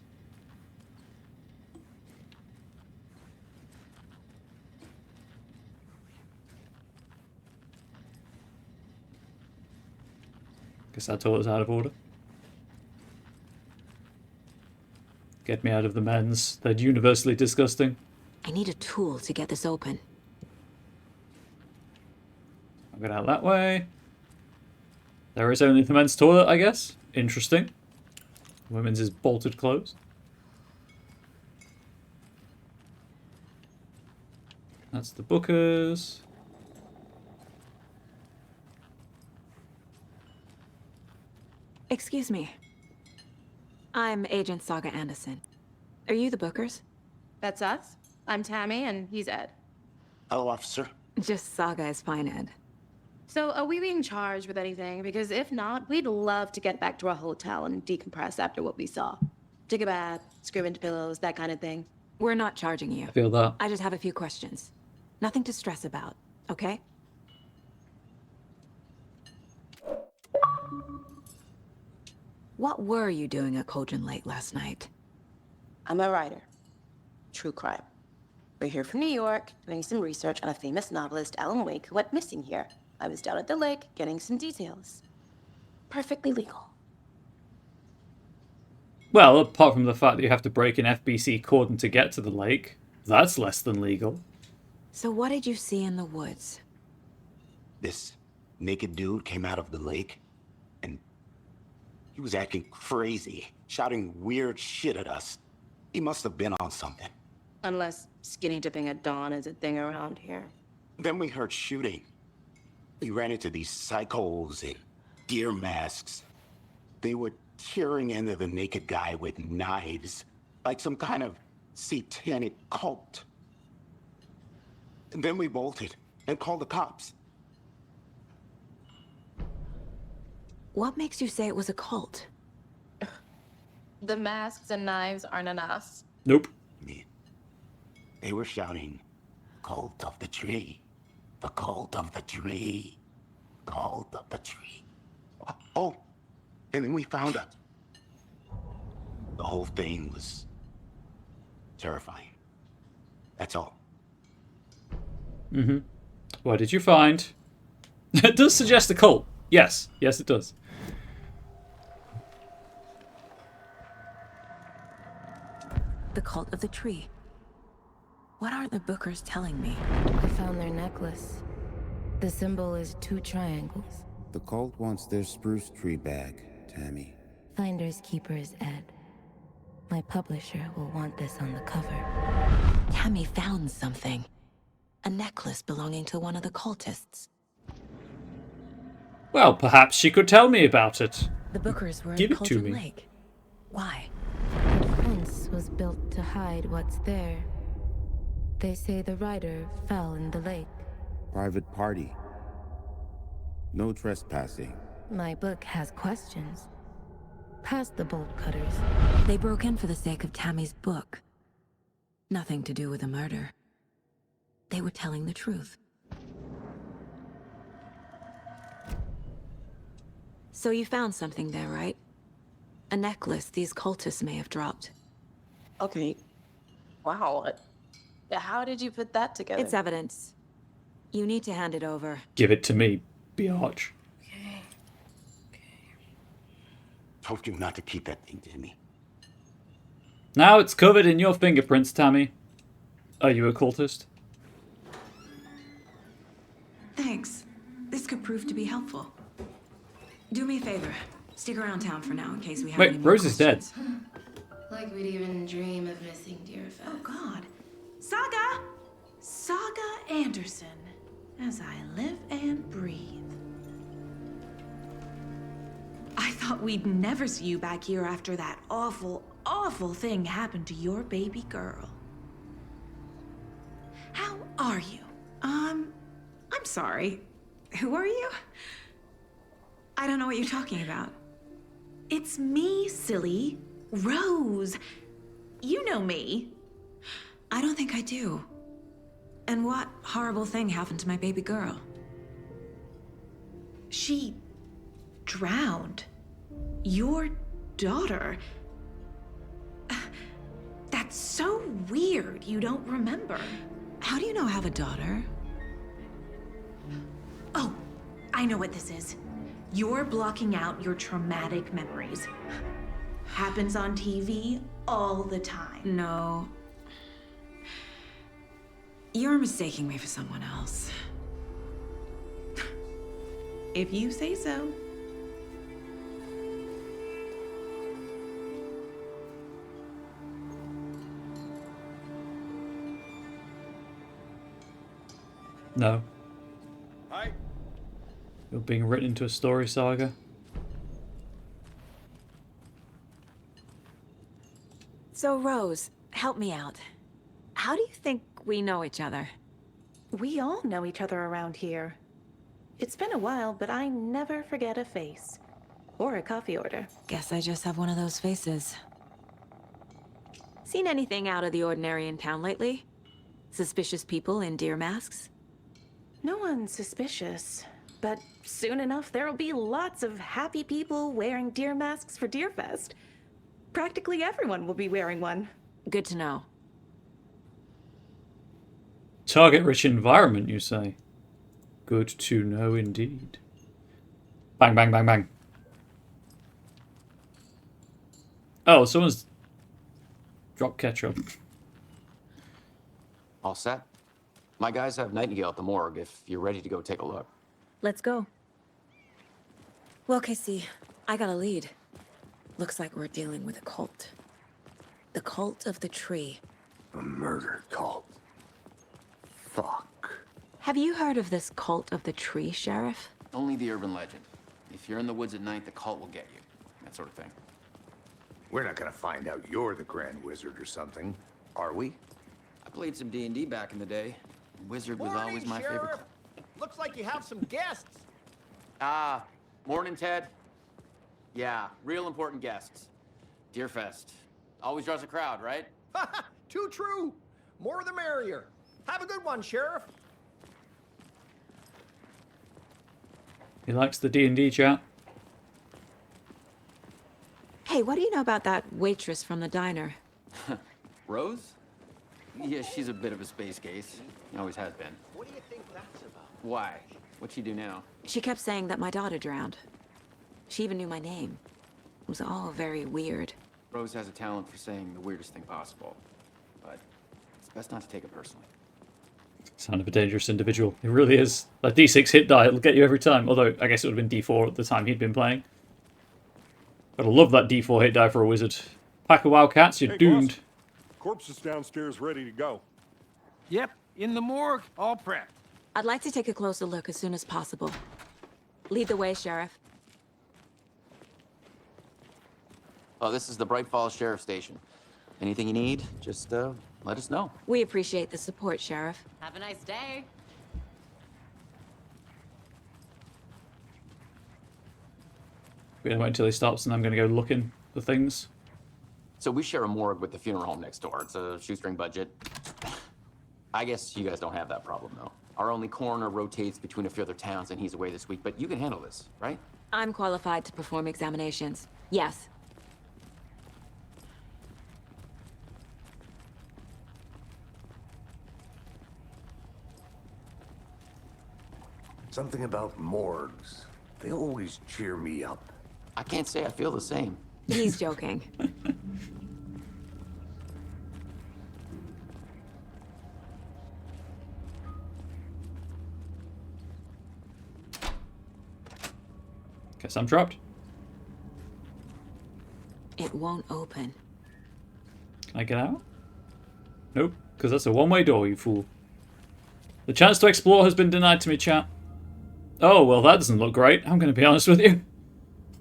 Guess that toilet's out of order. Get me out of the men's. They're universally disgusting. I need a tool to get this open. I'll get out that way. There is only the men's toilet, I guess. Interesting. Women's is bolted closed. That's the Bookers. Excuse me. I'm Agent Saga Anderson. Are you the Bookers? That's us. I'm Tammy, and he's Ed. Hello, officer. Just Saga is fine, Ed. So, are we being charged with anything? Because if not, we'd love to get back to our hotel and decompress after what we saw. Take a bath, scream into pillows, that kind of thing. We're not charging you. I feel that. I just have a few questions. Nothing to stress about, okay? What were you doing at Cauldron Lake last night? I'm a writer. True crime. We're here from New York, doing some research on a famous novelist, Alan Wake, who went missing here. I was down at the lake, getting some details. Perfectly legal. Well, apart from the fact that you have to break an FBC cordon to get to the lake, that's less than legal. So what did you see in the woods? This naked dude came out of the lake, and he was acting crazy, shouting weird shit at us. He must have been on something. Unless skinny dipping at dawn is a thing around here. Then we heard shooting. We ran into these psychos in deer masks. They were tearing into the naked guy with knives, like some kind of satanic cult. And then we bolted and called the cops. What makes you say it was a cult? The masks and knives aren't enough. Nope. They were shouting, "Cult of the tree. The cult of the tree. Cult of the tree." Oh, and then we found her. The whole thing was terrifying. That's all. Mm-hmm. What did you find? It does suggest a cult. Yes. Yes, it does. The cult of the tree. What are the Bookers telling me? I found their necklace. The symbol is 2 triangles. The cult wants their spruce tree back, Tammy. Finders keepers, Ed. My publisher will want this on the cover. Tammy found something. A necklace belonging to one of the cultists. Well, perhaps she could tell me about it. The Bookers were Give in it to Cauldron me. Lake. Why? The fence was built to hide what's there. They say the rider fell in the lake. Private party. No trespassing. My book has questions. Past the bolt cutters. They broke in for the sake of Tammy's book. Nothing to do with a murder. They were telling the truth. So you found something there, right? A necklace these cultists may have dropped. Okay. Wow. How did you put that together? It's evidence. You need to hand it over. Give it to me, biatch. Told you not to keep that thing, Tammy. Now it's covered in your fingerprints, Tammy. Are you a cultist? Thanks. This could prove to be helpful. Do me a favor. Stick around town for now in case we have any Wait, more Rose is dead. questions. Like we'd even dream of missing Deerfest. Oh, God. Saga! Saga Anderson. As I live and breathe. I thought we'd never see you back here after that awful, awful thing happened to your baby girl. How are you? I'm sorry. Who are you? I don't know what you're talking about. It's me, silly. Rose. You know me. I don't think I do. And what horrible thing happened to my baby girl? She drowned. Your daughter. That's so weird you don't remember. How do you know I have a daughter? Oh, I know what this is. You're blocking out your traumatic memories. Happens on TV all the time. No. You're mistaking me for someone else. If you say so. No. Hi. You're being written into a story saga. So, Rose, help me out. How do you think we know each other? We all know each other around here. It's been a while, but I never forget a face. Or a coffee order. Guess I just have one of those faces. Seen anything out of the ordinary in town lately? Suspicious people in deer masks? No one's suspicious. But soon enough, there'll be lots of happy people wearing deer masks for Deerfest. Practically everyone will be wearing one. Good to know. Target-rich environment, you say? Good to know indeed. Bang, bang, bang, bang. Oh, someone's dropped ketchup. All set? My guys have Nightingale at the morgue if you're ready to go take a look. Let's go. Well, Casey, I got a lead. Looks like we're dealing with a cult. The cult of the tree. A murder cult. Fuck. Have you heard of this cult of the tree, Sheriff? Only the urban legend. If you're in the woods at night, the cult will get you. That sort of thing. We're not gonna find out you're the Grand Wizard or something, are we? I played some D&D back in the day. Wizard was Morning, always my Sheriff. favorite. Looks like you have some guests. Ah, morning, Ted. Yeah, real important guests. Deerfest. Always draws a crowd, right? Too true. More the merrier. Have a good one, Sheriff. He likes the D&D chat. Hey, what do you know about that waitress from the diner? Rose? Yeah, she's a bit of a space case. Always has been. What do you think that's about? Why? What'd she do now? She kept saying that my daughter drowned. She even knew my name. It was all very weird. Rose has a talent for saying the weirdest thing possible, but it's best not to take it personally. Sound of a dangerous individual. It really is. That D6 hit die, it'll get you every time. Although, I guess it would have been D4 at the time he'd been playing. But I love that D4 hit die for a wizard. Pack of wildcats, you're doomed. Boss. Corpse is downstairs ready to go. Yep, in the morgue, all prepped. I'd like to take a closer look as soon as possible. Lead the way, Sheriff. Oh, this is the Bright Falls Sheriff Station. Anything you need, just let us know. We appreciate the support, Sheriff. Have a nice day. We're gonna wait until he stops and I'm gonna go looking for things. So we share a morgue with the funeral home next door. It's a shoestring budget. I guess you guys don't have that problem, though. Our only coroner rotates between a few other towns, and he's away this week, but you can handle this, right? I'm qualified to perform examinations. Yes. Something about morgues. They always cheer me up. I can't say I feel the same. He's joking. Guess I'm trapped. It won't open. Can I get out? Nope, because that's a one-way door, you fool. The chance to explore has been denied to me, chat. Oh, well, that doesn't look great. I'm going to be honest with you.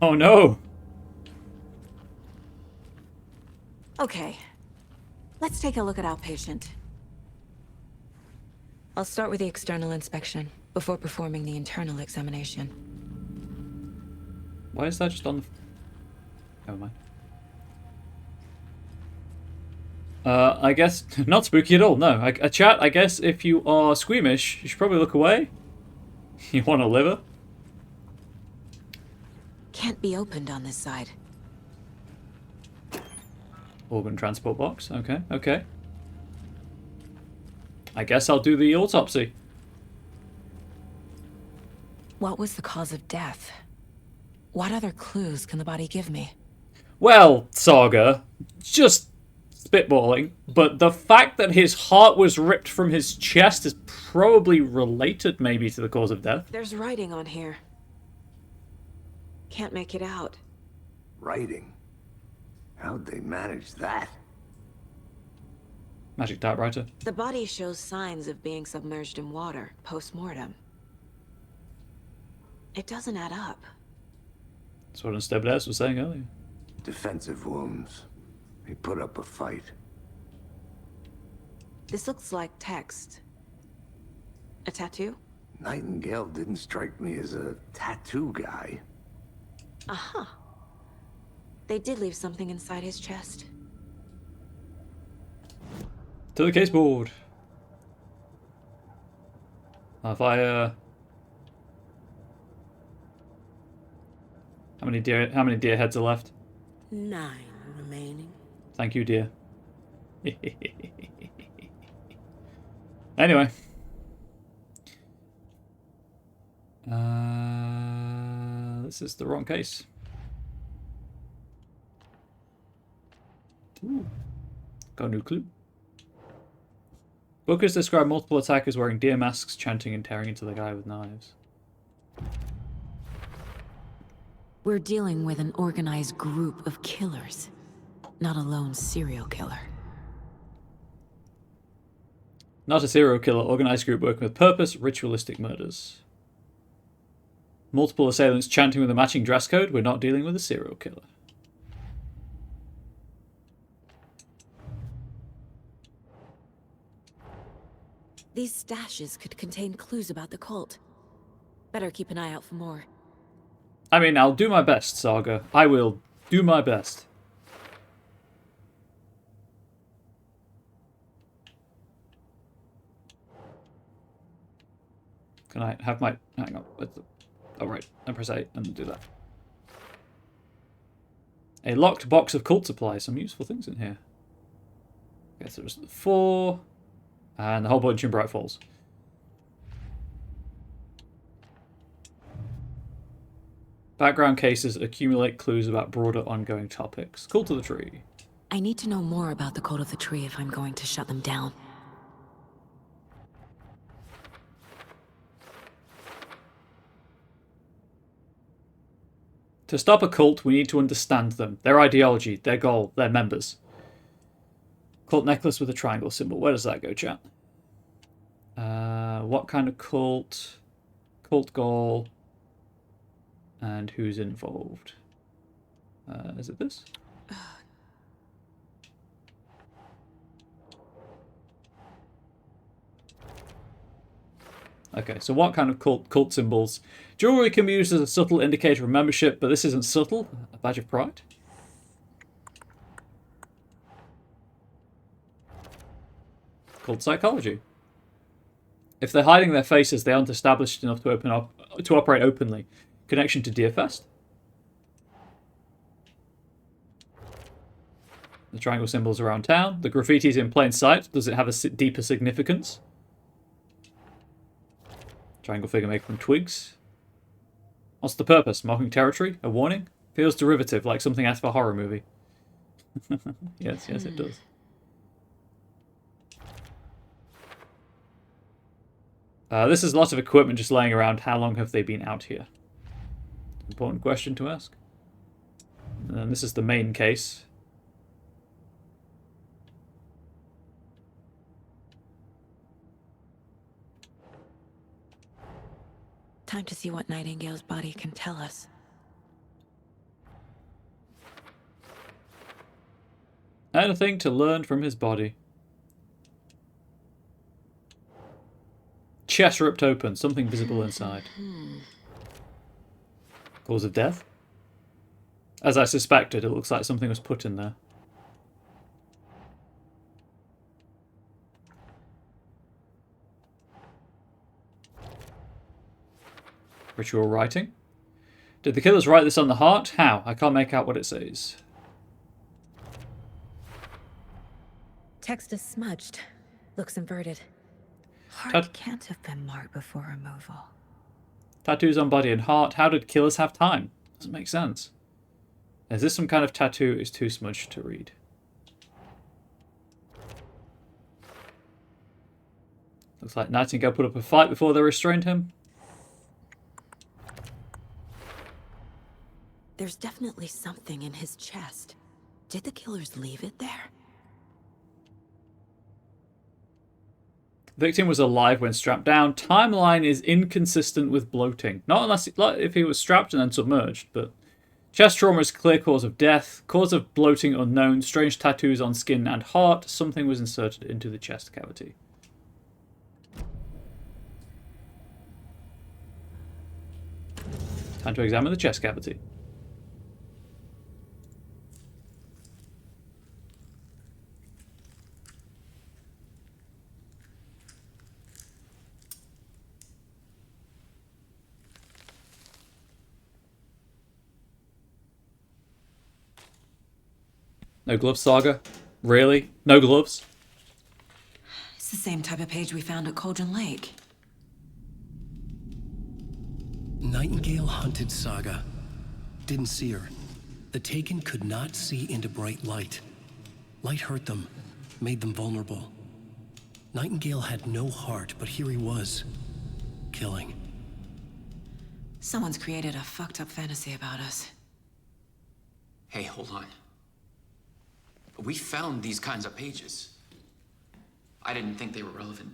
Oh, no. Okay. Let's take a look at our patient. I'll start with the external inspection before performing the internal examination. Why is that just on the... Never mind. I guess not spooky at all, no. A chat, I guess if you are squeamish, you should probably look away. You want a liver? Can't be opened on this side. Organ transport box, okay, okay. I guess I'll do the autopsy. What was the cause of death? What other clues can the body give me? Well, Saga, just spitballing, but the fact that his heart was ripped from his chest is probably related maybe to the cause of death. There's writing on here. Can't make it out. Writing? How'd they manage that? Magic typewriter. The body shows signs of being submerged in water post-mortem. It doesn't add up. That's what Unstable was saying earlier. Defensive wounds. He put up a fight. This looks like text. A tattoo? Nightingale didn't strike me as a tattoo guy. Uh-huh. They did leave something inside his chest. To the case board. If I How many deer heads are left? 9 remaining. Thank you, dear. Anyway. This is the wrong case. Ooh. Got a new clue. Bookers describe multiple attackers wearing deer masks, chanting and tearing into the guy with knives. We're dealing with an organized group of killers, not a lone serial killer. Not a serial killer, organized group working with purpose, ritualistic murders. Multiple assailants chanting with a matching dress code. We're not dealing with a serial killer. These stashes could contain clues about the cult. Better keep an eye out for more. I mean, I'll do my best, Saga. I will do my best. Can I have my... Hang on. Oh, right. I press A and do that. A locked box of cult supplies. Some useful things in here. I guess there's 4... And a whole bunch in Bright Falls. Background cases accumulate clues about broader ongoing topics. Cult of the Tree. I need to know more about the Cult of the Tree if I'm going to shut them down. To stop a cult, we need to understand them, their ideology, their goal, their members. Cult necklace with a triangle symbol. Where does that go, chat? What kind of cult? Cult goal. And who's involved? Is it this? Okay, so what kind of cult symbols? Jewelry can be used as a subtle indicator of membership, but this isn't subtle. A badge of pride. Cult psychology. If they're hiding their faces, they aren't established enough to operate openly. Connection to Deerfest. The triangle symbols around town. The graffiti's in plain sight. Does it have a deeper significance? Triangle figure made from twigs. What's the purpose? Marking territory? A warning? Feels derivative, like something out of a horror movie. Yes, it does. This is a lot of equipment just laying around. How long have they been out here? Important question to ask. And then this is the main case. Time to see what Nightingale's body can tell us. Anything to learn from his body. Chest ripped open, something visible inside. Cause of death? As I suspected, it looks like something was put in there. Ritual writing? Did the killers write this on the heart? How? I can't make out what it says. Text is smudged. Looks inverted. Heart can't have been marked before removal. Tattoos on body and heart. How did killers have time? Doesn't make sense. Is this some kind of tattoo? Is too smudged to read. Looks like Nightingale put up a fight before they restrained him. There's definitely something in his chest. Did the killers leave it there? Victim was alive when strapped down. Timeline is inconsistent with bloating. Not unless if he was strapped and then submerged, but chest trauma is clear cause of death. Cause of bloating unknown. Strange tattoos on skin and heart. Something was inserted into the chest cavity. Time to examine the chest cavity. No gloves, Saga? Really? No gloves? It's the same type of page we found at Cauldron Lake. Nightingale hunted Saga. Didn't see her. The Taken could not see into bright light. Light hurt them, made them vulnerable. Nightingale had no heart, but here he was, killing. Someone's created a fucked up fantasy about us. Hey, hold on. We found these kinds of pages. I didn't think they were relevant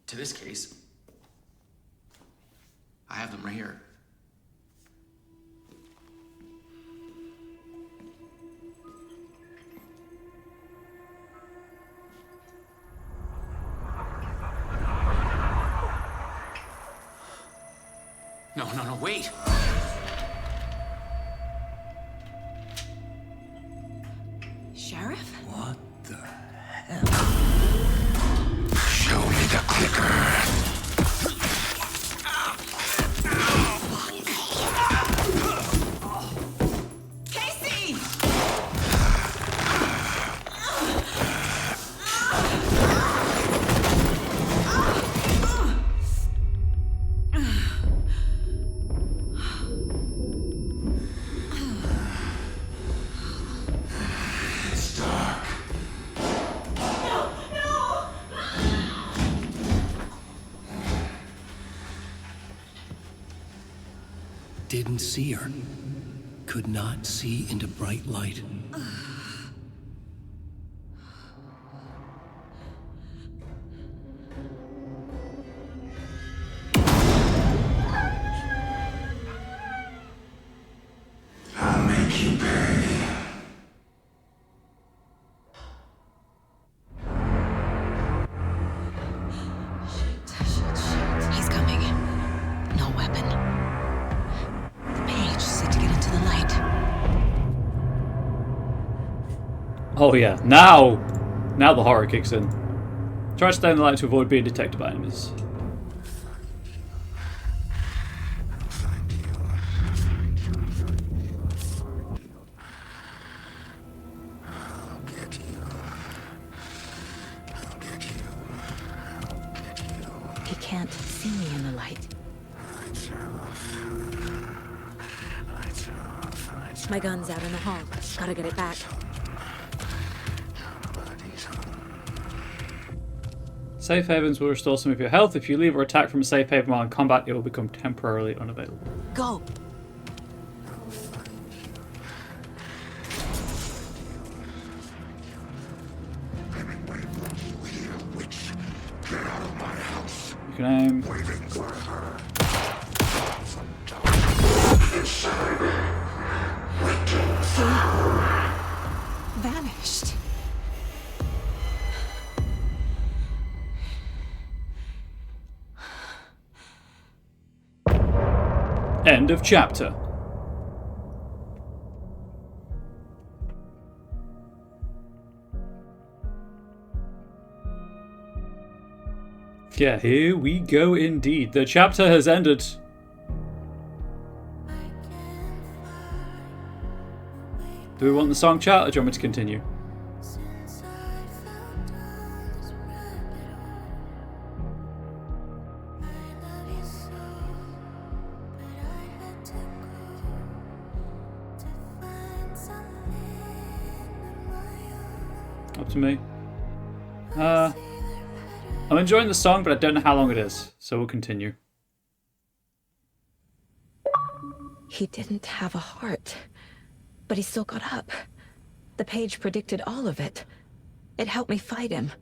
to this case. I have them right here. No, wait! Sheriff? What the hell? Show me the clicker. Casey! didn't see her. Could not see into bright light. I'll make you pay. He's coming. No weapon. The page said to get into the light. Oh yeah, now the horror kicks in. Try to stay in the light to avoid being detected by enemies. He can't see me in the light. My gun's out in the hall. Gotta get it back. Safe havens will restore some of your health. If you leave or attack from a safe haven while in combat, it will become temporarily unavailable. Go! You can aim. Vanished. End of chapter. Yeah, here we go indeed. The chapter has ended. Do we want the song chat or do you want me to continue? Up to me. I'm enjoying the song, but I don't know how long it is, so we'll continue. He didn't have a heart, but he still got up. The page predicted all of it. It helped me fight him.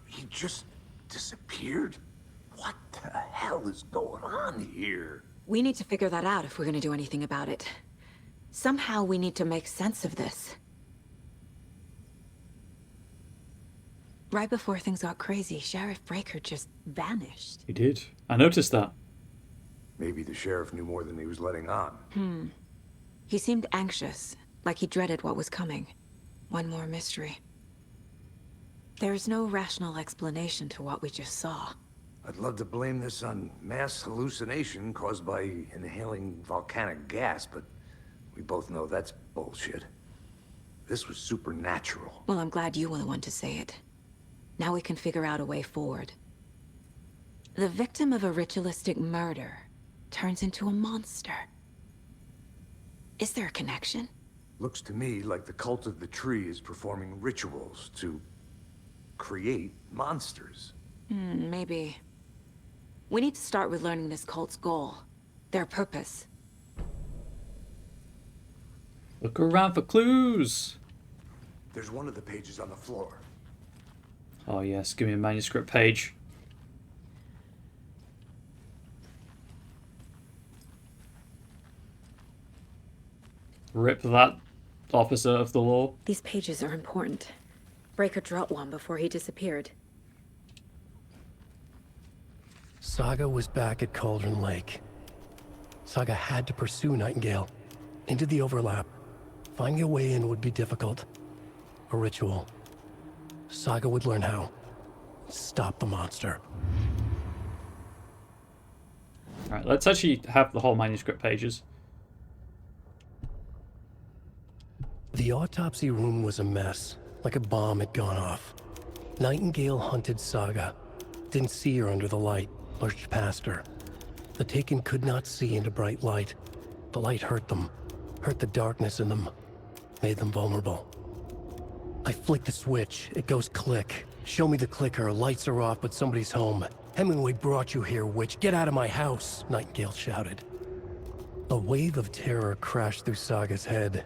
He just disappeared? What the hell is going on here? We need to figure that out if we're gonna do anything about it. Somehow we need to make sense of this. Right before things got crazy, Sheriff Breaker just vanished. He did. I noticed that. Maybe the sheriff knew more than he was letting on. He seemed anxious, like he dreaded what was coming. One more mystery. There's no rational explanation to what we just saw. I'd love to blame this on mass hallucination caused by inhaling volcanic gas, but we both know that's bullshit. This was supernatural. Well, I'm glad you were the one to say it. Now we can figure out a way forward. The victim of a ritualistic murder turns into a monster. Is there a connection? Looks to me like the cult of the tree is performing rituals to create monsters. Maybe. We need to start with learning this cult's goal. Their purpose. Look around for clues. There's one of the pages on the floor. Oh yes, give me a manuscript page. Rip that officer of the law. These pages are important. Breaker dropped one before he disappeared. Saga was back at Cauldron Lake. Saga had to pursue Nightingale into the overlap. Finding a way in would be difficult. A ritual. Saga would learn how. Stop the monster. Alright, let's actually have the whole manuscript pages. The autopsy room was a mess, like a bomb had gone off. Nightingale hunted Saga. Didn't see her under the light, lurched past her. The Taken could not see into bright light. The light hurt them, hurt the darkness in them, made them vulnerable. I flick the switch, it goes click. Show me the clicker, lights are off, but somebody's home. Hemingway brought you here, witch. Get out of my house, Nightingale shouted. A wave of terror crashed through Saga's head.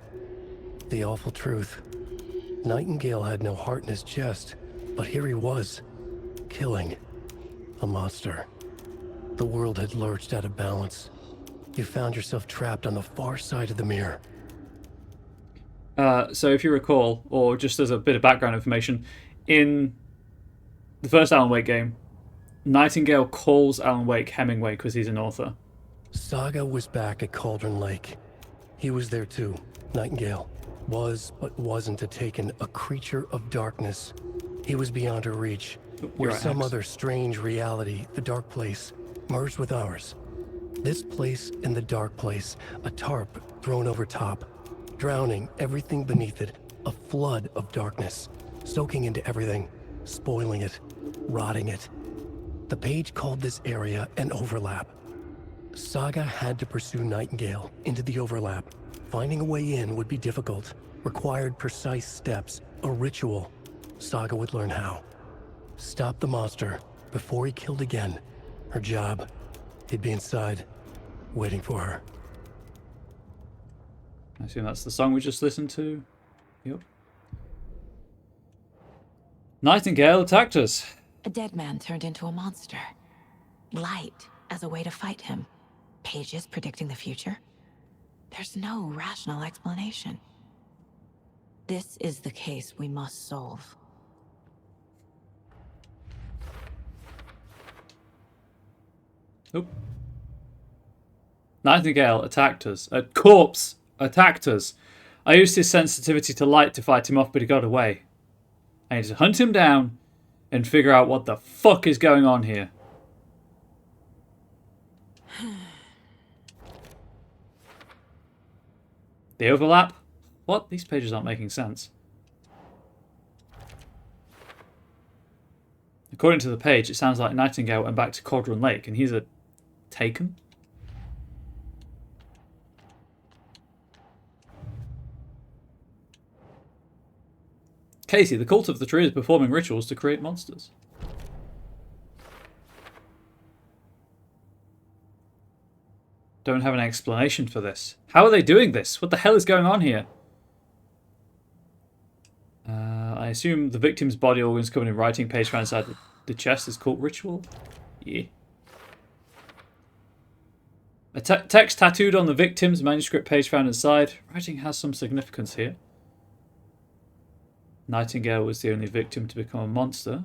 The awful truth. Nightingale had no heart in his chest, but here he was, killing a monster. The world had lurched out of balance. You found yourself trapped on the far side of the mirror. So if you recall, or just as a bit of background information, in the first Alan Wake game, Nightingale calls Alan Wake Hemingway because he's an author. Saga was back at Cauldron Lake. He was there too. Nightingale was, but wasn't a Taken, a creature of darkness. He was beyond her reach, where right, some Axe. other strange reality, the dark place, merged with ours. This place and the dark place, a tarp thrown over top, drowning everything beneath it, a flood of darkness, soaking into everything, spoiling it, rotting it. The page called this area an overlap. Saga had to pursue Nightingale into the overlap. Finding a way in would be difficult, required precise steps, a ritual. Saga would learn how. Stop the monster before he killed again. Her job, he'd be inside, waiting for her. I assume that's the song we just listened to. Yep. Nightingale attacked us. A dead man turned into a monster. Light as a way to fight him. Pages predicting the future. There's no rational explanation. This is the case we must solve. Oop. Nightingale attacked us. A corpse attacked us. I used his sensitivity to light to fight him off, but he got away. I need to hunt him down and figure out what the fuck is going on here. The overlap? What? These pages aren't making sense. According to the page, it sounds like Nightingale went back to Cauldron Lake, and he's a Taken? Casey, the Cult of the Tree is performing rituals to create monsters. Don't have an explanation for this. How are they doing this? What the hell is going on here? I assume the victim's body organs covered in writing page found inside the chest is called ritual? Yeah. A text tattooed on the victim's manuscript page found inside. Writing has some significance here. Nightingale was the only victim to become a monster.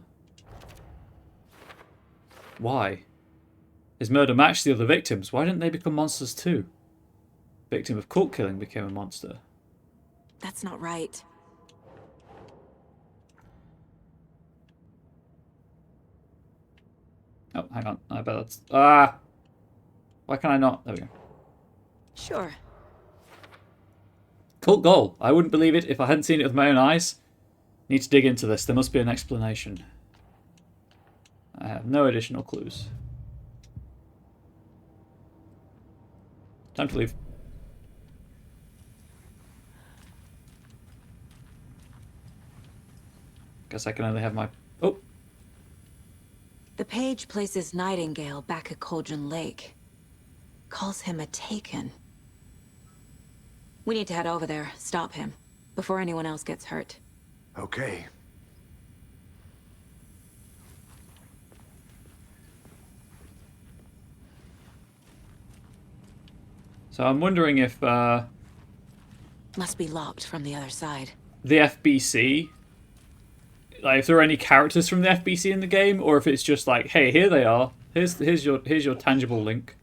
Why? His murder matched the other victims. Why didn't they become monsters too? Victim of cult killing became a monster. That's not right. Oh, hang on. I bet that's... Ah! Why can I not? There we go. Sure. Cult goal. I wouldn't believe it if I hadn't seen it with my own eyes. Need to dig into this. There must be an explanation. I have no additional clues. Time to leave. Guess I can only have my... Oh! The page places Nightingale back at Cauldron Lake. Calls him a Taken. We need to head over there, stop him, before anyone else gets hurt. Okay. So I'm wondering if Must be locked from the other side. the FBC, like if there are any characters from the FBC in the game, or if it's just like, hey, here they are. Here's your tangible link.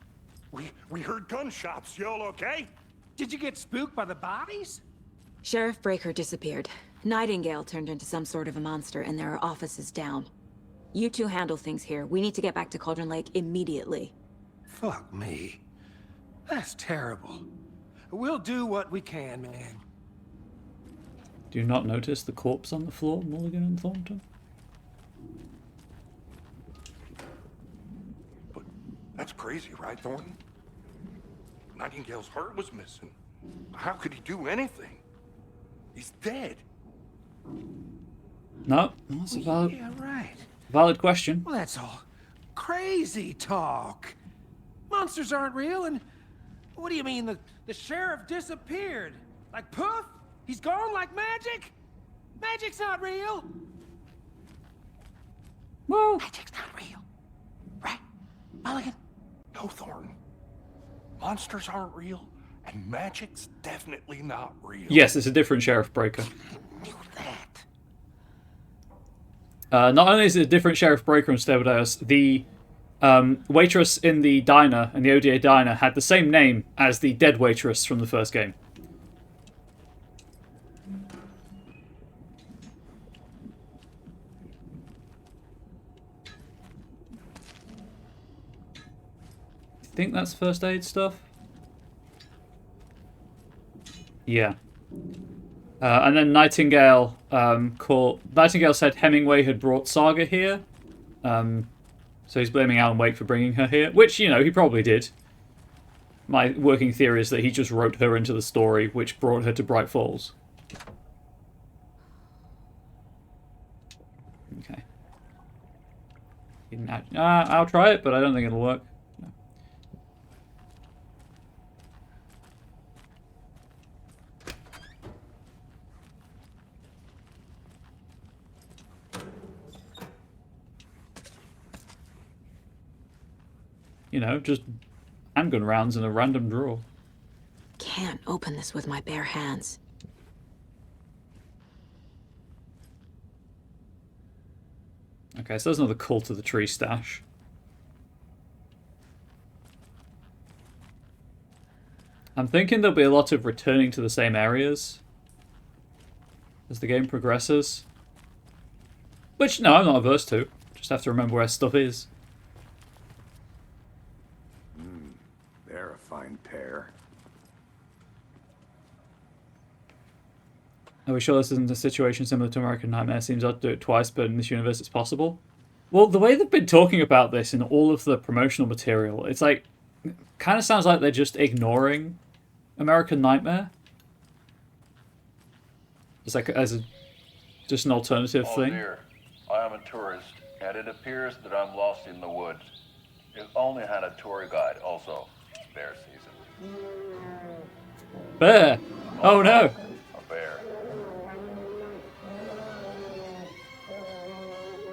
We heard gunshots. Y'all okay? Did you get spooked by the bodies? Sheriff Breaker disappeared. Nightingale turned into some sort of a monster, and there are offices down. You two handle things here. We need to get back to Cauldron Lake immediately. Fuck me. That's terrible. We'll do what we can, man. Do you not notice the corpse on the floor, Mulligan and Thornton? That's crazy, right, Thornton? Nightingale's heart was missing. How could he do anything? He's dead. No, that's a valid, Yeah, right. valid question. Well, that's all crazy talk. Monsters aren't real, and what do you mean the sheriff disappeared? Like poof? He's gone like magic? Magic's not real. Well, magic's not real, right, Mulligan? No, Thornton. Monsters aren't real, and magic's definitely not real. Yes, it's a different Sheriff Breaker. Not only is it a different Sheriff Breaker instead of Deus, the waitress in the diner, in the ODA diner, had the same name as the dead waitress from the first game. I think that's first aid stuff. Yeah. And then Nightingale Nightingale said Hemingway had brought Saga here. So he's blaming Alan Wake for bringing her here, which, you know, he probably did. My working theory is that he just wrote her into the story, which brought her to Bright Falls. Okay. I'll try it, but I don't think it'll work. You know, just handgun rounds in a random drawer. Can't open this with my bare hands. Okay, so there's another Cult of the Tree stash. I'm thinking there'll be a lot of returning to the same areas as the game progresses. Which, no, I'm not averse to. Just have to remember where stuff is. They're a fine pair. Are we sure this isn't a situation similar to American Nightmare? Seems odd to do it twice, but in this universe it's possible. Well, the way they've been talking about this in all of the promotional material, it's like, kind of sounds like they're just ignoring American Nightmare. It's like just an alternative thing. Dear, I am a tourist, and it appears that I'm lost in the woods. If only had a tour guide. Also, bear season. Bear! Oh no! A bear.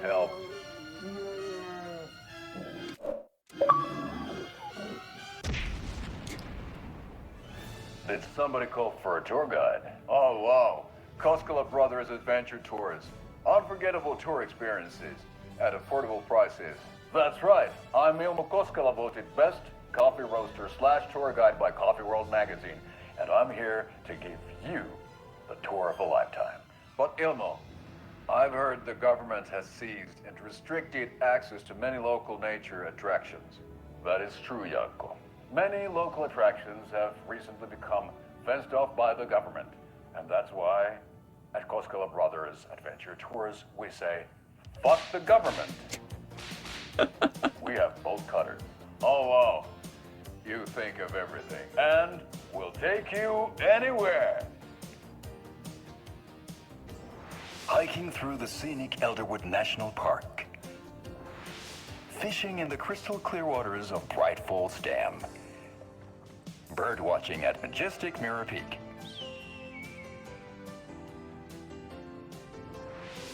Help. Did somebody call for a tour guide? Oh, wow. Koskela Brothers Adventure Tours. Unforgettable tour experiences at affordable prices. That's right. I'm Ilmo Koskela, voted best coffee roaster / tour guide by Coffee World magazine. And I'm here to give you the tour of a lifetime. But Ilmo, I've heard the government has seized and restricted access to many local nature attractions. That is true, Janko. Many local attractions have recently become fenced off by the government. And that's why, at Koskela Brothers Adventure Tours, we say, fuck the government. We have bolt cutters. Oh, wow. You think of everything. And we'll take you anywhere. Hiking through the scenic Elderwood National Park. Fishing in the crystal clear waters of Bright Falls Dam. Bird watching at majestic Mirror Peak.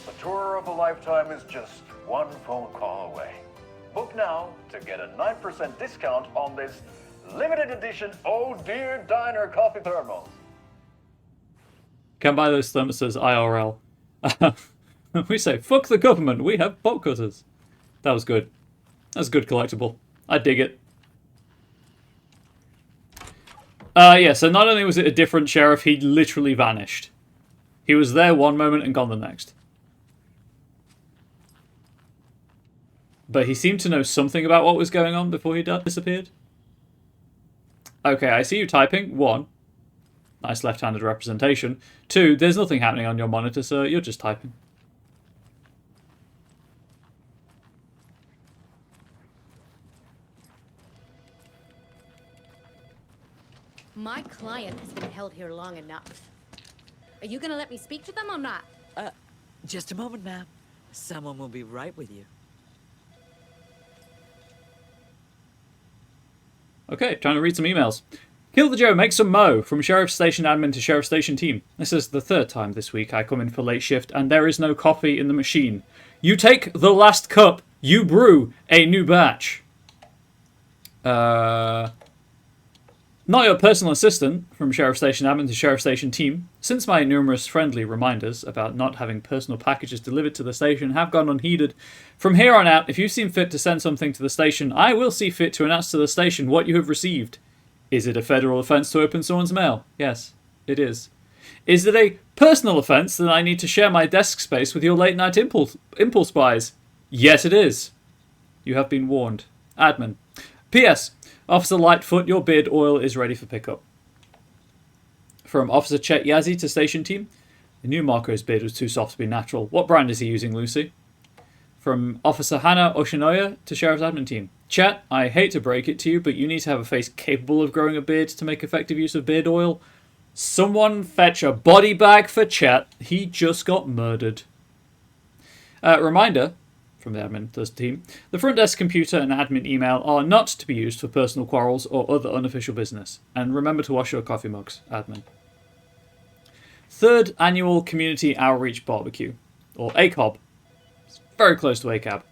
The tour of a lifetime is just one phone call away. Book now to get a 9% discount on this limited edition Oh Dear Diner coffee thermos. Can't buy those thermoses IRL. We say, fuck the government, we have bolt cutters. That was good. That's a good collectible. I dig it. Yeah, so not only was it a different sheriff, he literally vanished. He was there one moment and gone the next. But he seemed to know something about what was going on before he disappeared. Okay, I see you typing. 1. Nice left-handed representation. 2. There's nothing happening on your monitor, sir. You're just typing. My client has been held here long enough. Are you gonna let me speak to them or not? Just a moment, ma'am. Someone will be right with you. Okay, trying to read some emails. Kill the Joe, make some mo. From Sheriff Station admin to Sheriff Station team. This is the third time this week I come in for late shift and there is no coffee in the machine. You take the last cup. You brew a new batch. Not your personal assistant, from Sheriff Station admin to Sheriff Station team. Since my numerous friendly reminders about not having personal packages delivered to the station have gone unheeded, from here on out, if you seem fit to send something to the station, I will see fit to announce to the station what you have received. Is it a federal offence to open someone's mail? Yes, it is. Is it a personal offence that I need to share my desk space with your late night impulse buys? Yes, it is. You have been warned. Admin. P.S. Officer Lightfoot, your beard oil is ready for pickup. From Officer Chet Yazzie to station team. I knew Marco's beard was too soft to be natural. What brand is he using, Lucy? From Officer Hannah Oshinoya to Sheriff's admin team. Chet, I hate to break it to you, but you need to have a face capable of growing a beard to make effective use of beard oil. Someone fetch a body bag for Chet. He just got murdered. Reminder from the admin to the team. The front desk computer and admin email are not to be used for personal quarrels or other unofficial business. And remember to wash your coffee mugs, admin. Third annual community outreach barbecue, or ACOB. It's very close to ACAB.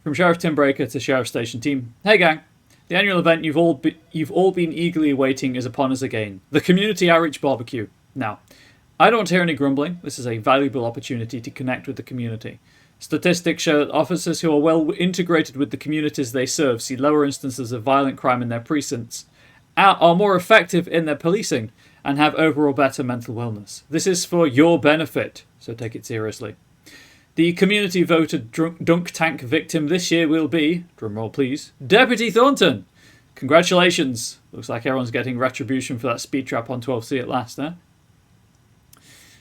From Sheriff Tim Breaker to Sheriff Station team. Hey gang, the annual event you've all been eagerly awaiting is upon us again. The community outreach barbecue. Now, I don't hear any grumbling. This is a valuable opportunity to connect with the community. Statistics show that officers who are well integrated with the communities they serve see lower instances of violent crime in their precincts, are more effective in their policing, and have overall better mental wellness. This is for your benefit, so take it seriously. The community voted dunk tank victim this year will be, drumroll please, Deputy Thornton. Congratulations. Looks like everyone's getting retribution for that speed trap on 12C at last, eh?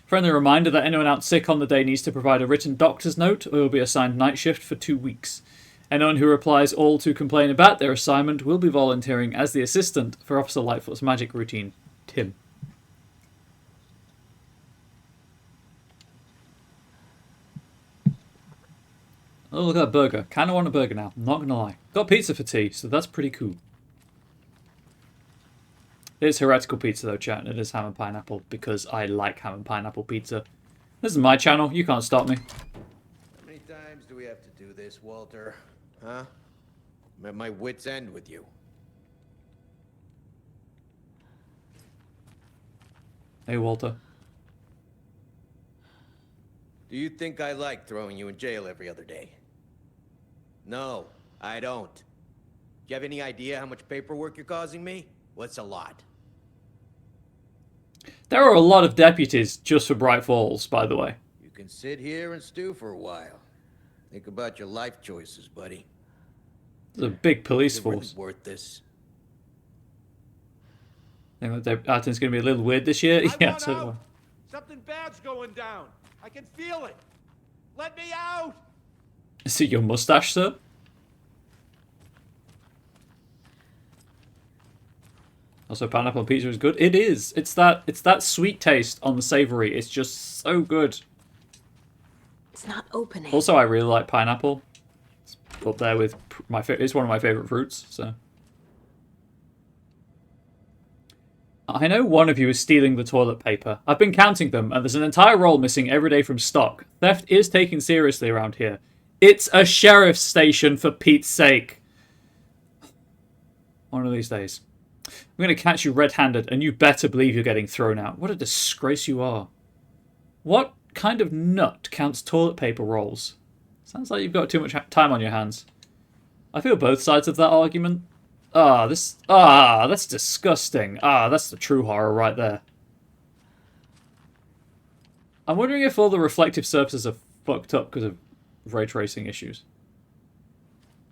Friendly reminder that anyone out sick on the day needs to provide a written doctor's note or will be assigned night shift for 2 weeks. Anyone who replies all to complain about their assignment will be volunteering as the assistant for Officer Lightfoot's magic routine, Tim. Oh, look at that burger. Kind of want a burger now. I'm not going to lie. Got pizza for tea, so that's pretty cool. It is heretical pizza though, chat. It is ham and pineapple because I like ham and pineapple pizza. This is my channel. You can't stop me. How many times do we have to do this, Walter? Huh? I'm at my wit's end with you. Hey, Walter. Do you think I like throwing you in jail every other day? No, I don't. Do you have any idea how much paperwork you're causing me? What's a lot? There are a lot of deputies just for Bright Falls, by the way. You can sit here and stew for a while. Think about your life choices, buddy. There's a big police Is it force. really worth this? Think that Arton's going to be a little weird this year? Yeah, so do I. Something bad's going down. I can feel it. Let me out. Is it your mustache, sir? Also, pineapple pizza is good. It is. It's that sweet taste on the savory. It's just so good. It's not opening. Also, I really like pineapple. It's up there with my it's one of my favorite fruits. So, I know one of you is stealing the toilet paper. I've been counting them, and there's an entire roll missing every day from stock. Theft is taken seriously around here. It's a sheriff's station, for Pete's sake. One of these days. I'm going to catch you red-handed, and you better believe you're getting thrown out. What a disgrace you are. What kind of nut counts toilet paper rolls? Sounds like you've got too much time on your hands. I feel both sides of that argument. That's disgusting. That's the true horror right there. I'm wondering if all the reflective surfaces are fucked up because of ray tracing issues.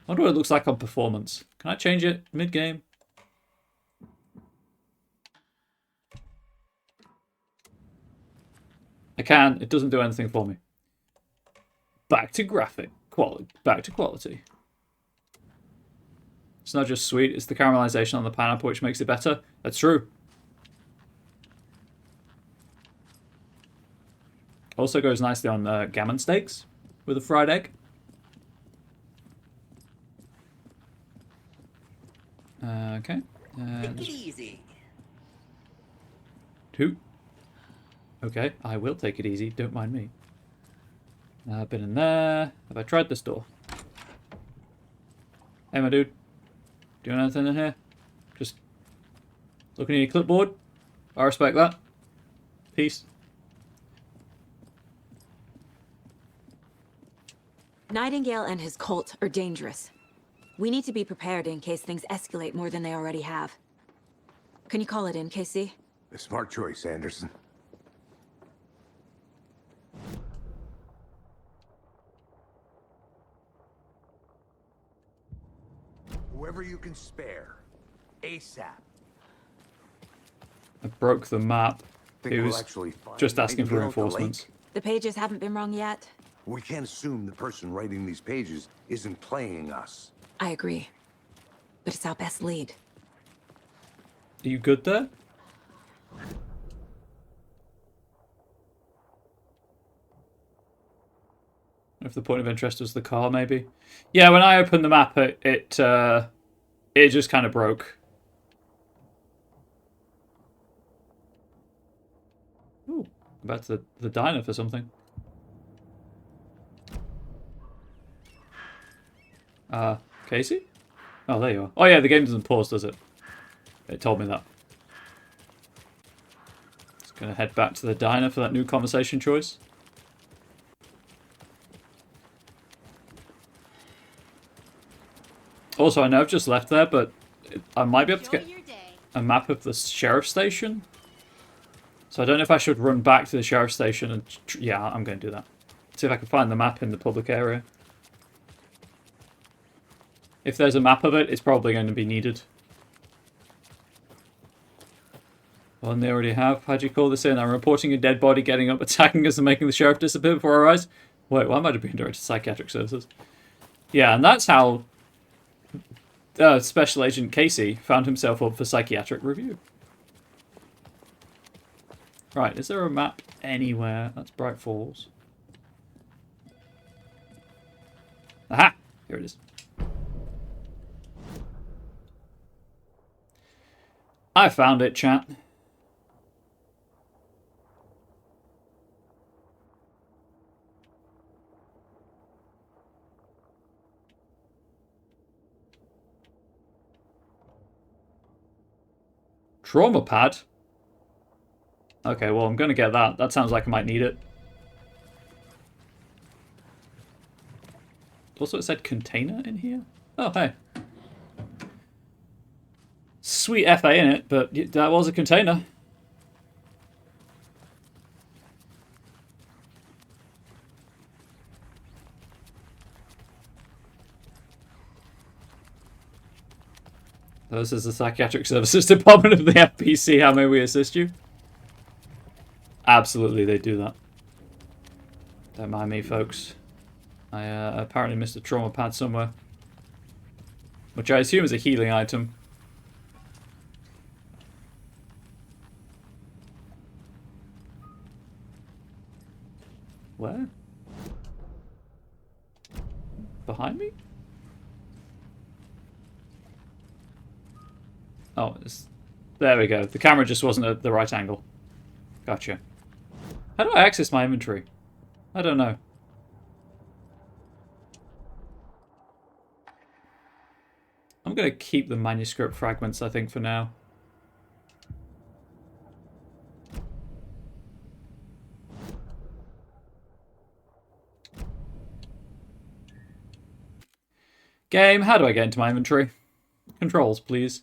I wonder what it looks like on performance. Can I change it mid-game? I can. It doesn't do anything for me. Back to graphic quality. Back to quality. It's not just sweet, it's the caramelization on the pineapple which makes it better. That's true. Also goes nicely on gammon steaks with a fried egg. Okay. Take it easy. 2. Okay, I will take it easy. Don't mind me. I've been in there. Have I tried this door? Hey, my dude. Doing anything in here? Just looking at your clipboard? I respect that. Peace. Nightingale and his cult are dangerous. We need to be prepared in case things escalate more than they already have. Can you call it in, KC? A smart choice, Anderson. Whoever you can spare. ASAP. I broke the map. Think It we'll was actually find just asking for Nightingale at the reinforcements. The pages haven't been wrong yet. We can't assume the person writing these pages isn't playing us. I agree. But it's our best lead. Are you good there? If the point of interest was the car, maybe. Yeah, when I opened the map, it just kind of broke. Ooh, back to the diner for something. Casey? Oh, there you are. Oh yeah, the game doesn't pause, does it? It told me that. Just gonna head back to the diner for that new conversation choice. Also, I know I've just left there, but I might be able to get a map of the sheriff's station. So I don't know if I should run back to the sheriff's station and... yeah, I'm going to do that. See if I can find the map in the public area. If there's a map of it, it's probably going to be needed. One they already have. How'd you call this in? I'm reporting a dead body getting up, attacking us and making the sheriff disappear before our eyes. Wait, why might have been directed to psychiatric services? Yeah, and that's how Special Agent Casey found himself up for psychiatric review. Right, is there a map anywhere? That's Bright Falls. Aha! Here it is. I found it, chat. Trauma pad? Okay, well, I'm going to get that. That sounds like I might need it. Also, it said container in here? Oh, hey. Sweet FA in it, but that was a container. This is the Psychiatric Services Department of the FPC. How may we assist you? Absolutely, they do that. Don't mind me, folks. I apparently missed a trauma pad somewhere. Which I assume is a healing item. Where? Behind me? Oh, there we go. The camera just wasn't at the right angle. Gotcha. How do I access my inventory? I don't know. I'm going to keep the manuscript fragments, I think, for now. Game, how do I get into my inventory? Controls, please.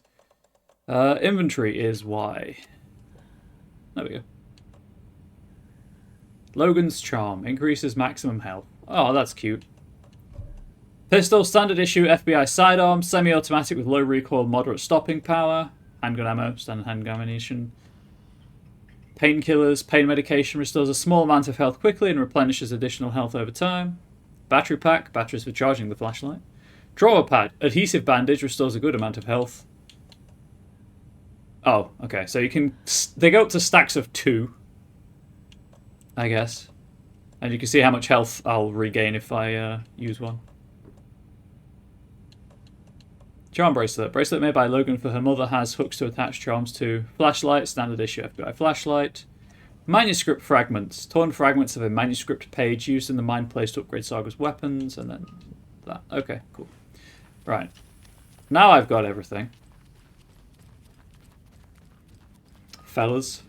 Inventory is Y. There we go. Logan's Charm. Increases maximum health. Oh, that's cute. Pistol, standard issue, FBI sidearm, semi-automatic with low recoil, moderate stopping power. Handgun ammo, standard handgun ammunition. Painkillers, pain medication restores a small amount of health quickly and replenishes additional health over time. Battery pack, batteries for charging the flashlight. Trauma pad, adhesive bandage restores a good amount of health. Oh, okay, so you can... they go up to stacks of 2. I guess. And you can see how much health I'll regain if I use one. Charm bracelet. Bracelet made by Logan for her mother has hooks to attach charms to. Flashlight, standard issue FBI flashlight. Manuscript fragments. Torn fragments of a manuscript page used in the Mind Place to upgrade Saga's weapons, and then that. Okay, cool. Right. Now I've got everything. Fellas.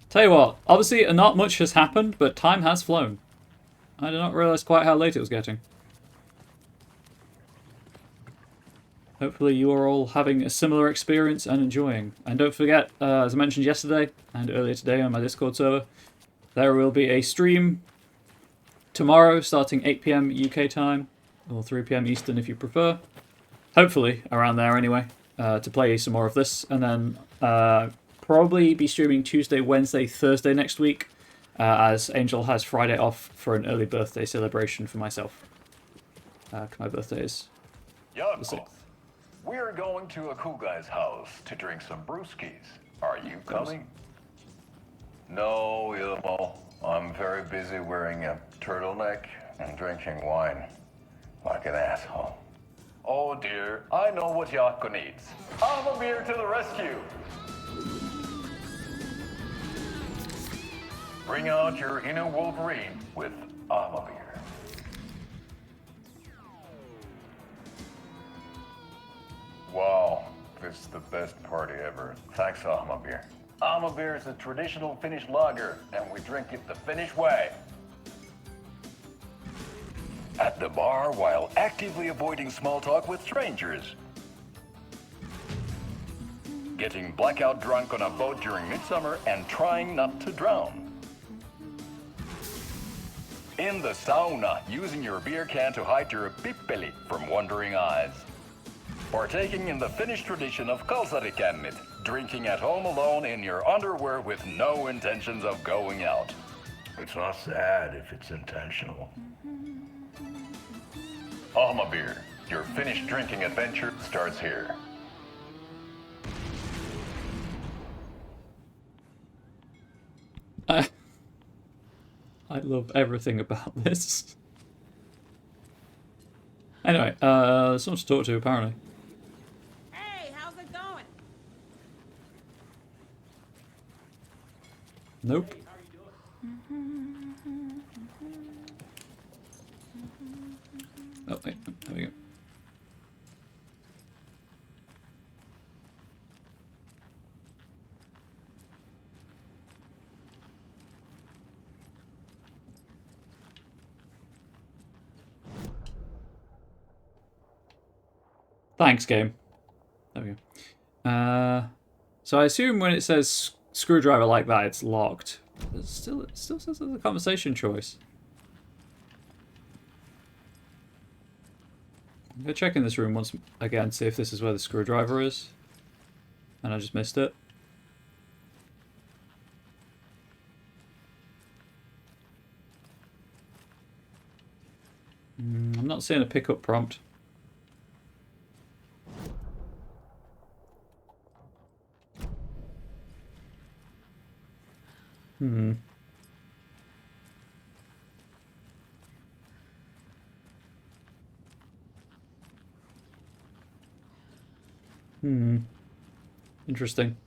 Tell you what, obviously not much has happened, but time has flown. I did not realise quite how late it was getting. Hopefully you are all having a similar experience and enjoying. And don't forget, as I mentioned yesterday and earlier today on my Discord server, there will be a stream tomorrow starting 8 PM UK time, or 3 PM Eastern if you prefer. Hopefully, around there anyway, to play some more of this. And then probably be streaming Tuesday, Wednesday, Thursday next week, as Angel has Friday off for an early birthday celebration for myself. My birthday is the 6th. We're going to a cool guy's house to drink some brewskis. Are you coming? No, Ilmo. I'm very busy wearing a turtleneck and drinking wine like an asshole. Oh dear, I know what Jaakko needs. Armor to the rescue! Bring out your inner Wolverine with Armor. Wow, this is the best party ever. Thanks, Armor. Armor is a traditional Finnish lager, and we drink it the Finnish way. At the bar while actively avoiding small talk with strangers. Getting blackout drunk on a boat during midsummer and trying not to drown. In the sauna, using your beer can to hide your pippeli from wandering eyes. Partaking in the Finnish tradition of kalsarikännit, drinking at home alone in your underwear with no intentions of going out. It's not sad if it's intentional. Alma Beer, your Finnish drinking adventure starts here. I love everything about this. Anyway, someone to talk to apparently. Hey, how's it going? Nope. Oh, wait, there we go. Thanks, game. There we go. So I assume when it says screwdriver like that, it's locked. It still says it's a conversation choice. I'm going to check in this room once again, see if this is where the screwdriver is. And I just missed it. I'm not seeing a pickup prompt. Interesting.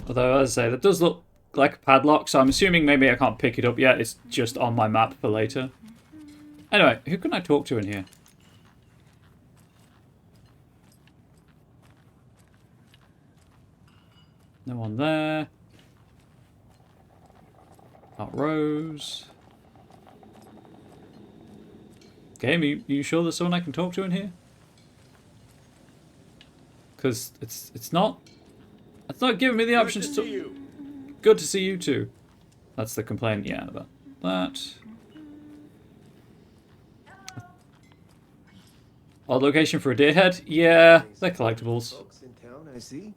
Although, as I say, that does look like a padlock, so I'm assuming maybe I can't pick it up yet. It's just on my map for later. Anyway, who can I talk to in here? No one there. Not Rose. Game, you sure there's someone I can talk to in here? Because it's not giving me the options to. Good to see you too. That's the complaint, yeah, about that. Odd location for a deer head? Yeah, they're collectibles. Folks in town, I see.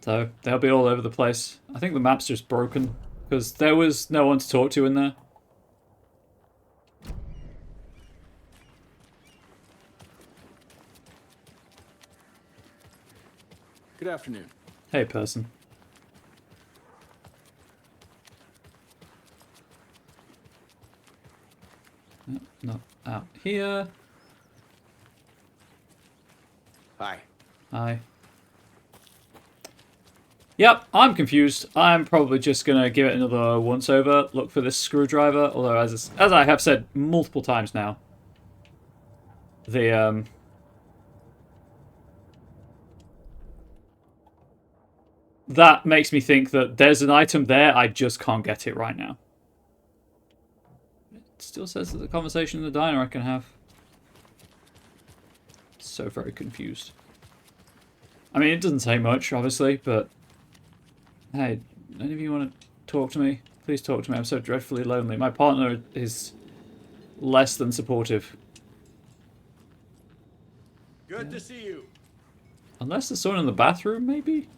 So they'll be all over the place. I think the map's just broken because there was no one to talk to in there. Good afternoon. Hey, person. No, not out here. Hi. Hi. Yep, I'm confused. I'm probably just gonna give it another once over, look for this screwdriver, although as I have said multiple times now, the that makes me think that there's an item there, I just can't get it right now. It still says there's a conversation in the diner I can have. So very confused. I mean, it doesn't say much, obviously, but hey, any of you want to talk to me? Please talk to me. I'm so dreadfully lonely. My partner is less than supportive. Good to see you. Unless there's someone in the bathroom, maybe?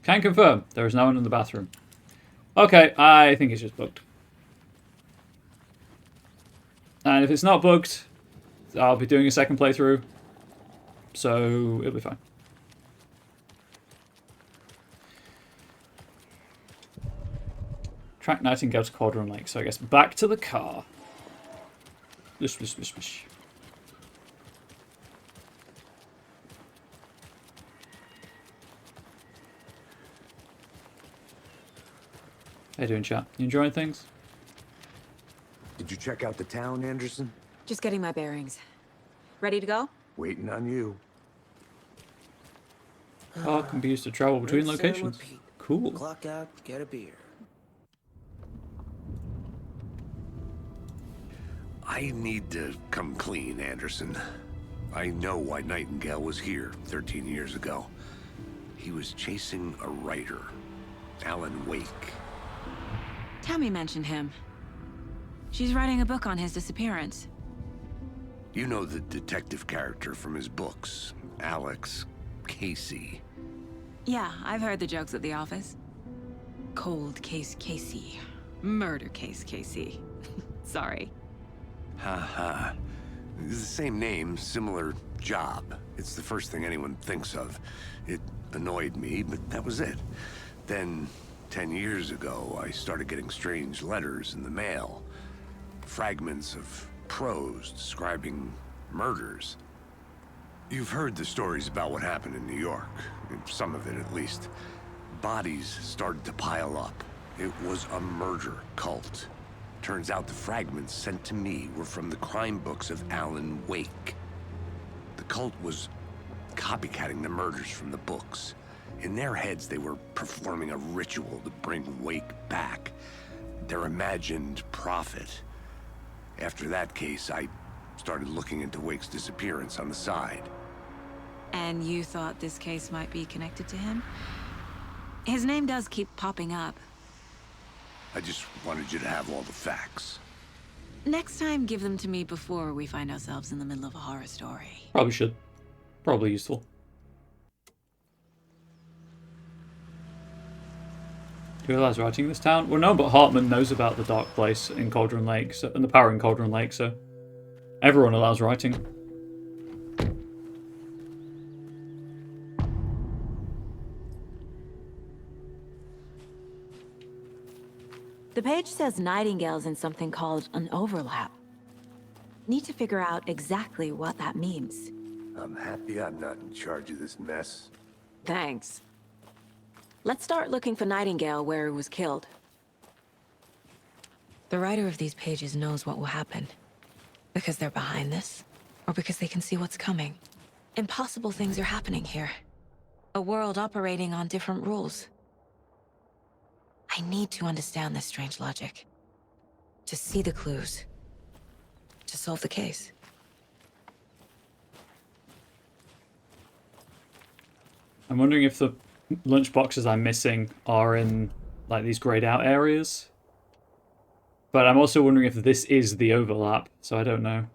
Can confirm, there is no one in the bathroom. Okay, I think it's just bugged. And if it's not bugged, I'll be doing a second playthrough. So, it'll be fine. Track Nightingale to Cauldron Lake. So I guess back to the car. Bish, bish, bish, bish. How you doing, chat? You enjoying things? Did you check out the town, Anderson? Just getting my bearings. Ready to go? Waiting on you. Car can be used to travel between Rinse and locations. repeat. Cool. Clock out, get a beer. I need to come clean, Anderson. I know why Nightingale was here 13 years ago. He was chasing a writer, Alan Wake. Tammy mentioned him. She's writing a book on his disappearance. You know the detective character from his books, Alex Casey. Yeah, I've heard the jokes at the office. Cold case Casey. Murder case Casey. Sorry. Ha. It's the same name, similar job. It's the first thing anyone thinks of. It annoyed me, but that was it. Then, 10 years ago, I started getting strange letters in the mail. Fragments of prose describing murders. You've heard the stories about what happened in New York. Some of it, at least. Bodies started to pile up. It was a murder cult. Turns out the fragments sent to me were from the crime books of Alan Wake. The cult was copycatting the murders from the books. In their heads, they were performing a ritual to bring Wake back. Their imagined prophet. After that case, I started looking into Wake's disappearance on the side. And you thought this case might be connected to him? His name does keep popping up. I just wanted you to have all the facts. Next time, give them to me before we find ourselves in the middle of a horror story. Probably should. Probably useful. Do you realize writing this town? Well, no, but Hartman knows about the dark place in Cauldron Lake and the power in Cauldron Lake, so everyone allows writing. The page says Nightingale's in something called an overlap. Need to figure out exactly what that means. I'm happy I'm not in charge of this mess. Thanks. Let's start looking for Nightingale where he was killed. The writer of these pages knows what will happen. Because they're behind this, or because they can see what's coming. Impossible things are happening here. A world operating on different rules. I need to understand this strange logic. To see the clues. To solve the case. I'm wondering if the lunchboxes I'm missing are in like these grayed out areas. But I'm also wondering if this is the overlap, so I don't know.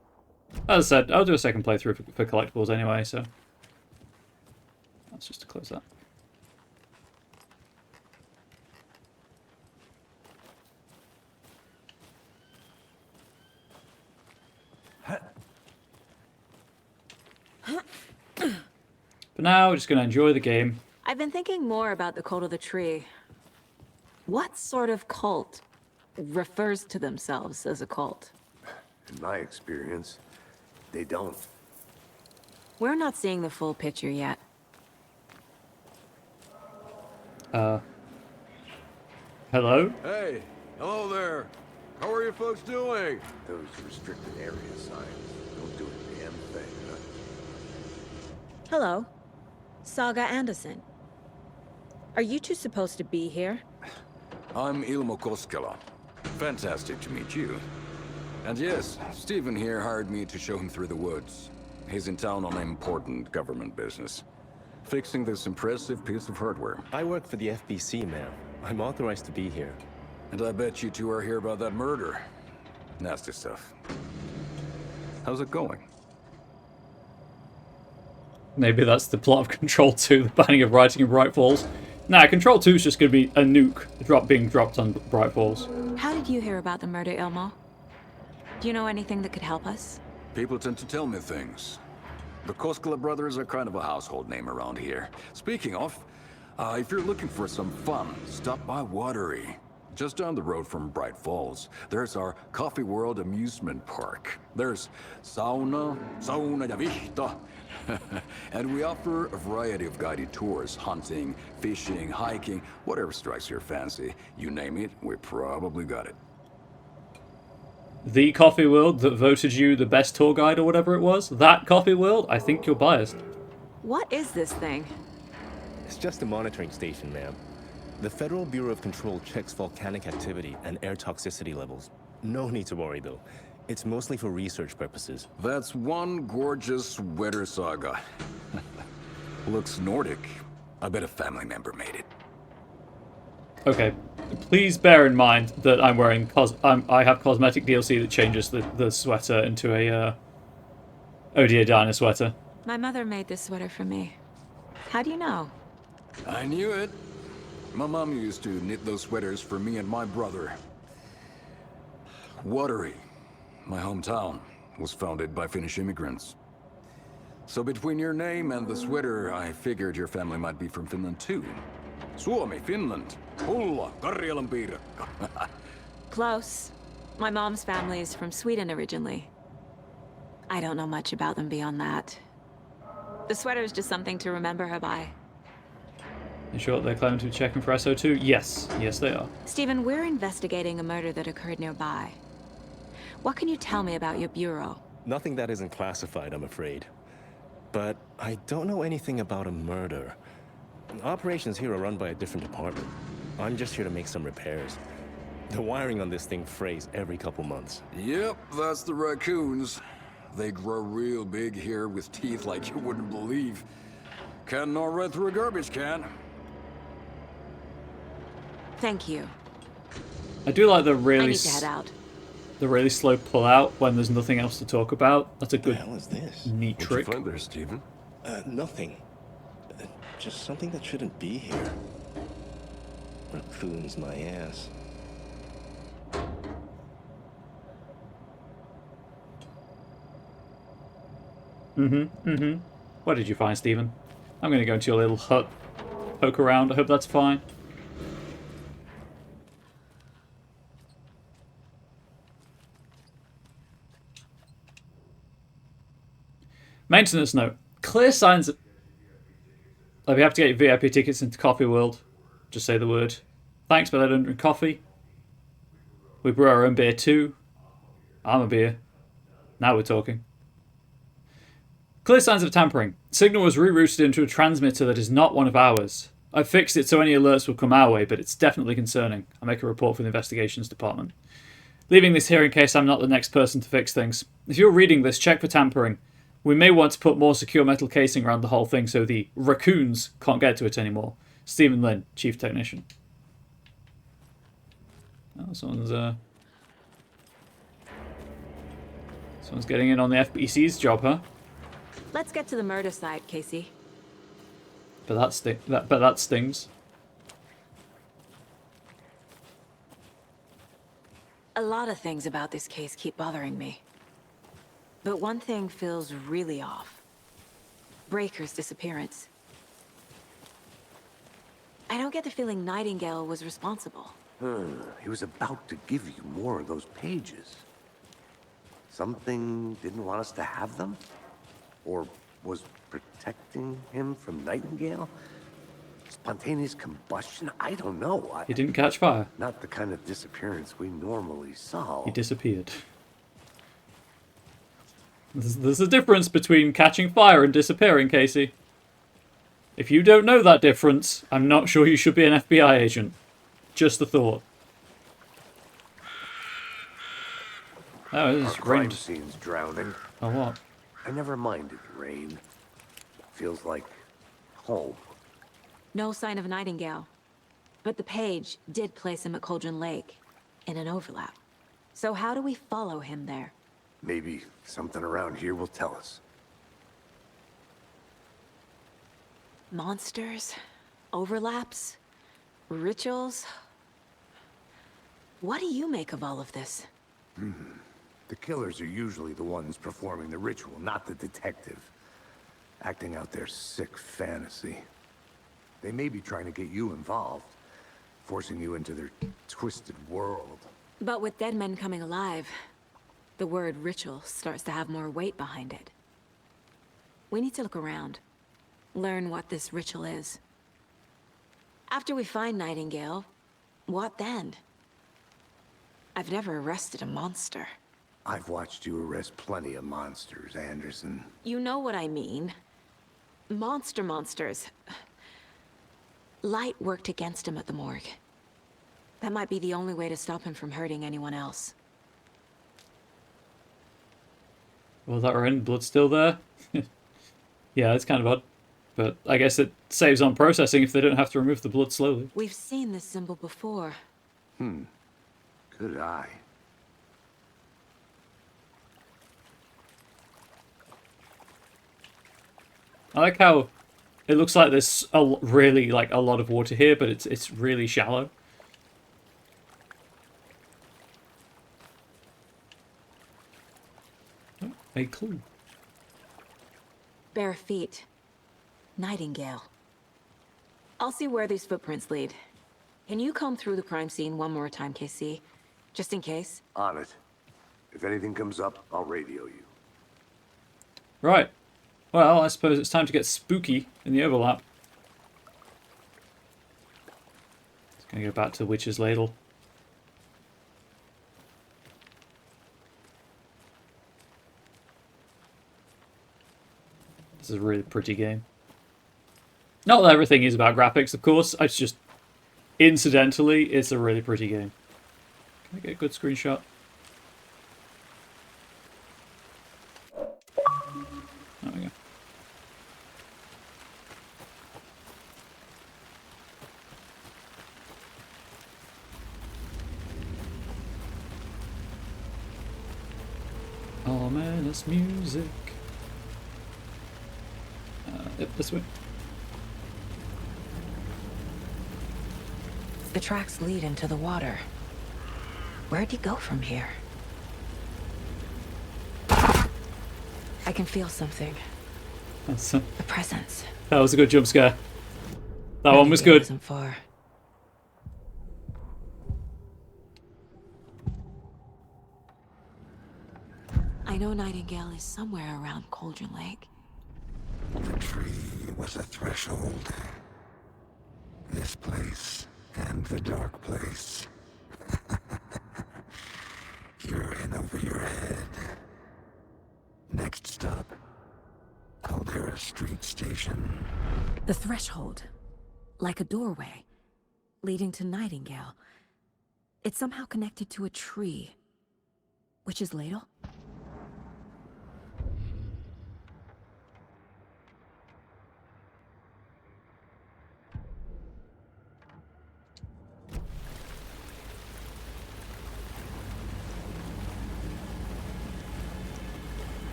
As I said, I'll do a second playthrough for collectibles anyway, so that's just to close that. For now, we're just going to enjoy the game. I've been thinking more about the cult of the tree. What sort of cult refers to themselves as a cult? In my experience, they don't. We're not seeing the full picture yet. Hello? Hey, hello there. How are you folks doing? Those restricted area signs don't do a damn thing, huh? Hello. Saga Anderson. Are you two supposed to be here? I'm Ilmo Koskela. Fantastic to meet you. And yes, Stephen here hired me to show him through the woods. He's in town on important government business. Fixing this impressive piece of hardware. I work for the FBC, ma'am. I'm authorized to be here. And I bet you two are here about that murder. Nasty stuff. How's it going? Maybe that's the plot of Control 2, the banning of writing in Bright Falls. Nah, Control 2 is just going to be a nuke being dropped on Bright Falls. How did you hear about the murder, Ilmo? Do you know anything that could help us? People tend to tell me things. The Koskela brothers are kind of a household name around here. Speaking of, if you're looking for some fun, stop by Watery. Just down the road from Bright Falls, there's our Coffee World amusement park. There's sauna ja vihta. And we offer a variety of guided tours, hunting, fishing, hiking, whatever strikes your fancy. You name it, we probably got it. The Coffee World that voted you the best tour guide or whatever it was? That Coffee World? I think you're biased. What is this thing? It's just a monitoring station, ma'am. The Federal Bureau of Control checks volcanic activity and air toxicity levels. No need to worry, though. It's mostly for research purposes. That's one gorgeous weather saga. Looks Nordic. I bet a family member made it. Okay, please bear in mind that I'm wearing I have cosmetic DLC that changes the sweater into a Odia Diner sweater. My mother made this sweater for me. How do you know? I knew it. My mom used to knit those sweaters for me and my brother. Watery, my hometown, was founded by Finnish immigrants. So between your name and the sweater, I figured your family might be from Finland too. Suomi, Finland. Pulla, Karjalan piirakka. Close. My mom's family is from Sweden originally. I don't know much about them beyond that. The sweater is just something to remember her by. You sure they're claiming to be checking for SO2? Yes. Yes, they are. Stephen, we're investigating a murder that occurred nearby. What can you tell me about your bureau? Nothing that isn't classified, I'm afraid. But I don't know anything about a murder. Operations here are run by a different department. I'm just here to make some repairs. The wiring on this thing frays every couple months. Yep, that's the raccoons. They grow real big here with teeth like you wouldn't believe. Can't gnaw right through a garbage can. Thank you. I do like the I really need to head out. the really slow pull out when there's nothing else to talk about. That's a good, What the hell is this? neat trick. What'd you find there, Stephen? Nothing. Just something that shouldn't be here. Raccoons my ass. What did you find, Stephen? I'm going to go into your little hut, poke around. I hope that's fine. Maintenance note. Clear signs of... I'd be happy to get your VIP tickets into Coffee World. Just say the word. Thanks, but I don't drink coffee. We brew our own beer too. I'm a beer. Now we're talking. Clear signs of tampering. Signal was rerouted into a transmitter that is not one of ours. I've fixed it so any alerts will come our way, but it's definitely concerning. I'll make a report for the investigations department. Leaving this here in case I'm not the next person to fix things. If you're reading this, check for tampering. We may want to put more secure metal casing around the whole thing so the raccoons can't get to it anymore. Stephen Lynn, Chief Technician. Oh, someone's getting in on the FBC's job, huh? Let's get to the murder site, Casey. But that stings. A lot of things about this case keep bothering me. But one thing feels really off. Breaker's disappearance. I don't get the feeling Nightingale was responsible. He was about to give you more of those pages. Something didn't want us to have them? Or was protecting him from Nightingale? Spontaneous combustion? I don't know. He didn't catch fire. Not the kind of disappearance we normally solve. He disappeared. There's a difference between catching fire and disappearing, Casey. If you don't know that difference, I'm not sure you should be an FBI agent. Just a thought. Oh, it's crime rained. scene's drowning. Oh, what? I never minded rain. Feels like home. No sign of Nightingale. But the page did place him at Cauldron Lake, in an overlap. So how do we follow him there? Maybe something around here will tell us. Monsters? Overlaps? Rituals? What do you make of all of this? The killers are usually the ones performing the ritual, not the detective. Acting out their sick fantasy. They may be trying to get you involved, forcing you into their twisted world. But with dead men coming alive, the word ritual starts to have more weight behind it. We need to look around. Learn what this ritual is. After we find Nightingale, what then? I've never arrested a monster. I've watched you arrest plenty of monsters, Anderson. You know what I mean. Monsters. Light worked against him at the morgue. That might be the only way to stop him from hurting anyone else. Well, that red blood's still there. Yeah, it's kind of odd. But I guess it saves on processing if they don't have to remove the blood slowly. We've seen this symbol before. Good eye. I like how it looks like there's really like a lot of water here, but it's really shallow. Oh, a clue. Bare feet. Nightingale. I'll see where these footprints lead. Can you comb through the crime scene one more time, KC? Just in case? On it. If anything comes up, I'll radio you. Right. Well, I suppose it's time to get spooky in the overlap. Just gonna go back to the Witch's Ladle. This is a really pretty game. Not that everything is about graphics, of course. It's just, incidentally, it's a really pretty game. Can I get a good screenshot? There we go. Ominous music. Yep, this way. The tracks lead into the water. Where'd he go from here? I can feel something. That's, A presence. that was a good jump scare. That one was good. Isn't far. I know Nightingale is somewhere around Cauldron Lake. The tree was a threshold. This place and the dark place. You're in over your head. Next stop, Caldera Street Station. The threshold. Like a doorway. Leading to Nightingale. It's somehow connected to a tree. Witch's Ladle?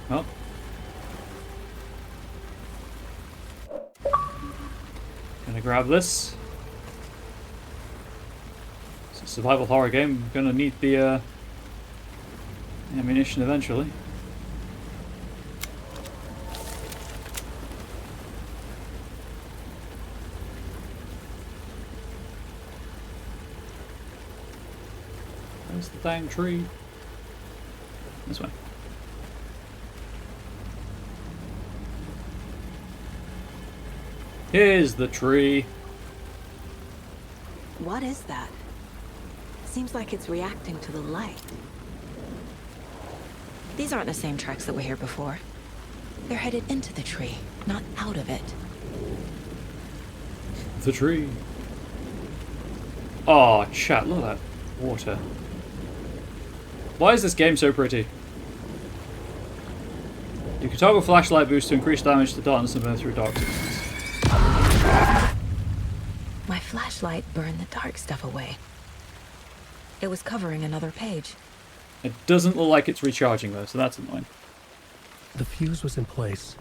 Oh. Gonna grab this. It's a survival horror game. I'm gonna need the ammunition eventually. Where's the dang tree? This way. Here's the tree. What is that? Seems like it's reacting to the light. These aren't the same tracks that were here before. They're headed into the tree, not out of it. The tree. Oh, chat, look at that water. Why is this game so pretty? You can toggle flashlight boost to increase damage to darkness and burn through dark substance. My flashlight burned the dark stuff away. It was covering another page. It doesn't look like it's recharging though, so that's annoying. The fuse was in place.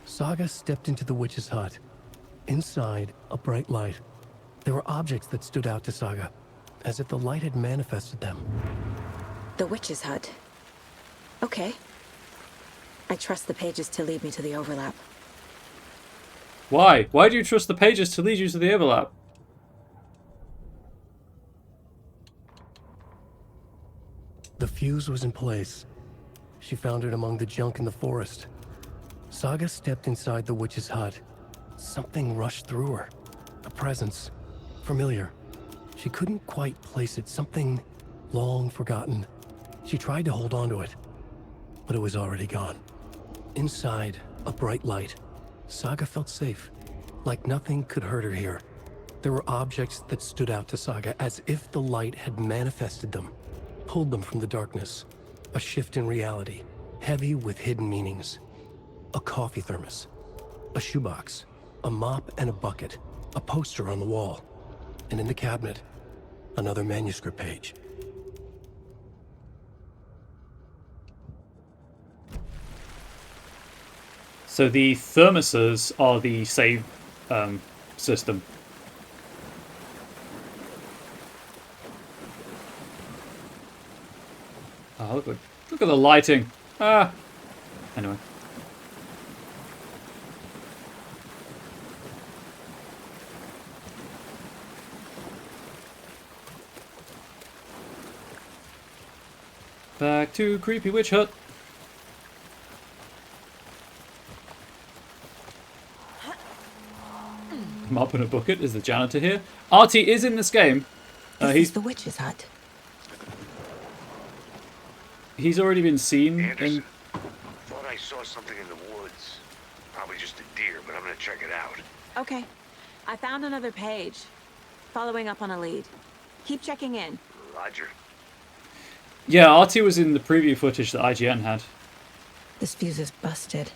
Saga stepped into the witch's hut. Inside, a bright light. There were objects that stood out to Saga, as if the light had manifested them. The witch's hut. Okay. I trust the pages to lead me to the overlap. Why? Why do you trust the pages to lead you to the overlap? The fuse was in place. She found it among the junk in the forest. Saga stepped inside the witch's hut. Something rushed through her. A presence. Familiar. She couldn't quite place it. Something long forgotten. She tried to hold on to it, but it was already gone. Inside, a bright light. Saga felt safe, like nothing could hurt her here. There were objects that stood out to Saga as if the light had manifested them, pulled them from the darkness. A shift in reality, heavy with hidden meanings. A coffee thermos, a shoebox, a mop and a bucket, a poster on the wall, and in the cabinet, another manuscript page. So the thermoses are the save system. Oh, look at the lighting. Ah. Anyway. Back to Creepy Witch Hut. Mop and a bucket. Is the janitor here? Artie is in this game. He's the witch's hut. He's already been seen. Anderson, thought I saw something in the woods. Probably just a deer, but I'm gonna check it out. Okay. I found another page. Following up on a lead. Keep checking in. Roger. Yeah, Artie was in the preview footage that IGN had. This fuse is busted.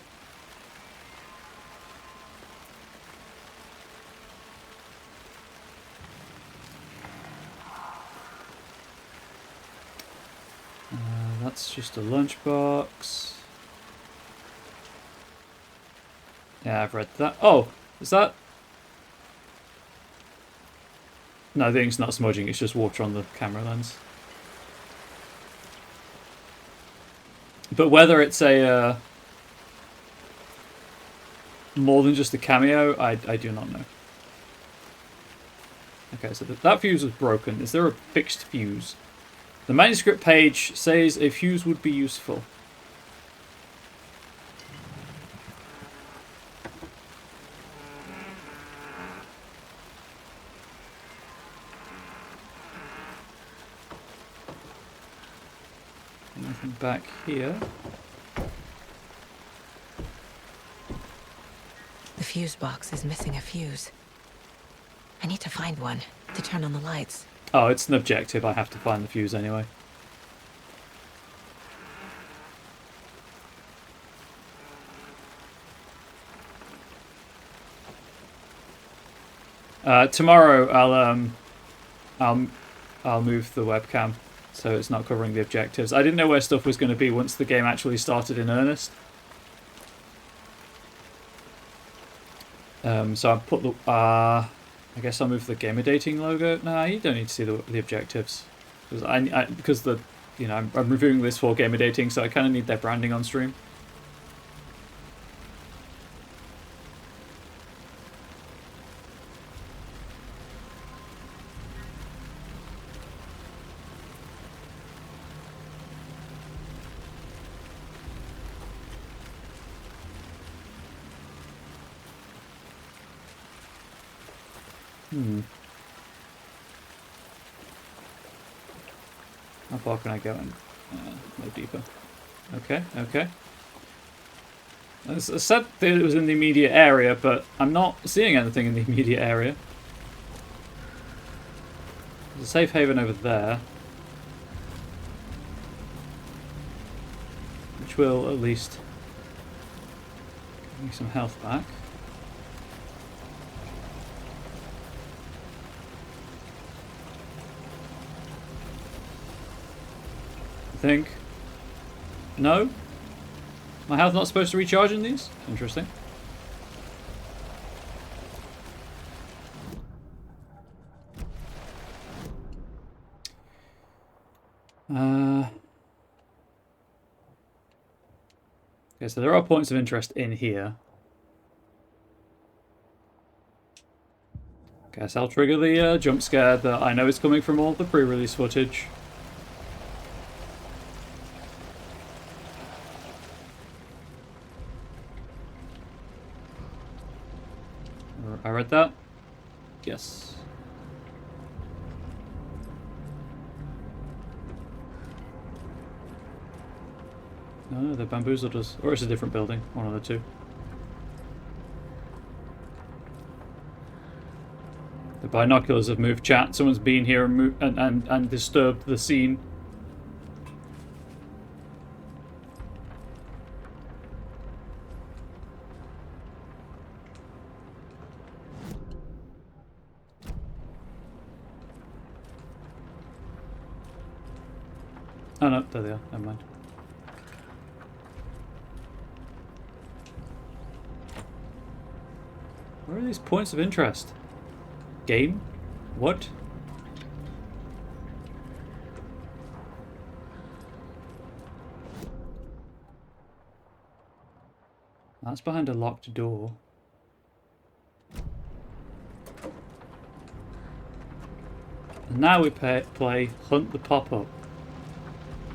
That's just a lunchbox. Yeah, I've read that. Oh, is that? No, the ink's not smudging, it's just water on the camera lens. But whether it's a more than just a cameo, I do not know. Okay, so that fuse was broken. Is there a fixed fuse? The manuscript page says a fuse would be useful. Anything back here? The fuse box is missing a fuse. I need to find one to turn on the lights. Oh, it's an objective. I have to find the fuse anyway. Tomorrow I'll move the webcam so it's not covering the objectives. I didn't know where stuff was going to be once the game actually started in earnest. So I put the I guess I'll move the gamer dating logo. Nah, you don't need to see the objectives because the I'm reviewing this for gamer dating, so I kind of need their branding on stream. How far can I go in? No deeper. Okay, okay. I said that it was in the immediate area, but I'm not seeing anything in the immediate area. There's a safe haven over there. Which will at least give me some health back. I think. No? My health not supposed to recharge in these? Interesting. Okay, so there are points of interest in here. Guess I'll trigger the jump scare that I know is coming from all the pre-release footage. I read that? Yes. No, they bamboozled us. Or it's a different building. One of the two. The binoculars have moved chat. Someone's been here and disturbed the scene. Oh no, there they are. Never mind. Where are these points of interest? Game? What? That's behind a locked door. And now we play Hunt the Pop-Up.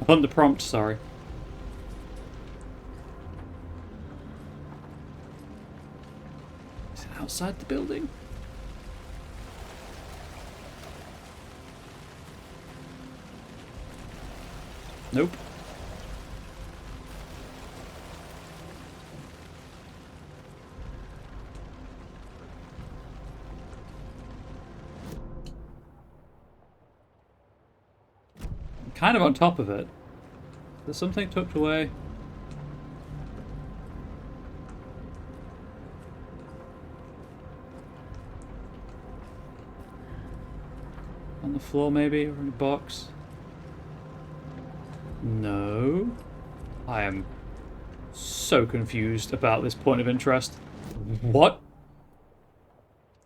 Hunt the Prompt, sorry. Is it outside the building? Nope. Kind of on top of it. There's something tucked away. On the floor maybe, or in a box. No. I am so confused about this point of interest. What?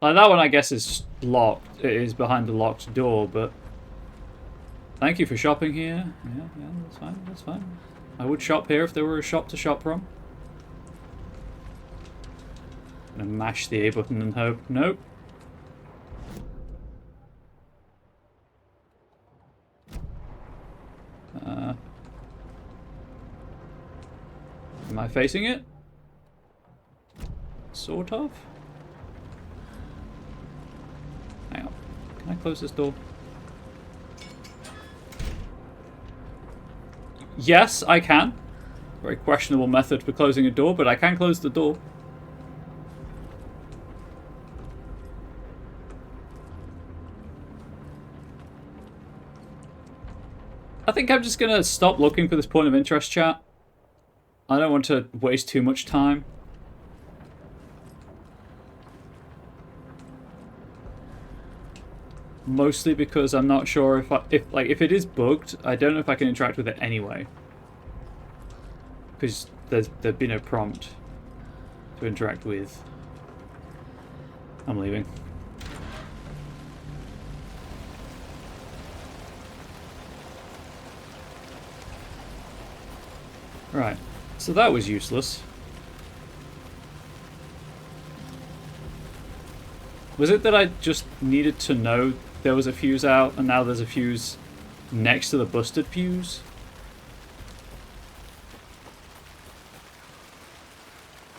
That one I guess is locked. It is behind a locked door, but... Thank you for shopping here. Yeah, that's fine, that's fine. I would shop here if there were a shop to shop from. I'm gonna mash the A button and hope. Nope. Am I facing it? Sort of. Hang on. Can I close this door? Yes, I can. Very questionable method for closing a door, but I can close the door. I think I'm just gonna stop looking for this point of interest, chat. I don't want to waste too much time. Mostly because I'm not sure if it is bugged, I don't know if I can interact with it anyway. Because there'd be no prompt to interact with. I'm leaving. Right, so that was useless. Was it that I just needed to know there was a fuse out and now there's a fuse next to the busted fuse?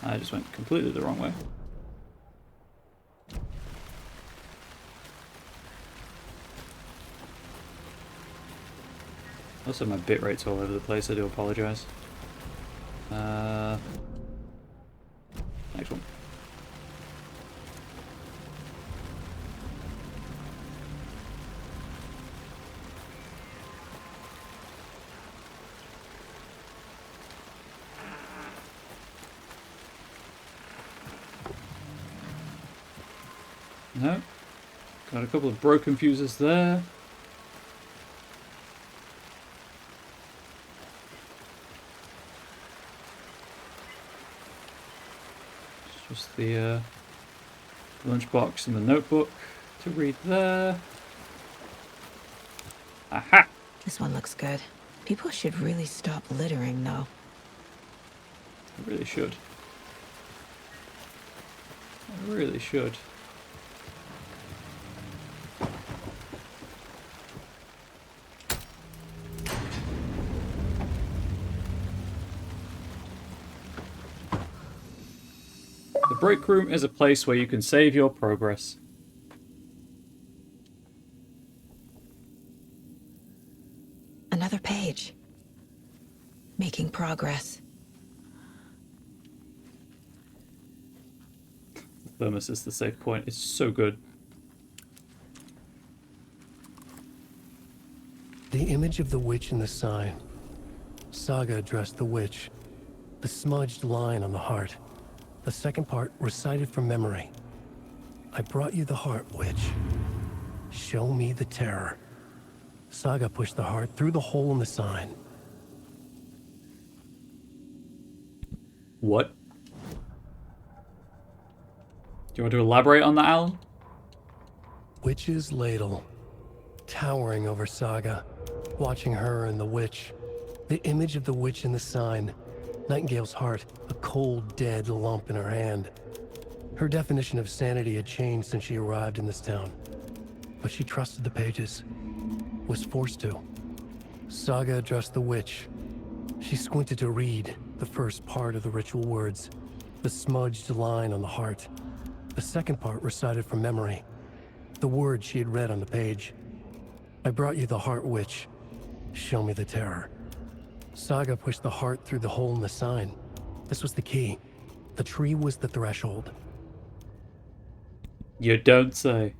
I just went completely the wrong way. Also, my bitrate's all over the place. I do apologise. Next one. No. Got a couple of broken fuses there. It's just the lunchbox and the notebook to read there. Aha! This one looks good. People should really stop littering, though. I really should. I really should. The break room is a place where you can save your progress. Another page. Making progress. Thermos is the safe point. It's so good. The image of the witch in the sign. Saga addressed the witch. The smudged line on the heart. The second part recited from memory. I brought you the heart, witch. Show me the terror. Saga pushed the heart through the hole in the sign. What? Do you want to elaborate on that, Alan? Witch's ladle. Towering over Saga. Watching her and the witch. The image of the witch in the sign. Nightingale's heart, a cold, dead lump in her hand. Her definition of sanity had changed since she arrived in this town. But she trusted the pages. Was forced to. Saga addressed the witch. She squinted to read the first part of the ritual words. The smudged line on the heart. The second part recited from memory. The words she had read on the page. I brought you the heart, witch. Show me the terror. Saga pushed the heart through the hole in the sign. This was the key. The tree was the threshold. You don't say.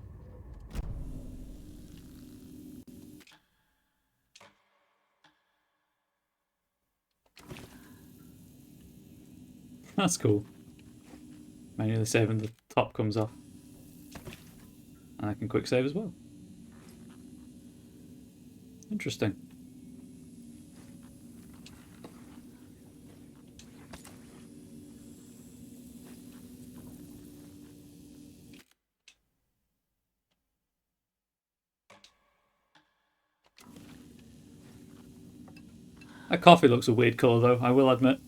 That's cool. Manually save and the top comes off. And I can quick save as well. Interesting. That coffee looks a weird colour though, I will admit.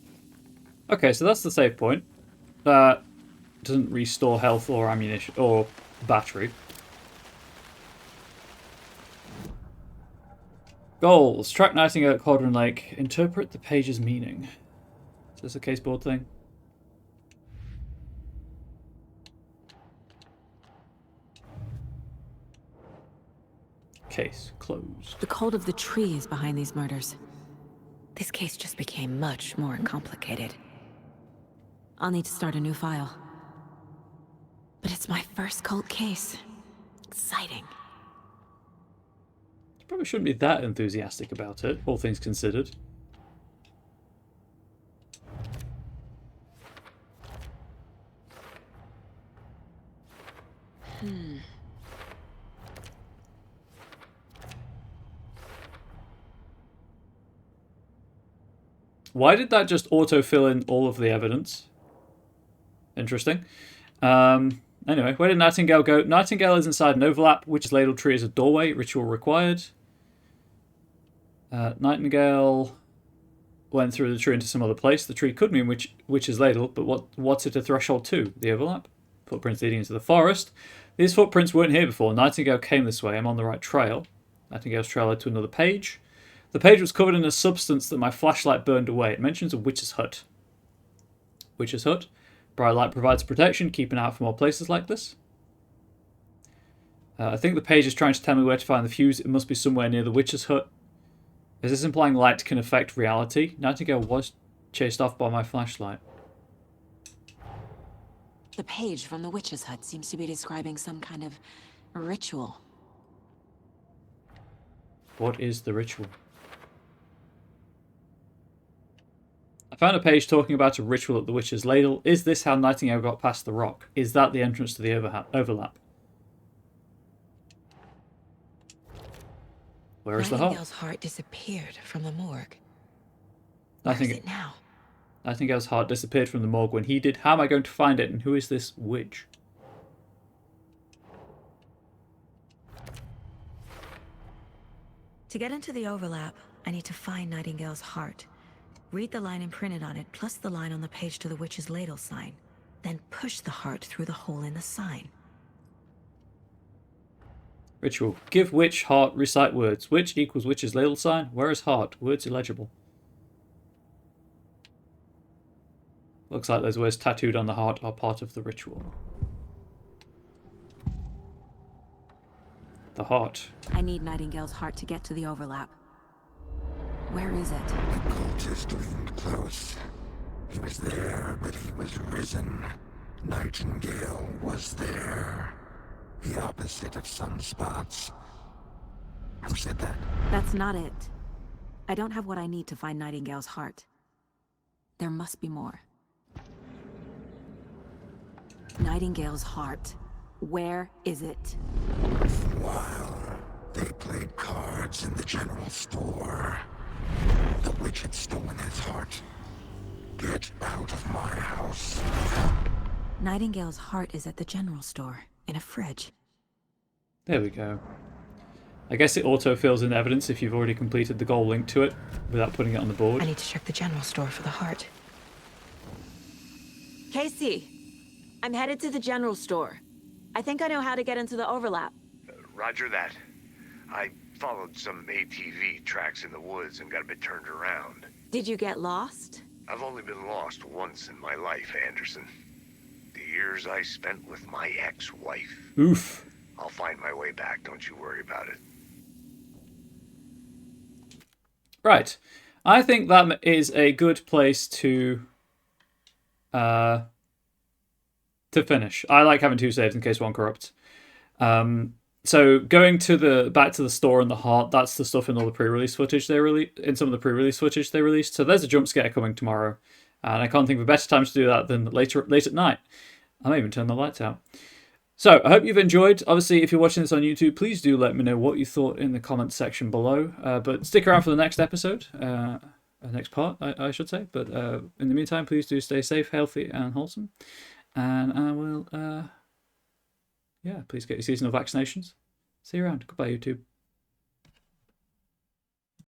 Okay, so that's the save point. That doesn't restore health or ammunition or battery. Goals. Track Nightingale at Cauldron Lake. Interpret the page's meaning. Is this a case board thing? Case closed. The cult of the tree is behind these murders. This case just became much more complicated. I'll need to start a new file. But it's my first cult case. Exciting. Probably shouldn't be that enthusiastic about it, all things considered. Why did that just auto-fill in all of the evidence? Interesting. Anyway, where did Nightingale go? Nightingale is inside an overlap. Witch's ladle tree is a doorway. Ritual required. Nightingale went through the tree into some other place. The tree could mean witch's ladle, but what's it a threshold to? The overlap? Footprints leading into the forest. These footprints weren't here before. Nightingale came this way. I'm on the right trail. Nightingale's trail led to another page. The page was covered in a substance that my flashlight burned away. It mentions a witch's hut. Witch's hut. Bright light provides protection. Keep an eye out for more places like this. I think the page is trying to tell me where to find the fuse. It must be somewhere near the witch's hut. Is this implying light can affect reality? Nightingale was chased off by my flashlight. The page from the witch's hut seems to be describing some kind of ritual. What is the ritual? I found a page talking about a ritual at the Witch's Ladle. Is this how Nightingale got past the rock? Is that the entrance to the overlap? Where is the heart? Nightingale's heart disappeared from the morgue. Where is it now? Nightingale's heart disappeared from the morgue when he did. How am I going to find it? And who is this witch? To get into the overlap, I need to find Nightingale's heart. Read the line imprinted on it, plus the line on the page to the Witch's Ladle sign. Then push the heart through the hole in the sign. Ritual. Give witch heart, recite words. Witch equals Witch's Ladle sign. Where is heart? Words illegible. Looks like those words tattooed on the heart are part of the ritual. The heart. I need Nightingale's heart to get to the overlap. Where is it? The cultist leaned close. He was there, but he was risen. Nightingale was there. The opposite of sunspots. Who said that? That's not it. I don't have what I need to find Nightingale's heart. There must be more. Nightingale's heart. Where is it? While they played cards in the general store, the witch had stolen his heart. Get out of my house. Nightingale's heart is at the general store, in a fridge. There we go. I guess it auto-fills in evidence if you've already completed the goal linked to it without putting it on the board. I need to check the general store for the heart. Casey, I'm headed to the general store. I think I know how to get into the overlap. Roger that. I followed some ATV tracks in the woods and got a bit turned around. Did you get lost? I've only been lost once in my life, Anderson. The years I spent with my ex-wife. Oof. I'll find my way back, don't you worry about it. Right. I think that is a good place to finish. I like having two saves in case one corrupts. So going to back to the store and the heart, that's the stuff in all the pre-release footage in some of the pre-release footage they released. So there's a jump scare coming tomorrow, and I can't think of a better time to do that than late at night. I may even turn the lights out. So I hope you've enjoyed. Obviously, if you're watching this on YouTube, please do let me know what you thought in the comments section below. But stick around for the next episode, next part, I should say. But in the meantime, please do stay safe, healthy, and wholesome. And I will, please get your seasonal vaccinations. See you around. Goodbye, YouTube.